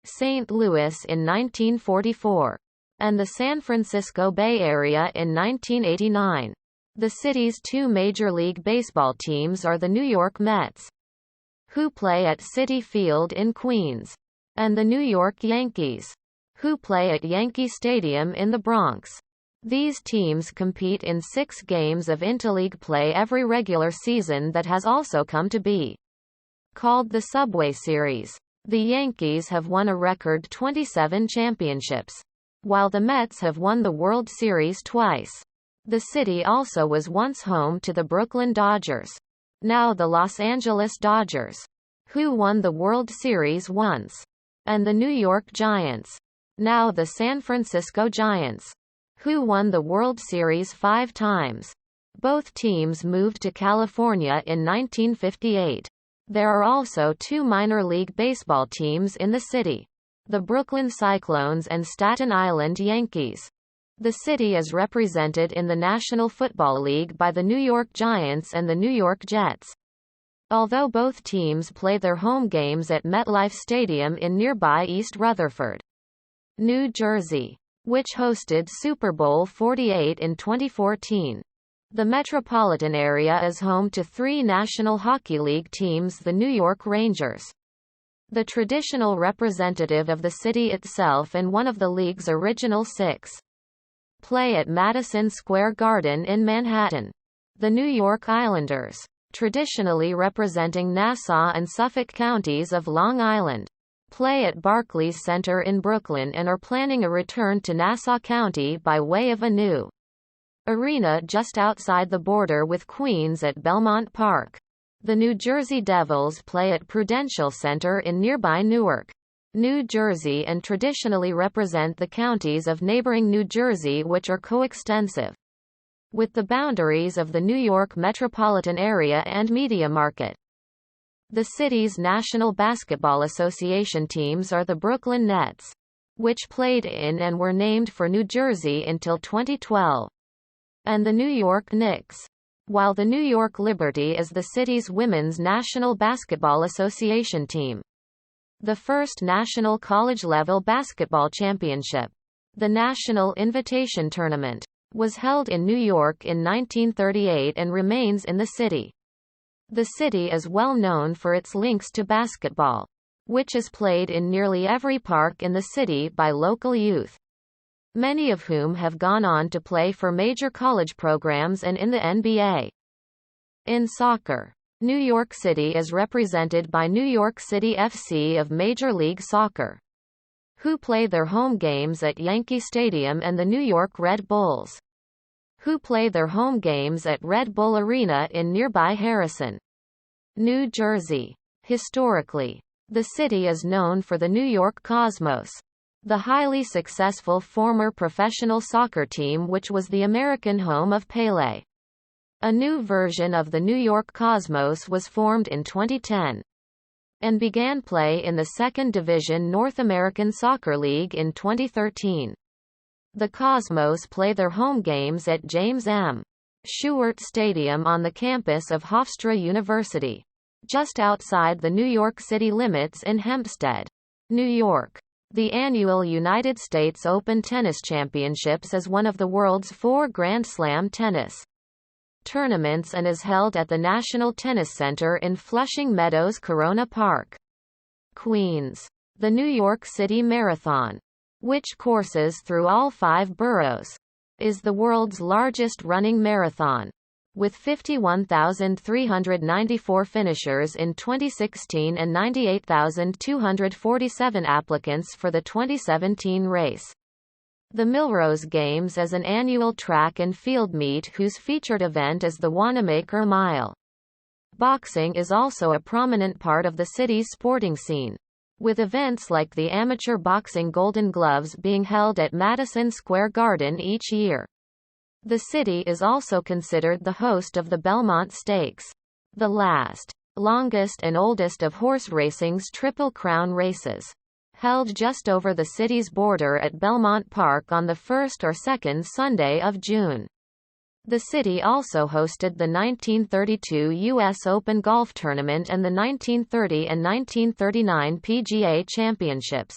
St. Louis in 1944, and the San Francisco Bay Area in 1989. The city's 2 Major League Baseball teams are the New York Mets, who play at Citi Field in Queens, and the New York Yankees, who play at Yankee Stadium in the Bronx. These teams compete in 6 games of interleague play every regular season that has also come to be called the Subway Series. The Yankees have won a record 27 championships, while the Mets have won the World Series twice. The city also was once home to the Brooklyn Dodgers, now the Los Angeles Dodgers, who won the World Series once, and the New York Giants, now the San Francisco Giants, who won the World Series 5 times. Both teams moved to California in 1958. There are also 2 minor league baseball teams in the city: the Brooklyn Cyclones and Staten Island Yankees. The city is represented in the National Football League by the New York Giants and the New York Jets, although both teams play their home games at MetLife Stadium in nearby East Rutherford, New Jersey, which hosted Super Bowl 48 in 2014. The metropolitan area is home to 3 National Hockey League teams: the New York Rangers, the traditional representative of the city itself and one of the league's original 6, play at Madison Square Garden in Manhattan. The New York Islanders, traditionally representing Nassau and Suffolk counties of Long Island, play at Barclays Center in Brooklyn and are planning a return to Nassau County by way of a new arena just outside the border with Queens at Belmont Park. The New Jersey Devils play at Prudential Center in nearby Newark, New Jersey, and traditionally represent the counties of neighboring New Jersey, which are coextensive with the boundaries of the New York metropolitan area and media market. The city's National Basketball Association teams are the Brooklyn Nets, which played in and were named for New Jersey until 2012, and the New York Knicks, while the New York Liberty is the city's Women's National Basketball Association team. The first national college-level basketball championship, the National Invitation Tournament, was held in New York in 1938 and remains in the city. The city is well known for its links to basketball, which is played in nearly every park in the city by local youth, many of whom have gone on to play for major college programs and in the NBA. In soccer, New York City is represented by New York City FC of Major League Soccer, who play their home games at Yankee Stadium, and the New York Red Bulls, who play their home games at Red Bull Arena in nearby Harrison, New Jersey. Historically, the city is known for the New York Cosmos, the highly successful former professional soccer team which was the American home of Pelé. A new version of the New York Cosmos was formed in 2010 and began play in the 2nd Division North American Soccer League in 2013. The Cosmos play their home games at James M. Stewart Stadium on the campus of Hofstra University, just outside the New York City limits in Hempstead, New York. The annual United States Open Tennis Championships is one of the world's 4 Grand Slam tennis tournaments and is held at the National Tennis Center in Flushing Meadows Corona Park, Queens. The New York City Marathon, which courses through all 5 boroughs, is the world's largest running marathon, with 51,394 finishers in 2016 and 98,247 applicants for the 2017 race. The Millrose Games is an annual track and field meet whose featured event is the Wanamaker Mile. Boxing is also a prominent part of the city's sporting scene, with events like the Amateur Boxing Golden Gloves being held at Madison Square Garden each year. The city is also considered the host of the Belmont Stakes, the longest and oldest of horse racing's Triple Crown races, held just over the city's border at Belmont Park on the first or second Sunday of June. The city also hosted the 1932 U.S. Open Golf Tournament and the 1930 and 1939 PGA Championships,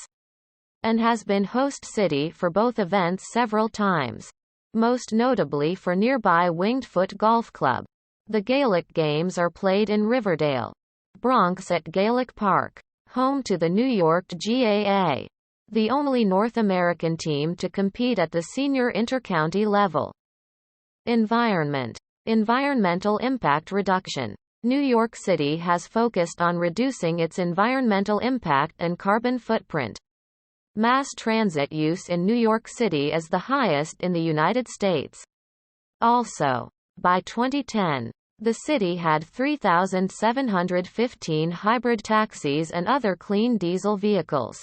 and has been host city for both events several times, most notably for nearby Winged Foot Golf Club. The Gaelic Games are played in Riverdale, Bronx at Gaelic Park, home to the New York GAA, the only North American team to compete at the senior intercounty level. Environmental impact reduction. New York City has focused on reducing its environmental impact and carbon footprint. Mass transit use in New York City is the highest in the United States. Also, by 2010, the city had 3,715 hybrid taxis and other clean diesel vehicles,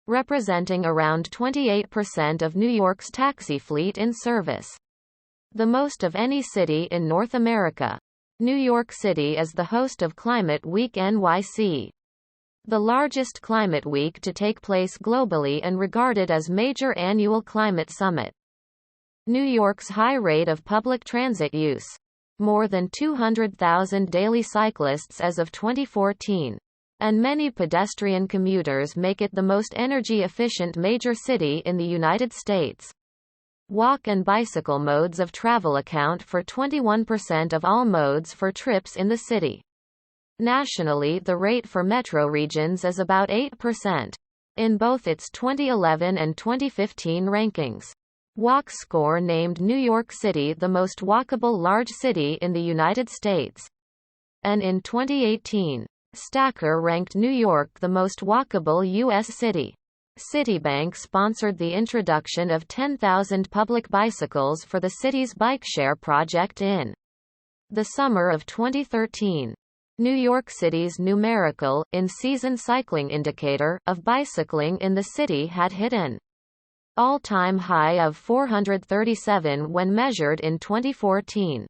representing around 28% of New York's taxi fleet in service, the most of any city in North America. New York City is the host of Climate Week NYC, the largest climate week to take place globally and regarded as major annual climate summit. New York's high rate of public transit use, more than 200,000 daily cyclists as of 2014, and many pedestrian commuters make it the most energy-efficient major city in the United States. Walk and bicycle modes of travel account for 21% of all modes for trips in the city. Nationally, the rate for metro regions is about 8%. In both its 2011 and 2015 rankings, WalkScore named New York City the most walkable large city in the United States. And in 2018, Stacker ranked New York the most walkable U.S. city. Citibank sponsored the introduction of 10,000 public bicycles for the city's bike share project in the summer of 2013. New York City's numerical, in-season cycling indicator, of bicycling in the city had hit an all-time high of 437 when measured in 2014.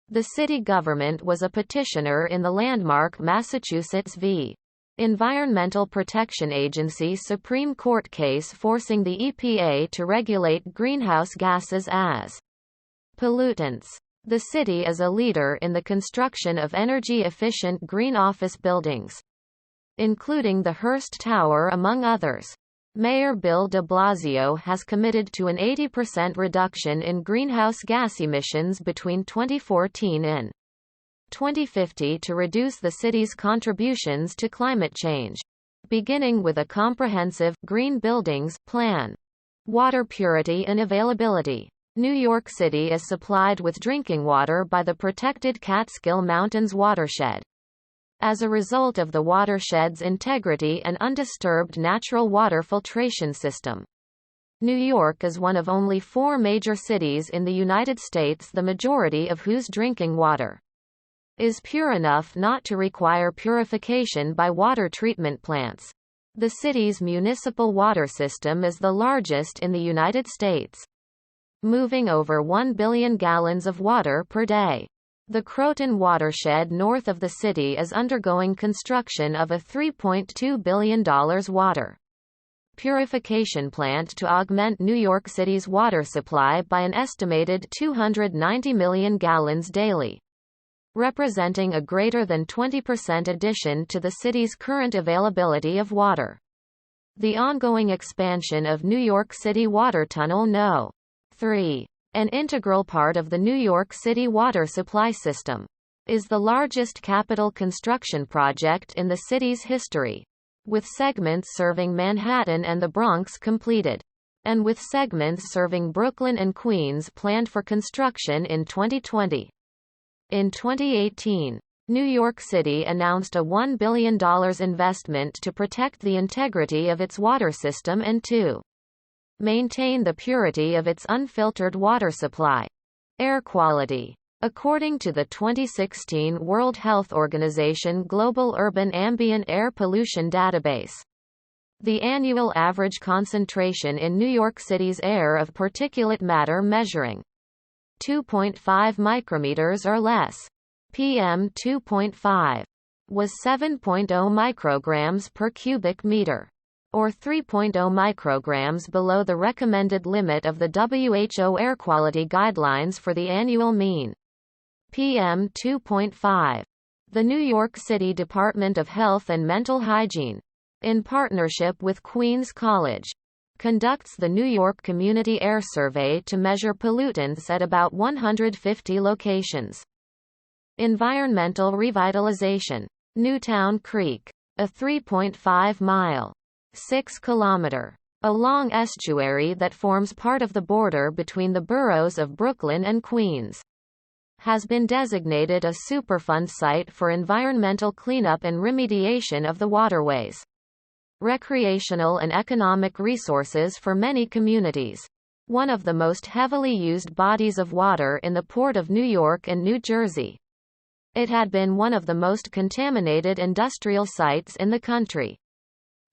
The city government was a petitioner in the landmark Massachusetts v. Environmental Protection Agency Supreme Court case forcing the EPA to regulate greenhouse gases as pollutants. The city is a leader in the construction of energy-efficient green office buildings, including the Hearst Tower among others. Mayor Bill de Blasio has committed to an 80% reduction in greenhouse gas emissions between 2014 and 2050 to reduce the city's contributions to climate change, beginning with a comprehensive green buildings plan. Water purity and availability. New York City is supplied with drinking water by the protected Catskill Mountains watershed. As a result of the watershed's integrity and undisturbed natural water filtration system, New York is one of only 4 major cities in the United States, the majority of whose drinking water is pure enough not to require purification by water treatment plants. The city's municipal water system is the largest in the United States, moving over 1 billion gallons of water per day. The Croton watershed north of the city is undergoing construction of a $3.2 billion water purification plant to augment New York City's water supply by an estimated 290 million gallons daily, representing a greater than 20% addition to the city's current availability of water. The ongoing expansion of New York City Water Tunnel No. 3, an integral part of the New York City water supply system, is the largest capital construction project in the city's history. with segments serving Manhattan and the Bronx completed, and with segments serving Brooklyn and Queens planned for construction in 2020. In 2018, New York City announced a $1 billion investment to protect the integrity of its water system and to maintain the purity of its unfiltered water supply. Air quality. According to the 2016 World Health Organization Global Urban Ambient Air Pollution Database, the annual average concentration in New York City's air of particulate matter measuring 2.5 micrometers or less, PM 2.5, was 7.0 micrograms per cubic meter, or 3.0 micrograms below the recommended limit of the WHO air quality guidelines for the annual mean. PM 2.5. The New York City Department of Health and Mental Hygiene, in partnership with Queens College, conducts the New York Community Air Survey to measure pollutants at about 150 locations. Environmental revitalization. Newtown Creek, a 3.5-mile, 6-kilometer, a long estuary that forms part of the border between the boroughs of Brooklyn and Queens, has been designated a Superfund site for environmental cleanup and remediation of the waterways, recreational and economic resources for many communities. One of the most heavily used bodies of water in the Port of New York and New Jersey. It had been one of the most contaminated industrial sites in the country,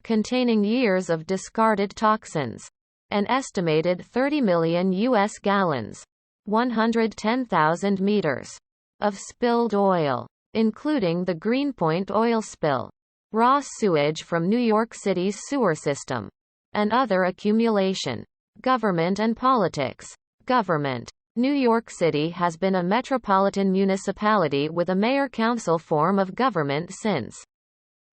containing years of discarded toxins, an estimated 30 million U.S. gallons, 110,000 meters, of spilled oil, including the Greenpoint oil spill, raw sewage from New York City's sewer system, and other accumulation. Government and politics. Government. New York City has been a metropolitan municipality with a mayor-council form of government since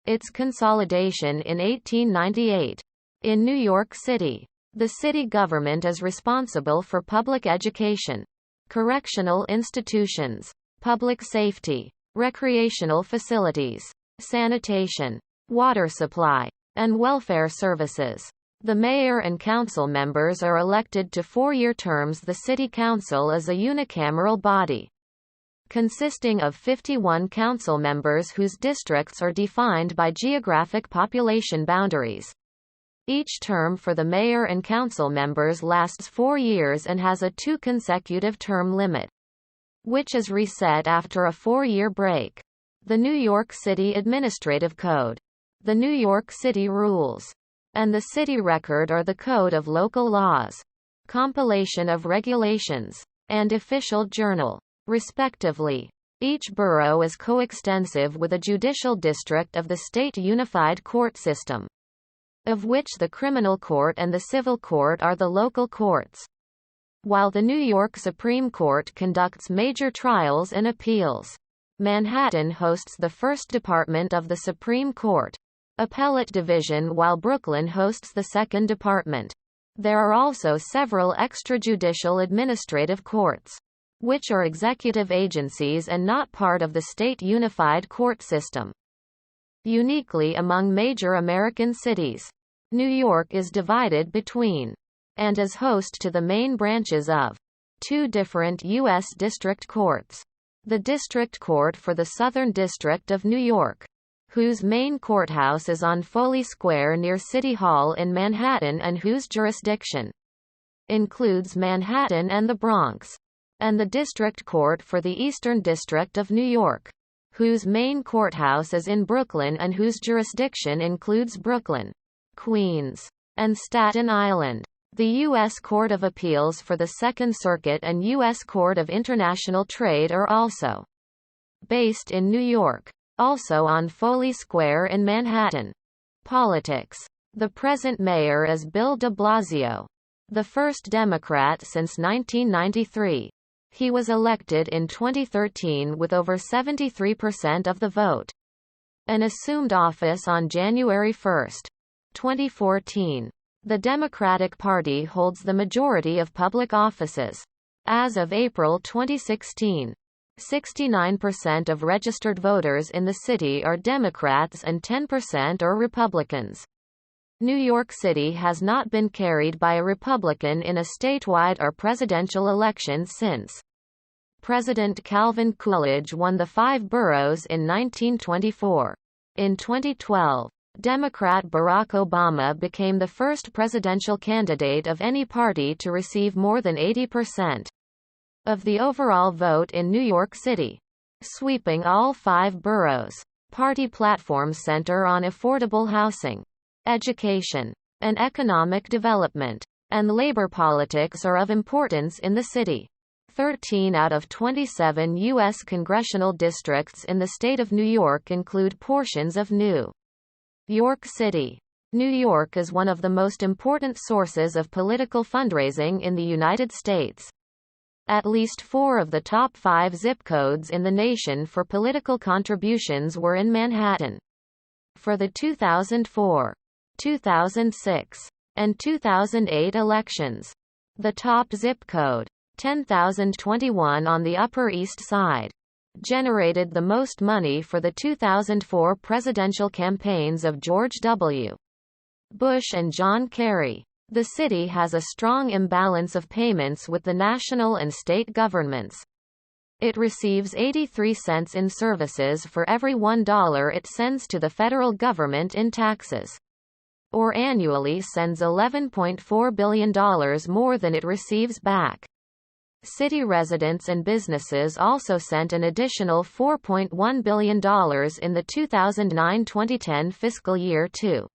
its consolidation in 1898. In New York City, the city government is responsible for public education, correctional institutions, public safety, recreational facilities, sanitation, water supply, and welfare services. The mayor and council members are elected to four-year terms. The city council is a unicameral body, consisting of 51 council members whose districts are defined by geographic population boundaries. Each term for the mayor and council members lasts 4 years and has a 2 consecutive term limit, which is reset after a 4-year break. The New York City Administrative Code, the New York City Rules, and the City Record are the code of local laws, compilation of regulations, and official journal, respectively. Each borough is coextensive with a judicial district of the state unified court system, of which the criminal court and the civil court are the local courts. While the New York Supreme Court conducts major trials and appeals, Manhattan hosts the first department of the Supreme Court, Appellate Division, while Brooklyn hosts the second department. There are also several extrajudicial administrative courts, which are executive agencies and not part of the state unified court system. Uniquely among major American cities, New York is divided between, and is host to the main branches of, 2 different U.S. district courts. The District Court for the Southern District of New York, whose main courthouse is on Foley Square near City Hall in Manhattan and whose jurisdiction includes Manhattan and the Bronx, and the District Court for the Eastern District of New York, whose main courthouse is in Brooklyn and whose jurisdiction includes Brooklyn, Queens, and Staten Island. The U.S. Court of Appeals for the Second Circuit and U.S. Court of International Trade are also based in New York, also on Foley Square in Manhattan. Politics. The present mayor is Bill de Blasio, the first Democrat since 1993. He was elected in 2013 with over 73% of the vote, and assumed office on January 1, 2014. The Democratic Party holds the majority of public offices. As of April 2016, 69% of registered voters in the city are Democrats and 10% are Republicans. New York City has not been carried by a Republican in a statewide or presidential election since President Calvin Coolidge won the 5 boroughs in 1924. In 2012, Democrat Barack Obama became the first presidential candidate of any party to receive more than 80% of the overall vote in New York City, sweeping all 5 boroughs. Party platforms center on affordable housing, education, and economic development, and labor politics are of importance in the city. 13 out of 27 U.S. congressional districts in the state of New York include portions of New York City. New York is one of the most important sources of political fundraising in the United States. At least 4 of the top 5 zip codes in the nation for political contributions were in Manhattan. For the 2004, 2006, and 2008 elections, the top zip code, 10,021 on the Upper East Side, generated the most money for the 2004 presidential campaigns of George W. Bush and John Kerry. The city has a strong imbalance of payments with the national and state governments. It receives 83 cents in services for every $1 it sends to the federal government in taxes, or annually sends $11.4 billion more than it receives back. City residents and businesses also sent an additional $4.1 billion in the 2009-2010 fiscal year to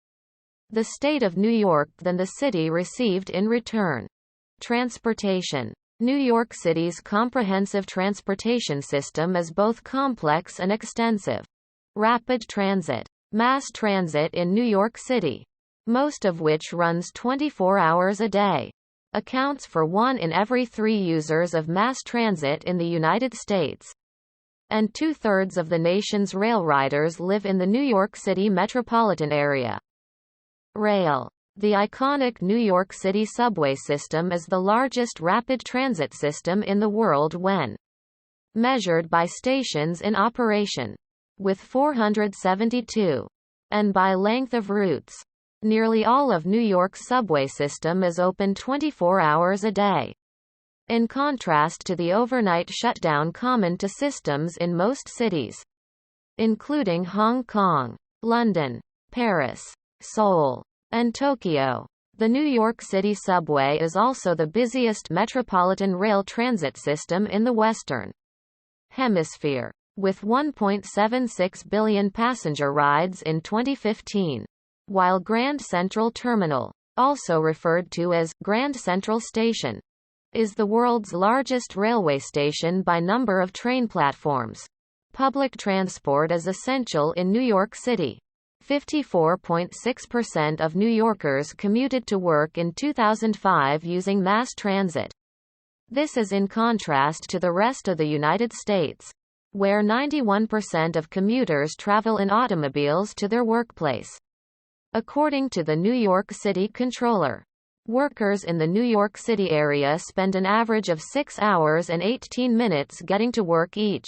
the state of New York than the city received in return. Transportation. New York City's comprehensive transportation system is both complex and extensive. Rapid transit. Mass transit in New York City, most of which runs 24 hours a day, accounts for 1 in every 3 users of mass transit in the United States. And 2/3 of the nation's rail riders live in the New York City metropolitan area. Rail. The iconic New York City subway system is the largest rapid transit system in the world when measured by stations in operation, with 472, and by length of routes. Nearly all of New York's subway system is open 24 hours a day, in contrast to the overnight shutdown common to systems in most cities, including Hong Kong, London, Paris, Seoul, and Tokyo. The New York City subway is also the busiest metropolitan rail transit system in the Western Hemisphere, with 1.76 billion passenger rides in 2015. While Grand Central Terminal, also referred to as Grand Central Station, is the world's largest railway station by number of train platforms. Public transport is essential in New York City. 54.6% of New Yorkers commuted to work in 2005 using mass transit. This is in contrast to the rest of the United States, where 91% of commuters travel in automobiles to their workplace. According to the New York City Comptroller, workers in the New York City area spend an average of 6 hours and 18 minutes getting to work each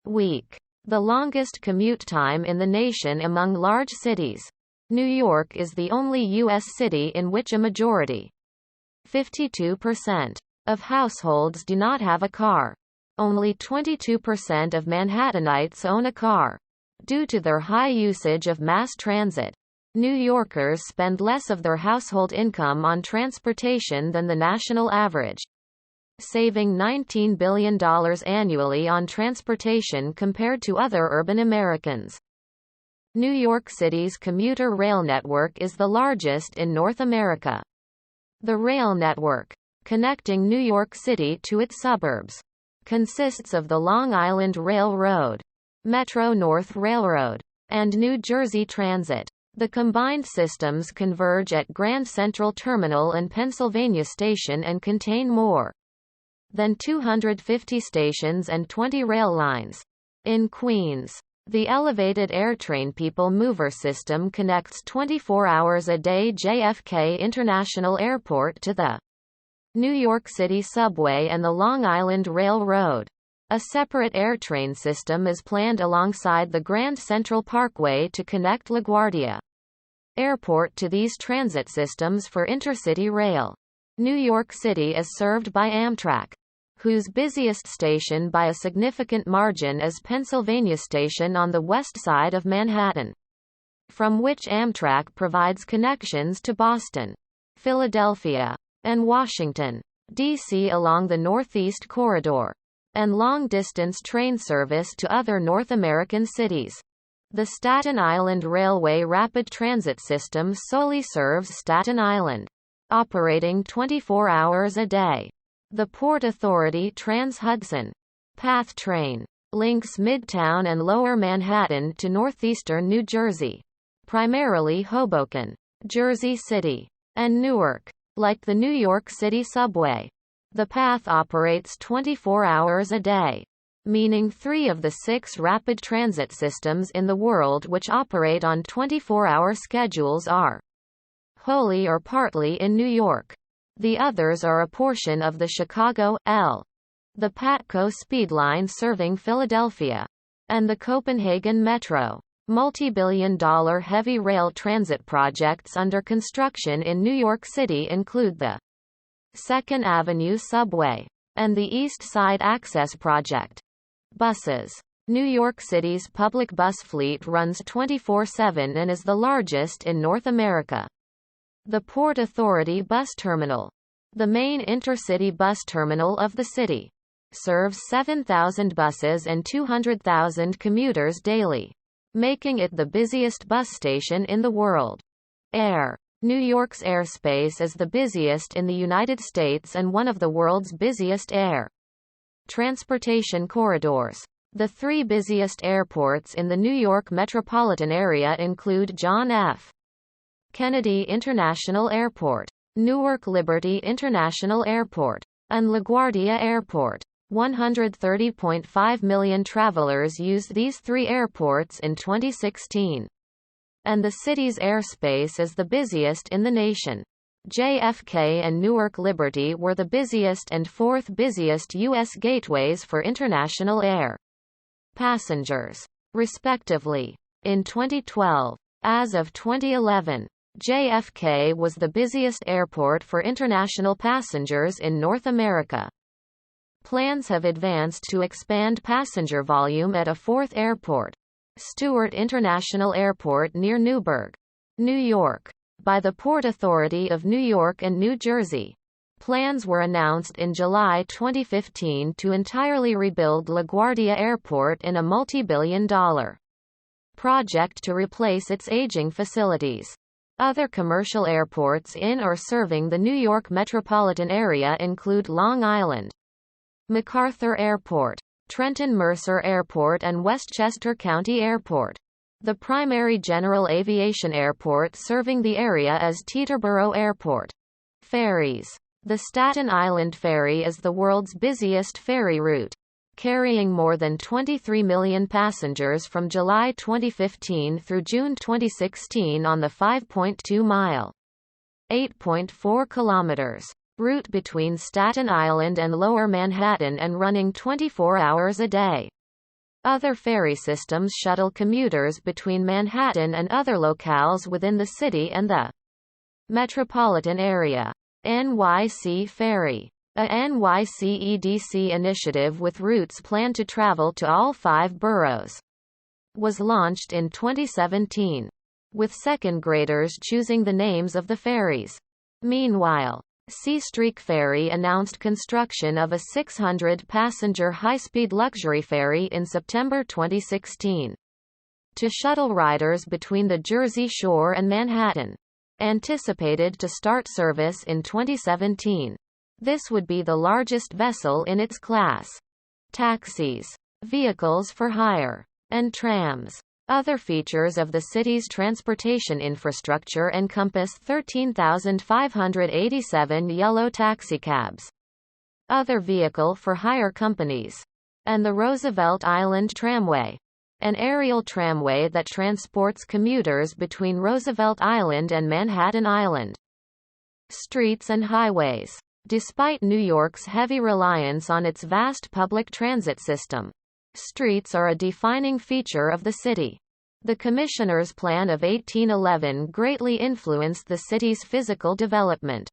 week, the longest commute time in the nation among large cities. New York is the only U.S. city in which a majority, 52%, of households do not have a car. Only 22% of Manhattanites own a car. Due to their high usage of mass transit, New Yorkers spend less of their household income on transportation than the national average, saving $19 billion annually on transportation compared to other urban Americans. New York City's commuter rail network is the largest in North America. The rail network, connecting New York City to its suburbs, consists of the Long Island Railroad, Metro-North Railroad, and New Jersey Transit. The combined systems converge at Grand Central Terminal and Pennsylvania Station and contain more than 250 stations and 20 rail lines. In Queens, the elevated AirTrain People Mover system connects 24 hours a day JFK International Airport to the New York City Subway and the Long Island Railroad. A separate AirTrain system is planned alongside the Grand Central Parkway to connect LaGuardia Airport to these transit systems for intercity rail. New York City is served by Amtrak, whose busiest station by a significant margin is Pennsylvania Station on the west side of Manhattan, from which Amtrak provides connections to Boston, Philadelphia, and Washington, D.C. along the Northeast Corridor, and long-distance train service to other North American cities. The Staten Island Railway Rapid Transit System solely serves Staten Island, operating 24 hours a day. The Port Authority Trans-Hudson Path Train links Midtown and Lower Manhattan to northeastern New Jersey, primarily Hoboken, Jersey City, and Newark. Like the New York City subway, the path operates 24 hours a day, meaning 3 of the 6 rapid transit systems in the world which operate on 24-hour schedules are wholly or partly in New York. The others are a portion of the Chicago, L. the Patco Speed Line serving Philadelphia, and the Copenhagen Metro. Multi-billion-dollar heavy rail transit projects under construction in New York City include the 2nd Avenue Subway and the East Side Access Project. Buses. New York City's public bus fleet runs 24/7 and is the largest in North America. The Port Authority Bus Terminal, the main intercity bus terminal of the city, serves 7,000 buses and 200,000 commuters daily, making it the busiest bus station in the world. Air. New York's airspace is the busiest in the United States and one of the world's busiest air transportation corridors. The 3 busiest airports in the New York metropolitan area include John F. Kennedy International Airport, Newark Liberty International Airport, and LaGuardia Airport. 130.5 million travelers used these 3 airports in 2016. And the city's airspace is the busiest in the nation. JFK and Newark Liberty were the busiest and 4th busiest U.S. gateways for international air passengers, respectively. In 2012, as of 2011, JFK was the busiest airport for international passengers in North America. Plans have advanced to expand passenger volume at a 4th airport, Stewart International Airport near Newburgh, New York, by the Port Authority of New York and New Jersey. Plans were announced in July 2015 to entirely rebuild LaGuardia Airport in a multi-billion-dollar project to replace its aging facilities. Other commercial airports in or serving the New York metropolitan area include Long Island MacArthur Airport, Trenton Mercer Airport and Westchester County Airport. The primary general aviation airport serving the area is Teterboro Airport. Ferries. The Staten Island Ferry is the world's busiest ferry route, carrying more than 23 million passengers from July 2015 through June 2016 on the 5.2-mile, 8.4 kilometers route between Staten Island and Lower Manhattan and running 24 hours a day. Other ferry systems shuttle commuters between Manhattan and other locales within the city and the metropolitan area. NYC Ferry, a NYCEDC initiative with routes planned to travel to all 5 boroughs, was launched in 2017, with second graders choosing the names of the ferries. Meanwhile, Seastreak Ferry announced construction of a 600-passenger high-speed luxury ferry in September 2016 to shuttle riders between the Jersey Shore and Manhattan, anticipated to start service in 2017. This would be the largest vessel in its class. Taxis, vehicles for hire, and trams. Other features of the city's transportation infrastructure encompass 13,587 yellow taxicabs, other vehicle for hire companies, and the Roosevelt Island Tramway, an aerial tramway that transports commuters between Roosevelt Island and Manhattan Island. Streets and highways. Despite New York's heavy reliance on its vast public transit system, streets are a defining feature of the city. The Commissioner's Plan of 1811 greatly influenced the city's physical development.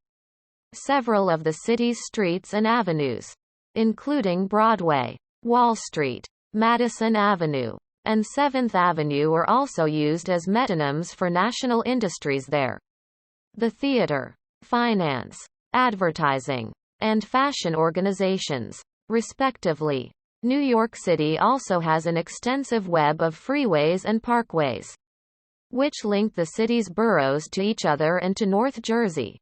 Several of the city's streets and avenues, including Broadway, Wall Street, Madison Avenue, and 7th Avenue, are also used as metonyms for national industries there. The theater, finance, advertising, and fashion organizations, respectively. New York City also has an extensive web of freeways and parkways, which link the city's boroughs to each other and to North Jersey,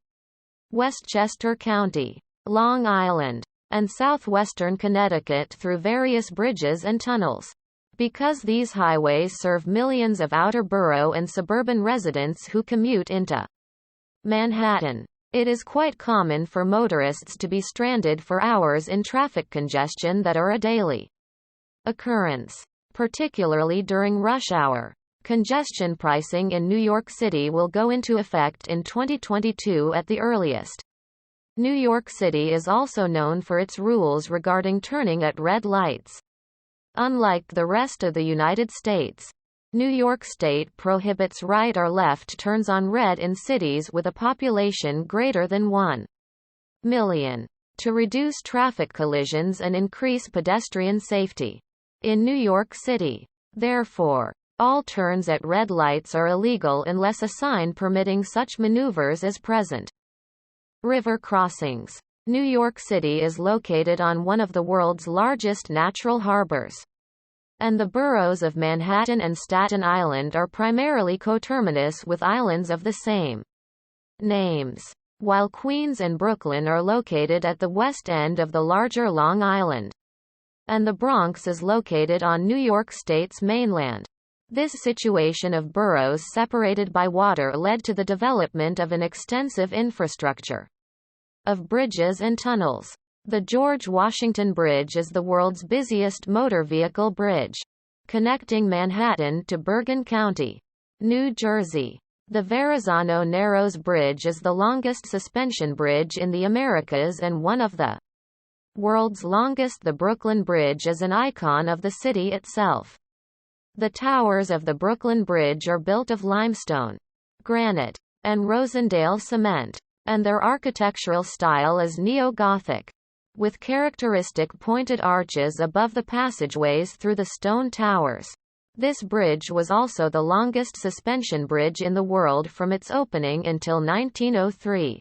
Westchester County, Long Island, and southwestern Connecticut through various bridges and tunnels. Because these highways serve millions of outer borough and suburban residents who commute into Manhattan, it is quite common for motorists to be stranded for hours in traffic congestion that are a daily occurrence, particularly during rush hour. Congestion pricing in New York City will go into effect in 2022 at the earliest. New York City is also known for its rules regarding turning at red lights. Unlike the rest of the United States, New York State prohibits right or left turns on red in cities with a population greater than 1 million, to reduce traffic collisions and increase pedestrian safety. In New York City, therefore, all turns at red lights are illegal unless a sign permitting such maneuvers is present. River crossings. New York City is located on one of the world's largest natural harbors, and the boroughs of Manhattan and Staten Island are primarily coterminous with islands of the same names, while Queens and Brooklyn are located at the west end of the larger Long Island, and the Bronx is located on New York State's mainland. This situation of boroughs separated by water led to the development of an extensive infrastructure of bridges and tunnels. The George Washington Bridge is the world's busiest motor vehicle bridge, connecting Manhattan to Bergen County, New Jersey. The Verrazano Narrows Bridge is the longest suspension bridge in the Americas and one of the world's longest. The Brooklyn Bridge is an icon of the city itself. The towers of the Brooklyn Bridge are built of limestone, granite, and Rosendale cement, and their architectural style is neo-Gothic, with characteristic pointed arches above the passageways through the stone towers. This bridge was also the longest suspension bridge in the world from its opening until 1903,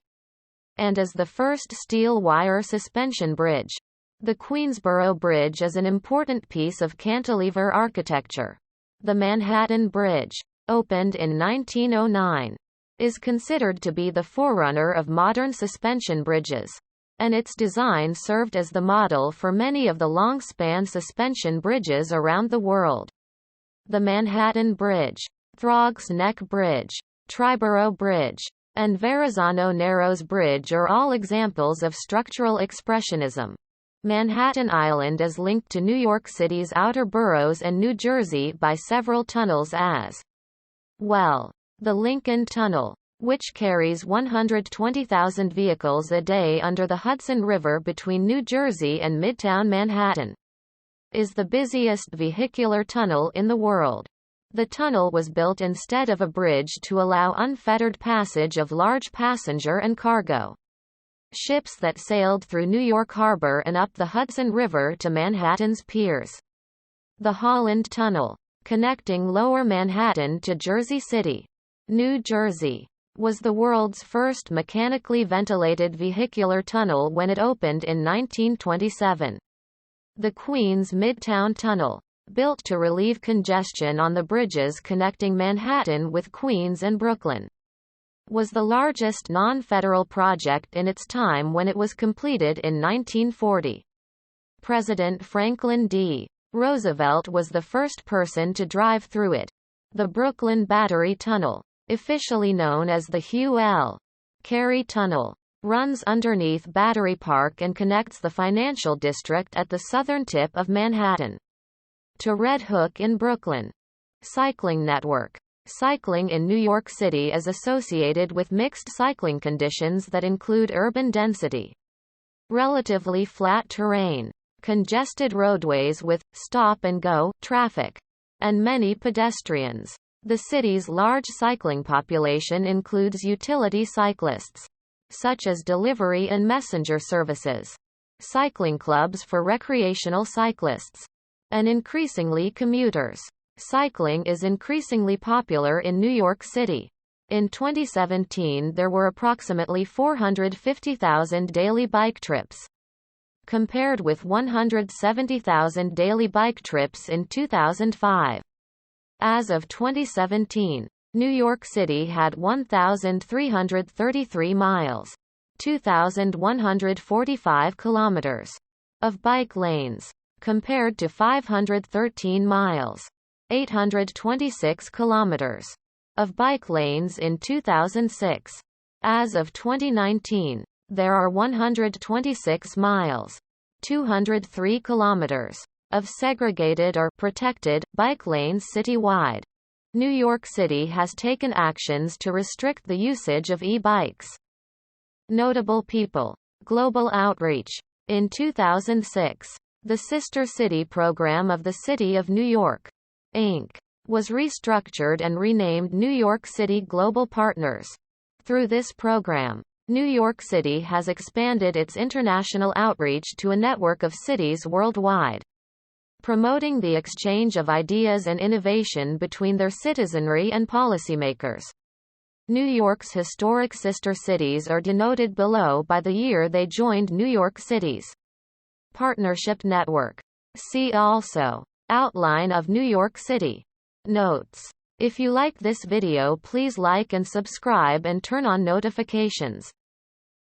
and is the first steel wire suspension bridge. The Queensboro Bridge is an important piece of cantilever architecture. The Manhattan Bridge, opened in 1909, is considered to be the forerunner of modern suspension bridges, and its design served as the model for many of the long-span suspension bridges around the world. The Manhattan Bridge, Throgs Neck Bridge, Triborough Bridge, and Verrazano Narrows Bridge are all examples of structural expressionism. Manhattan Island is linked to New York City's outer boroughs and New Jersey by several tunnels as well. The Lincoln Tunnel, which carries 120,000 vehicles a day under the Hudson River between New Jersey and Midtown Manhattan, is the busiest vehicular tunnel in the world. The tunnel was built instead of a bridge to allow unfettered passage of large passenger and cargo ships that sailed through New York Harbor and up the Hudson River to Manhattan's piers. The Holland Tunnel, connecting Lower Manhattan to Jersey City, New Jersey, was the world's first mechanically ventilated vehicular tunnel when it opened in 1927. The Queens Midtown Tunnel, built to relieve congestion on the bridges connecting Manhattan with Queens and Brooklyn, was the largest non-federal project in its time when it was completed in 1940. President Franklin D. Roosevelt was the first person to drive through it. The Brooklyn Battery Tunnel, officially known as the Hugh L. Carey Tunnel, runs underneath Battery Park and connects the financial district at the southern tip of Manhattan to Red Hook in Brooklyn. Cycling network. Cycling in New York City is associated with mixed cycling conditions that include urban density, relatively flat terrain, congested roadways with stop-and-go traffic, and many pedestrians. The city's large cycling population includes utility cyclists, such as delivery and messenger services, cycling clubs for recreational cyclists, and increasingly commuters. Cycling is increasingly popular in New York City. In 2017 there were approximately 450,000 daily bike trips, compared with 170,000 daily bike trips in 2005. As of 2017, New York City had 1,333 miles, 2,145 kilometers, of bike lanes, compared to 513 miles, 826 kilometers, of bike lanes in 2006. As of 2019, there are 126 miles, 203 kilometers, of segregated or protected bike lanes citywide. New York City has taken actions to restrict the usage of e-bikes. Notable people. Global outreach. In 2006, the Sister City program of the City of New York, Inc., was restructured and renamed New York City Global Partners. Through this program, New York City has expanded its international outreach to a network of cities worldwide, promoting the exchange of ideas and innovation between their citizenry and policymakers. New York's historic sister cities are denoted below by the year they joined New York City's Partnership Network. See also, Outline of New York City. Notes. If you like this video, please like and subscribe and turn on notifications.